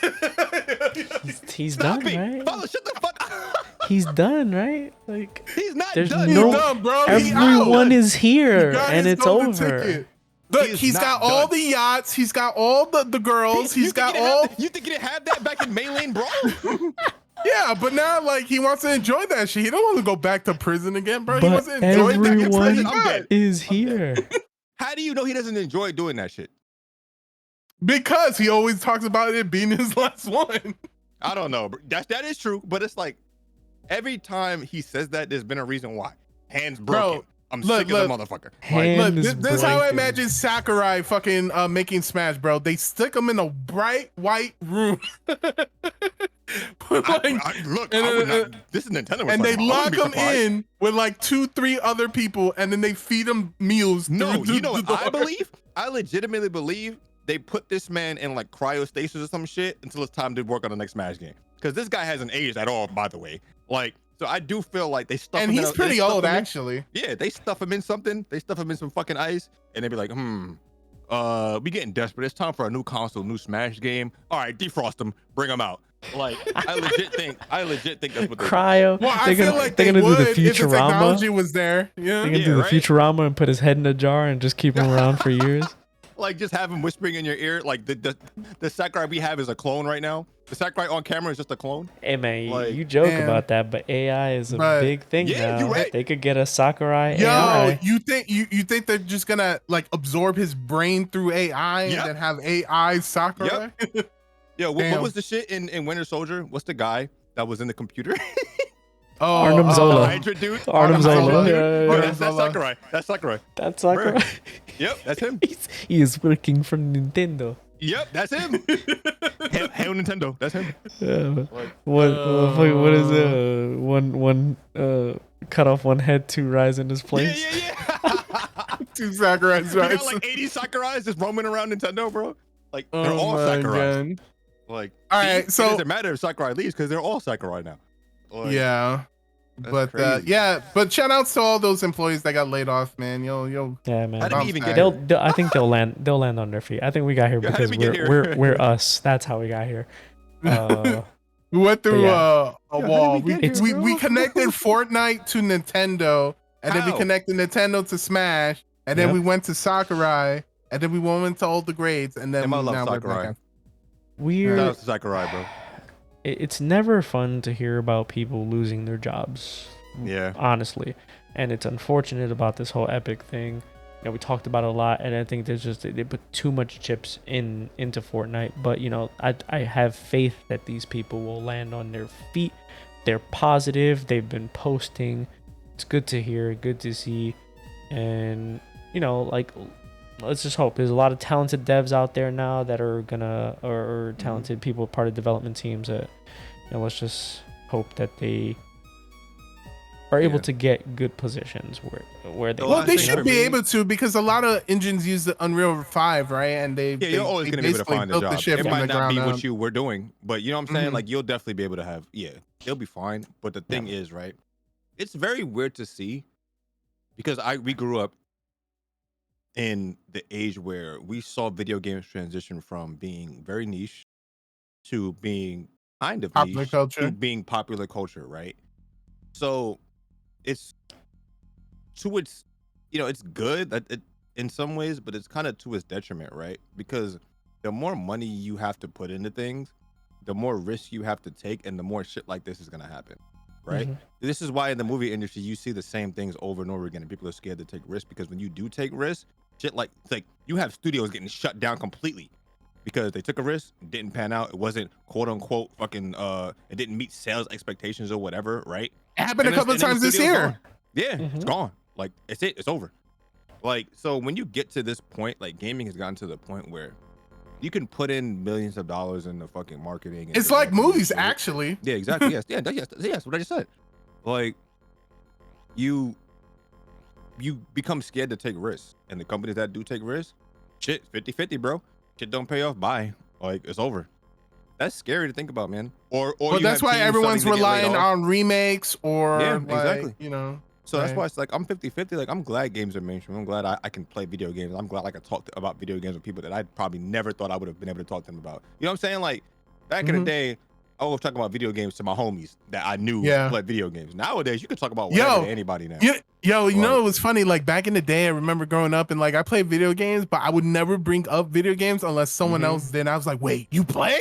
he's done, right? Father, shut the fuck up. He's done, right? Like he's not done. He's done, bro. Everyone is here, and it's over. Look, he's got all the yachts. He's got all the girls. He's got all. You think he didn't have that back in Melee, bro? Yeah, but now like he wants to enjoy that shit. He don't want to go back to prison again, bro. But he wants to enjoy that in prison. Everyone is here. How do you know he doesn't enjoy doing that shit? Because he always talks about it being his last one. I don't know. That is true, but it's like every time he says that, there's been a reason why. Hands broken. Bro, I'm sick of the motherfucker. This is how I imagine Sakurai fucking making Smash, bro. They stick him in a bright white room. Look, this is Nintendo. And they lock him in with like 2-3 other people, and then they feed him meals. No, you know what I believe? I legitimately believe they put this man in like cryostasis or some shit until it's time to work on the next Smash game. Because this guy hasn't aged at all, by the way. Like, so I do feel like they stuff him in. And he's pretty old, actually. Yeah, they stuff him in something. They stuff him in some fucking ice, and they be like, we getting desperate. It's time for a new console, new Smash game. All right, defrost him, bring him out. Like, I legit think that's what they cryo. Well, I feel like they're gonna do the Futurama. If the technology was there, yeah. They're gonna do the Futurama and put his head in a jar and just keep him around for years. Like, just have him whispering in your ear. Like the Sakurai we have is a clone right now. The Sakurai on camera is just a clone. Hey man, like, you joke about that, but AI is a big thing now. You're right. They could get a Sakurai AI. You think they're just gonna like absorb his brain through AI and then have AI Sakurai? Yep. Yo, what was the shit in Winter Soldier? What's the guy that was in the computer? Arnim Zola. Arnim Zola. Yeah. That's Sakurai. That's Sakurai. That's Sakurai. Yep, that's him. He is working for Nintendo. Yep, that's him. Hail Nintendo. That's him. What is one cut off one head, two rise in his place? Yeah. 2 Sakurais, right? You got like 80 Sakurais just roaming around Nintendo, bro. Like, they're all Sakurai. Like, all right, so it doesn't matter if Sakurai leaves because they're all Sakurai now. Like, yeah. But but shout outs to all those employees that got laid off, man. Yeah, man. How did we even get here? I think they'll land on their feet. I think we got here because we're us. That's how we got here. We went through a wall. We connected Fortnite to Nintendo, and then we connected Nintendo to Smash, and then we went to Sakurai, and then we went to all the grades, and then now we're back. Weird. Sakurai, bro. It's never fun to hear about people losing their jobs. Yeah. Honestly. And it's unfortunate about this whole Epic thing. You know, we talked about it a lot, and I think there's just they put too much chips into Fortnite. But you know, I have faith that these people will land on their feet. They're positive. They've been posting. It's good to hear, good to see. And you know, like, let's just hope. There's a lot of talented devs out there now that are gonna, or talented people part of development teams that, you know, let's just hope that they are able to get good positions where they. Well, they should be able to, because a lot of engines use the Unreal 5, right? And you're always gonna be able to find a job. It might not be what you were doing, but you know what I'm saying? Like, you'll definitely be able to have. Yeah, it'll be fine. But the thing is, right? it's very weird to see because we grew up in the age where we saw video games transition from being very niche to being kind of Popular niche to culture. being popular culture, right? So it's to its, it's good that it in some ways, but it's kind of to its detriment, right? Because the more money you have to put into things, the more risk you have to take, and the more shit like this is gonna happen, right? This is why in the movie industry you see the same things over and over again, and people are scared to take risks because when you do take risks, shit like it's like you have studios getting shut down completely because they took a risk, it didn't pan out, it wasn't quote unquote fucking it didn't meet sales expectations or whatever, right? It happened a couple of times this year. Gone. Yeah, it's gone. Like it's over. Like, so when you get to this point, like gaming has gotten to the point where you can put in millions of dollars in the fucking marketing. And it's like movies, actually. Yeah, exactly. Yes, yes. What I just said. Like, you become scared to take risks, and the companies that do take risks, shit, 50-50, bro. Shit don't pay off. Bye. Like, it's over. That's scary to think about, man. Or well, that's why everyone's relying on remakes or exactly. So right. That's why it's like I'm 50-50. Like, I'm glad games are mainstream. I'm glad I can play video games. I'm glad I can talk about video games with people that I probably never thought I would have been able to talk to them about. You know what I'm saying? Like, back in the day, I was talking about video games to my homies that I knew played video games. Nowadays, you can talk about whatever to anybody now. You know, it was funny. Like, back in the day, I remember growing up and like I played video games, but I would never bring up video games unless someone else did. I was like, wait, you play?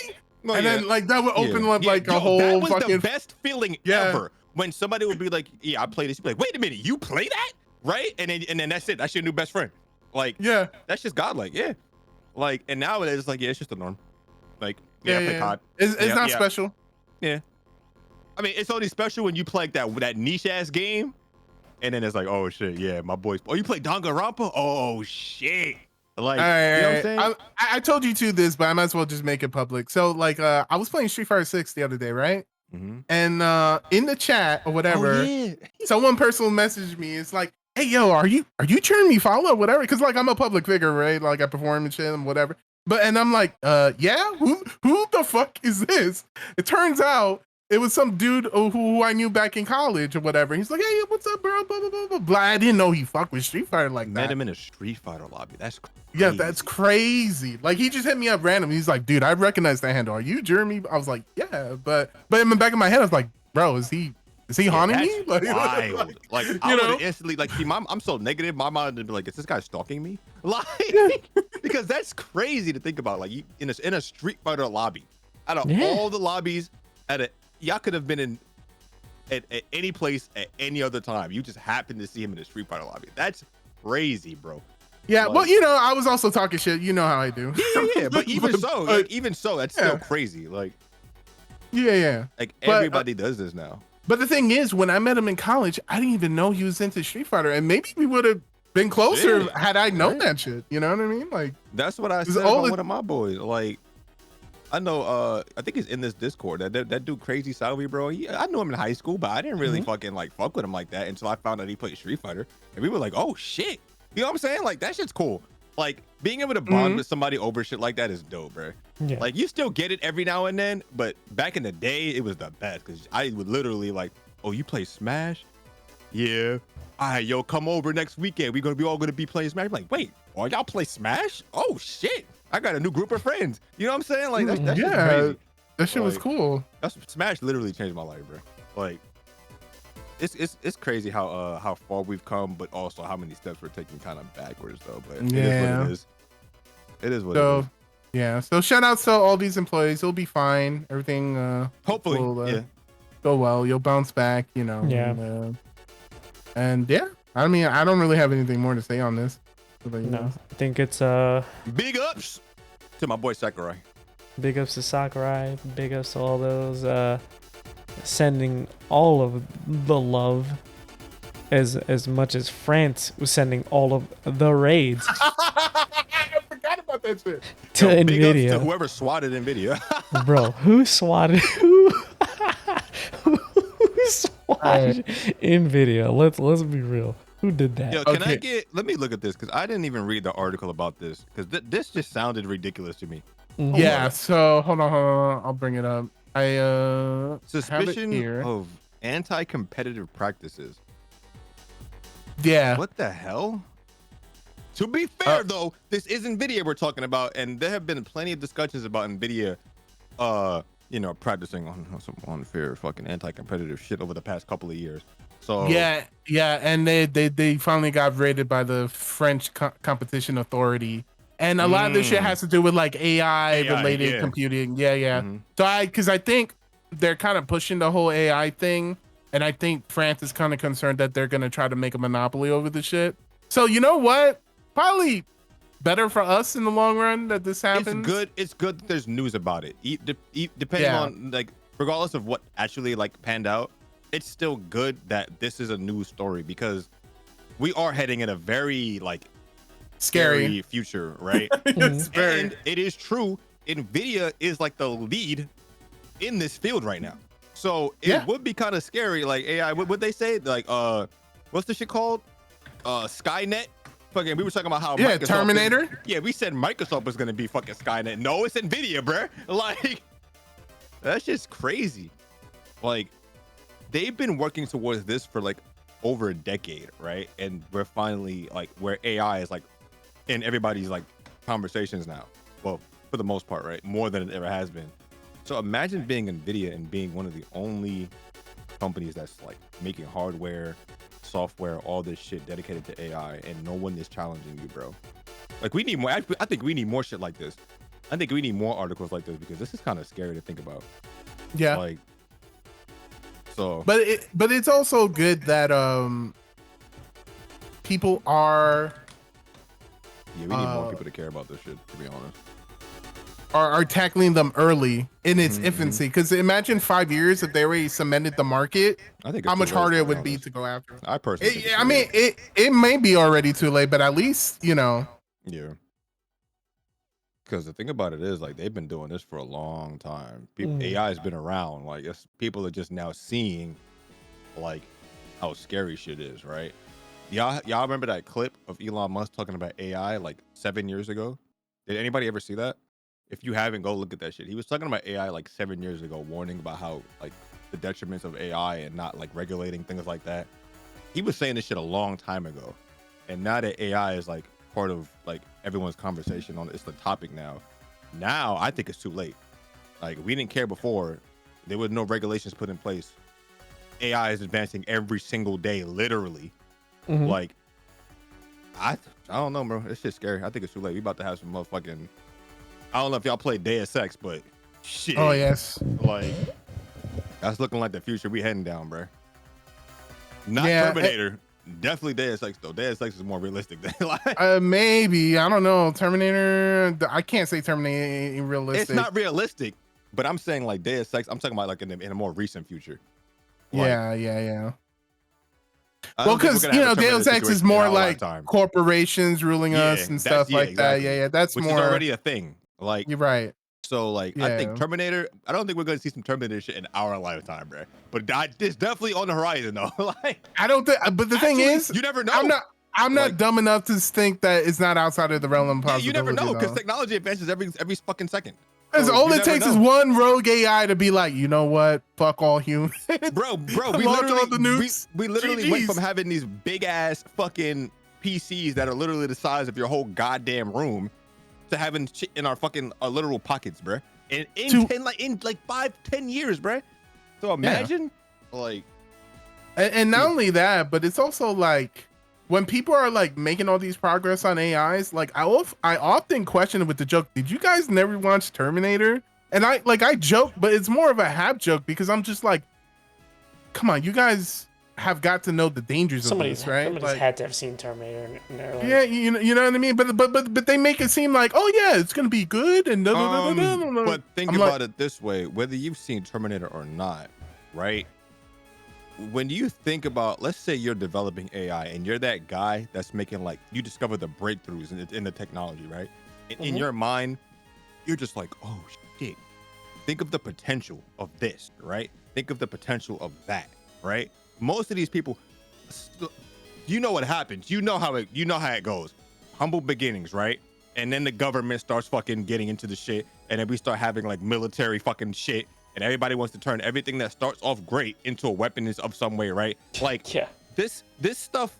Oh, and then like that would open up like a whole that was fucking the best feeling ever. When somebody would be like, yeah, I play this. You'd be like, wait a minute, you play that? Right? And then that's it. That's your new best friend. Like, that's just godlike. Yeah. Like, and nowadays it's like, yeah, it's just the norm. Like, I play COD. It's not special. Yeah. I mean, it's only special when you play like that niche ass game. And then it's like, oh shit, yeah, my boys. Oh, you play Danganronpa? Oh shit. Like, you know what I'm saying? I told you to this, but I might as well just make it public. So like I was playing Street Fighter 6 the other day, right? And in the chat or whatever, someone personal messaged me. It's like, hey yo, are you turning me follow or whatever? Because like I'm a public figure, right? Like I perform and shit and whatever. And I'm like, yeah, who the fuck is this? It turns out it was some dude who I knew back in college or whatever. He's like, hey, what's up, bro? Blah, blah, blah, blah, blah. I didn't know he fucked with Street Fighter like that. Met him in a Street Fighter lobby. That's crazy. Yeah, that's crazy. Like, he just hit me up random. He's like, dude, I recognize that handle. Are you Jeremy? I was like, yeah. But in the back of my head, I was like, bro, is he haunting me? Like, wild. Like I would instantly like see I'm so negative. My mind would be like, is this guy stalking me? Like, because that's crazy to think about. Like, you in a Street Fighter lobby, out of all the lobbies y'all could have been at any place at any other time. You just happened to see him in a Street Fighter lobby. That's crazy, bro. Yeah, like, but I was also talking shit. You know how I do. Yeah. But even so, that's still crazy. Like, like everybody does this now. But the thing is, when I met him in college, I didn't even know he was into Street Fighter, and maybe we would have been closer had I known that shit. You know what I mean? Like, that's what I said about one of my boys. Like, I know, I think he's in this Discord. That dude, Crazy Salvi, bro. I knew him in high school, but I didn't really fucking like fuck with him like that until I found out he played Street Fighter, and we were like, oh shit. You know what I'm saying? Like, that shit's cool. Like, being able to bond with somebody over shit like that is dope, bro. Yeah. Like, you still get it every now and then, but back in the day, it was the best because I would literally like, oh, you play Smash? Yeah. All right, yo, come over next weekend. We're all gonna be playing Smash. I'm like, wait, oh, y'all play Smash? Oh shit. I got a new group of friends. You know what I'm saying? Like, that's crazy. That shit was cool. Smash literally changed my life, bro. Like, it's crazy how far we've come, but also how many steps we're taking kind of backwards though. But it is what it is. It is what it is. Yeah. So shout out to all these employees. It'll be fine. Everything hopefully will go well. You'll bounce back, Yeah. And yeah, I mean, I don't really have anything more to say on this. No, I think it's big ups to my boy Sakurai. Big ups to Sakurai. Big ups to all those sending all of the love as much as France was sending all of the raids. I forgot about that shit. To Nvidia. To whoever swatted Nvidia. Bro, who swatted who swatted Nvidia? Let's be real. Who did that? Yo, can I let me look at this because I didn't even read the article about this because this just sounded ridiculous to me. Yeah, so hold on, I'll bring it up. I suspicion here. of Anti-competitive practices. Yeah. What the hell? To be fair, though, this is Nvidia we're talking about, and there have been plenty of discussions about Nvidia, practicing on some unfair fucking anti-competitive shit over the past couple of years. So yeah, and they finally got rated by the French competition authority, and a lot of this shit has to do with like AI related computing. Yeah. So because I think they're kind of pushing the whole AI thing, and I think France is kind of concerned that they're gonna try to make a monopoly over the shit. So you know what? Probably better for us in the long run that this happens. It's good that there's news about it. Depending on like, regardless of what actually like panned out, it's still good that this is a news story because we are heading in a very like scary future, right? And it is true. Nvidia is like the lead in this field right now. So it would be kind of scary. Like AI, what would they say? Like, what's the shit called? Skynet. Fucking, we were talking about how Microsoft Terminator. We said Microsoft was gonna be fucking Skynet. No, it's Nvidia, bruh. Like, that's just crazy. Like, they've been working towards this for like over a decade, right? And we're finally like where AI is like in everybody's like conversations now. Well, for the most part, right? More than it ever has been. So imagine being Nvidia and being one of the only companies that's like making hardware, software, all this shit dedicated to AI, and no one is challenging you, bro. Like, we need more. I think we need more shit like this. I think we need more articles like this because this is kind of scary to think about. Yeah. Like, so. But it's also good that people are. Yeah, we need more people to care about this shit, to be honest. Are tackling them early in its infancy. Because imagine 5 years if they already cemented the market, I think how much harder it would be to go after. I personally it may be already too late, but at least, Yeah. Because the thing about it is, like, they've been doing this for a long time. AI has been around. Like, people are just now seeing, like, how scary shit is, right? Y'all remember that clip of Elon Musk talking about AI like 7 years ago? Did anybody ever see that? If you haven't, go look at that shit. He was talking about AI like 7 years ago, warning about how like the detriments of AI and not like regulating things like that. He was saying this shit a long time ago. And now that AI is like part of like everyone's conversation on it's the topic now. Now I think it's too late. Like, we didn't care before. There was no regulations put in place. AI is advancing every single day, literally. Like, I don't know, bro. It's just scary. I think it's too late. We about to have some motherfucking. I don't know if y'all play Deus Ex, but shit. Oh yes. Like, that's looking like the future we heading down, bro. Not Terminator. Definitely Deus Ex though. Deus Ex is more realistic than like. Maybe, I don't know. Terminator. I can't say Terminator ain't realistic. It's not realistic, but I'm saying like Deus Ex. I'm talking about like in a more recent future. Like, yeah. Well, because Deus Ex is more like corporations ruling us and stuff like exactly. that. Yeah, that's which more is already a thing. Like, you're right. So like, I think Terminator. I don't think we're gonna see some Terminator shit in our lifetime, bro. But it's definitely on the horizon, though. Like, I don't think. But the thing is, you never know. I'm not dumb enough to think that it's not outside of the realm of possibility. You never know because technology advances every fucking second. Because all it takes is one rogue AI to be like, you know what? Fuck all humans. Bro, we literally went from having these big ass fucking PCs that are literally the size of your whole goddamn room to having shit in our fucking literal pockets, bro. And in 5-10 years, bro. So imagine, like, and not only that, but it's also like when people are like making all these progress on AIs, like I often question it with the joke, did you guys never watch Terminator? And I joke, but it's more of a half joke because I'm just like, come on, you guys have got to know the dangers of this, right? Somebody's had to have seen Terminator in their life. Yeah, you know what I mean? But they make it seem like, oh yeah, it's gonna be good and But think about it this way, whether you've seen Terminator or not, right? When you think about, let's say you're developing AI and you're that guy that's making, like, you discover the breakthroughs in the technology, right? In your mind, you're just like, oh shit. Think of the potential of this, right? Think of the potential of that, right? Most of these people, you know what happens. You know how it goes. Humble beginnings, right? And then the government starts fucking getting into the shit, and then we start having like military fucking shit, and everybody wants to turn everything that starts off great into a weapon of some way, right? Like this stuff,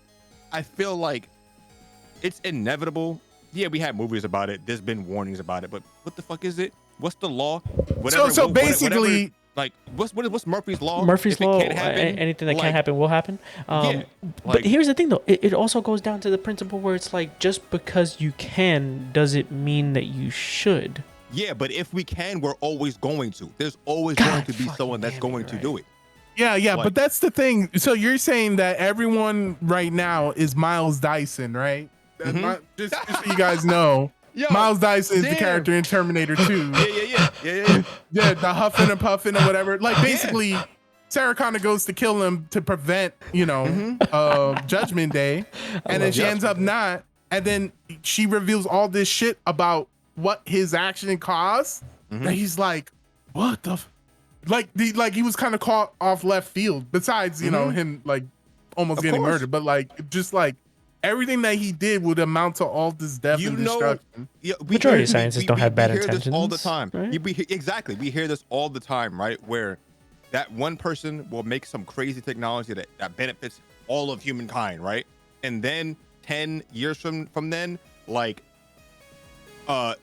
I feel like it's inevitable. Yeah, we had movies about it. There's been warnings about it, but what the fuck is it? What's the law? Whatever, so basically, whatever, like what's Murphy's law? Murphy's law. Can't happen, anything that can't happen will happen. But here's the thing, though. It also goes down to the principle where it's like, just because you can, does it mean that you should? Yeah, but if we can, we're always going to. There's always going to be someone that's going to do it. Yeah, like, but that's the thing. So you're saying that everyone right now is Miles Dyson, right? Just so you guys know. Yo, Miles Dyson is the character in Terminator 2. Yeah, the huffing and puffing or whatever. Like, basically, Sarah Connor goes to kill him to prevent, Judgment Day. And then she ends up not. And then she reveals all this shit about what his action caused. And he's like, what the... Like he was kind of caught off left field, besides, him, like, almost getting murdered. But, like, just, like, everything that he did would amount to all this death and destruction. Majority of scientists don't have bad intentions. This all the time. Right? Exactly. We hear this all the time, right? Where that one person will make some crazy technology that benefits all of humankind, right? And then 10 years from then, like,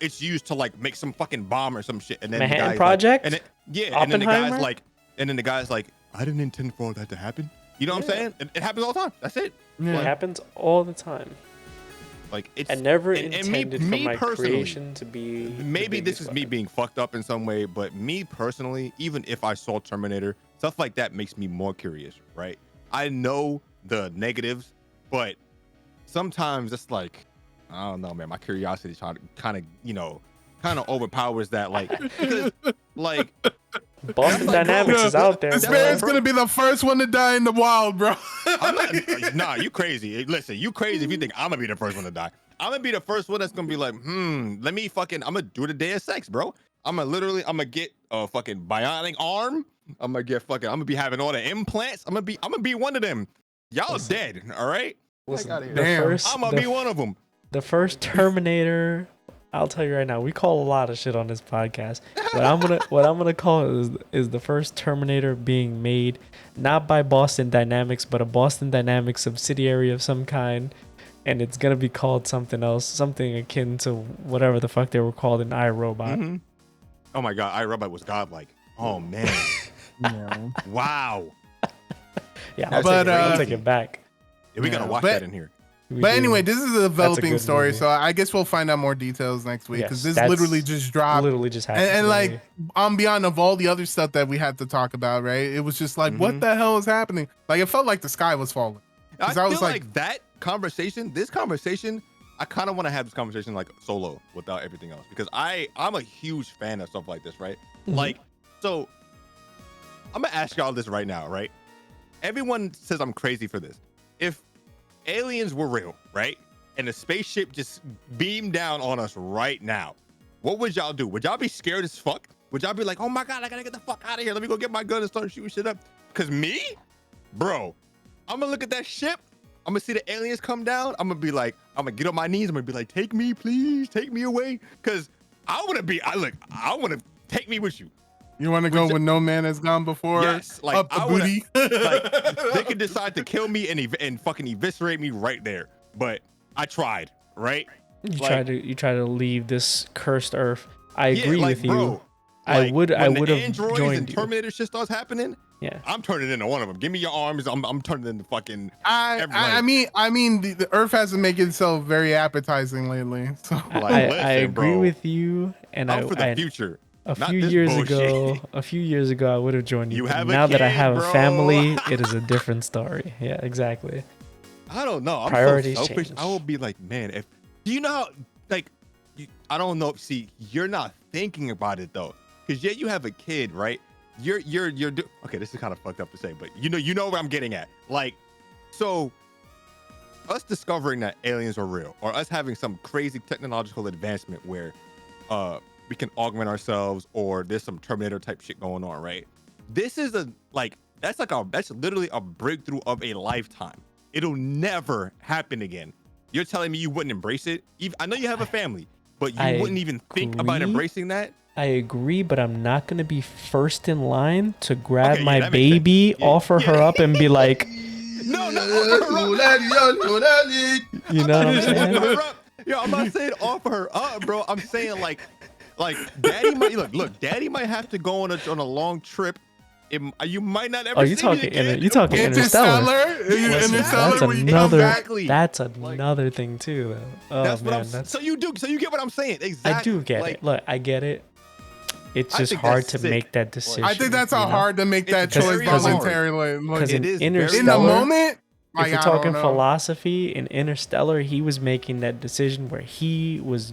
it's used to, like, make some fucking bomb or some shit. And then Manhattan Project? and then the guy's like, I didn't intend for all that to happen. You know what I'm saying? It happens all the time. That's it. Yeah. It happens all the time. Like, it's... I never intended for my creation to be... Maybe this is me being fucked up in some way, but me personally, even if I saw Terminator, stuff like that makes me more curious, right? I know the negatives, but sometimes it's like, I don't know, man. My curiosity kind of overpowers that, like, because, like... Boston Dynamics is out there. This man's gonna be the first one to die in the wild, bro. Nah, you crazy. Listen, you crazy if you think I'm gonna be the first one to die. I'm gonna be the first one that's gonna be like, I'm gonna do the day of sex, bro. I'm gonna get a fucking bionic arm. I'm gonna be having all the implants. I'm gonna be one of them. Y'all dead, all right? Listen, I'm gonna be one of them. The first Terminator. I'll tell you right now, we call a lot of shit on this podcast. What I'm gonna call it is the first Terminator being made, not by Boston Dynamics, but a Boston Dynamics subsidiary of some kind, and it's gonna be called something else, something akin to whatever the fuck they were called in iRobot. Oh my god, iRobot was godlike. Oh man. Wow. Yeah, I'll take it back. Yeah, we gotta watch that in here. But anyway, this is a developing story, so I guess we'll find out more details next week, because this literally just dropped. Literally just happened. And like, beyond of all the other stuff that we had to talk about, right? It was just like, what the hell is happening? Like, it felt like the sky was falling. I feel like that conversation, I kind of want to have this conversation like solo without everything else, because I'm a huge fan of stuff like this, right? Like, so I'm gonna ask y'all this right now, right? Everyone says I'm crazy for this. If aliens were real, right? And a spaceship just beamed down on us right now, what would y'all do? Would y'all be scared as fuck? Would y'all be like, oh my God, I gotta get the fuck out of here. Let me go get my gun and start shooting shit up? Because me, bro, I'm gonna look at that ship. I'm gonna see the aliens come down. I'm gonna be like, I'm gonna get on my knees. I'm gonna be like, take me, please, take me away. Because I want to take me with you. You want to go where no man has gone before? Yes, like up the booty. Like, they could decide to kill me and fucking eviscerate me right there. But I tried, right? You try to leave this cursed earth. I agree with you. Bro, I would have Androids joined and Terminator shit starts happening. Yeah, I'm turning into one of them. Give me your arms. I'm turning into fucking. I mean, the Earth hasn't made itself very appetizing lately. So I agree with you, and I'm for the future. A few years ago, I would have joined you. Now that I have a family, it is a different story. Yeah, exactly. I don't know. I'm Priorities so selfish. change. I will be like, man, do you know how, like, I don't know. See, you're not thinking about it though, because you have a kid, right? Okay, this is kind of fucked up to say, but you know where I'm getting at. Like, so us discovering that aliens are real, or us having some crazy technological advancement where we can augment ourselves, or there's some Terminator type shit going on, right? This is that's literally a breakthrough of a lifetime. It'll never happen again. You're telling me you wouldn't embrace it? I know you have a family. but you wouldn't even think about embracing that. I agree, but I'm not gonna be first in line to grab Okay, my baby, offer her up, and be like, no, you know what I'm saying? Yo, I'm not saying offer her up, bro. I'm saying like daddy might look. Daddy might have to go on a long trip. You might not ever. Oh, you talking Interstellar? That's another thing too. Though. That's what So you get what I'm saying? Exactly. I do get it. Look, I get it. It's just hard to make that decision. I think that's hard to make that choice voluntarily. Because in the moment, if we're talking philosophy, in Interstellar, he was making that decision where he was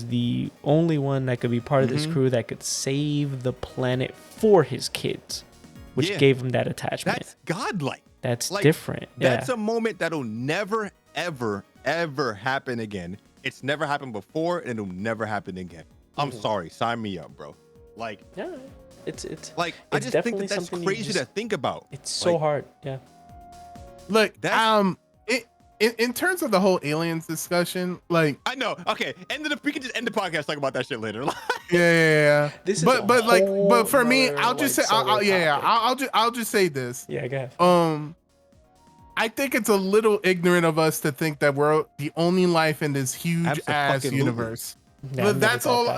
the only one that could be part of this crew that could save the planet for his kids, which gave him that attachment. That's godlike. That's different. That's a moment that'll never, ever, ever happen again. It's never happened before, and it'll never happen again. I'm sorry, sign me up, bro. It's I just think that's crazy to think about. It's so hard. Yeah. Look, in terms of the whole aliens discussion, I know. Okay, we can just end the podcast talking about that shit later. Yeah. But for me, I'll just say, I'll just say this. Yeah, go ahead. I think it's a little ignorant of us to think that we're the only life in this huge ass universe. Yeah, that's all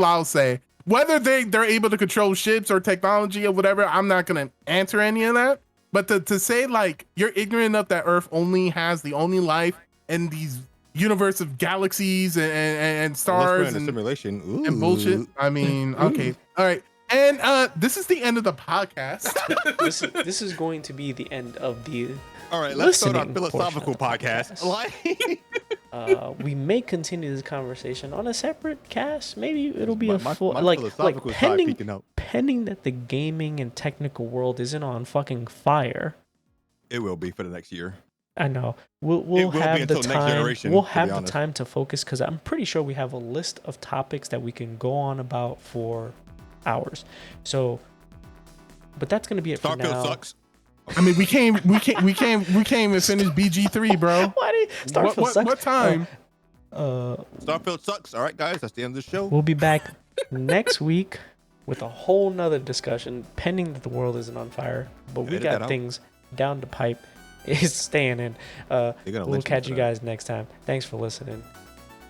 I'll say. Whether they're able to control ships or technology or whatever, I'm not gonna answer any of that. But to say you're ignorant enough that Earth only has the only life in these universe of galaxies and stars and simulation and bullshit. I mean, okay, all right. And this is the end of the podcast. This is going to be the end of the. All right, let's start our philosophical podcast. We may continue this conversation on a separate cast. Maybe it'll be a full pending that the gaming and technical world isn't on fucking fire. It will be for the next year. I know. We'll have the time. We'll have the time to focus because I'm pretty sure we have a list of topics that we can go on about for hours. So, but that's gonna be it for now. Starfield sucks. I mean, we came and finished BG3, bro. Why did Starfield sucks? What time? Starfield sucks. All right, guys, that's the end of the show. We'll be back next week with a whole nother discussion, pending that the world isn't on fire. But we got things down the pipe. It's staying in. We'll catch you guys next time. Thanks for listening.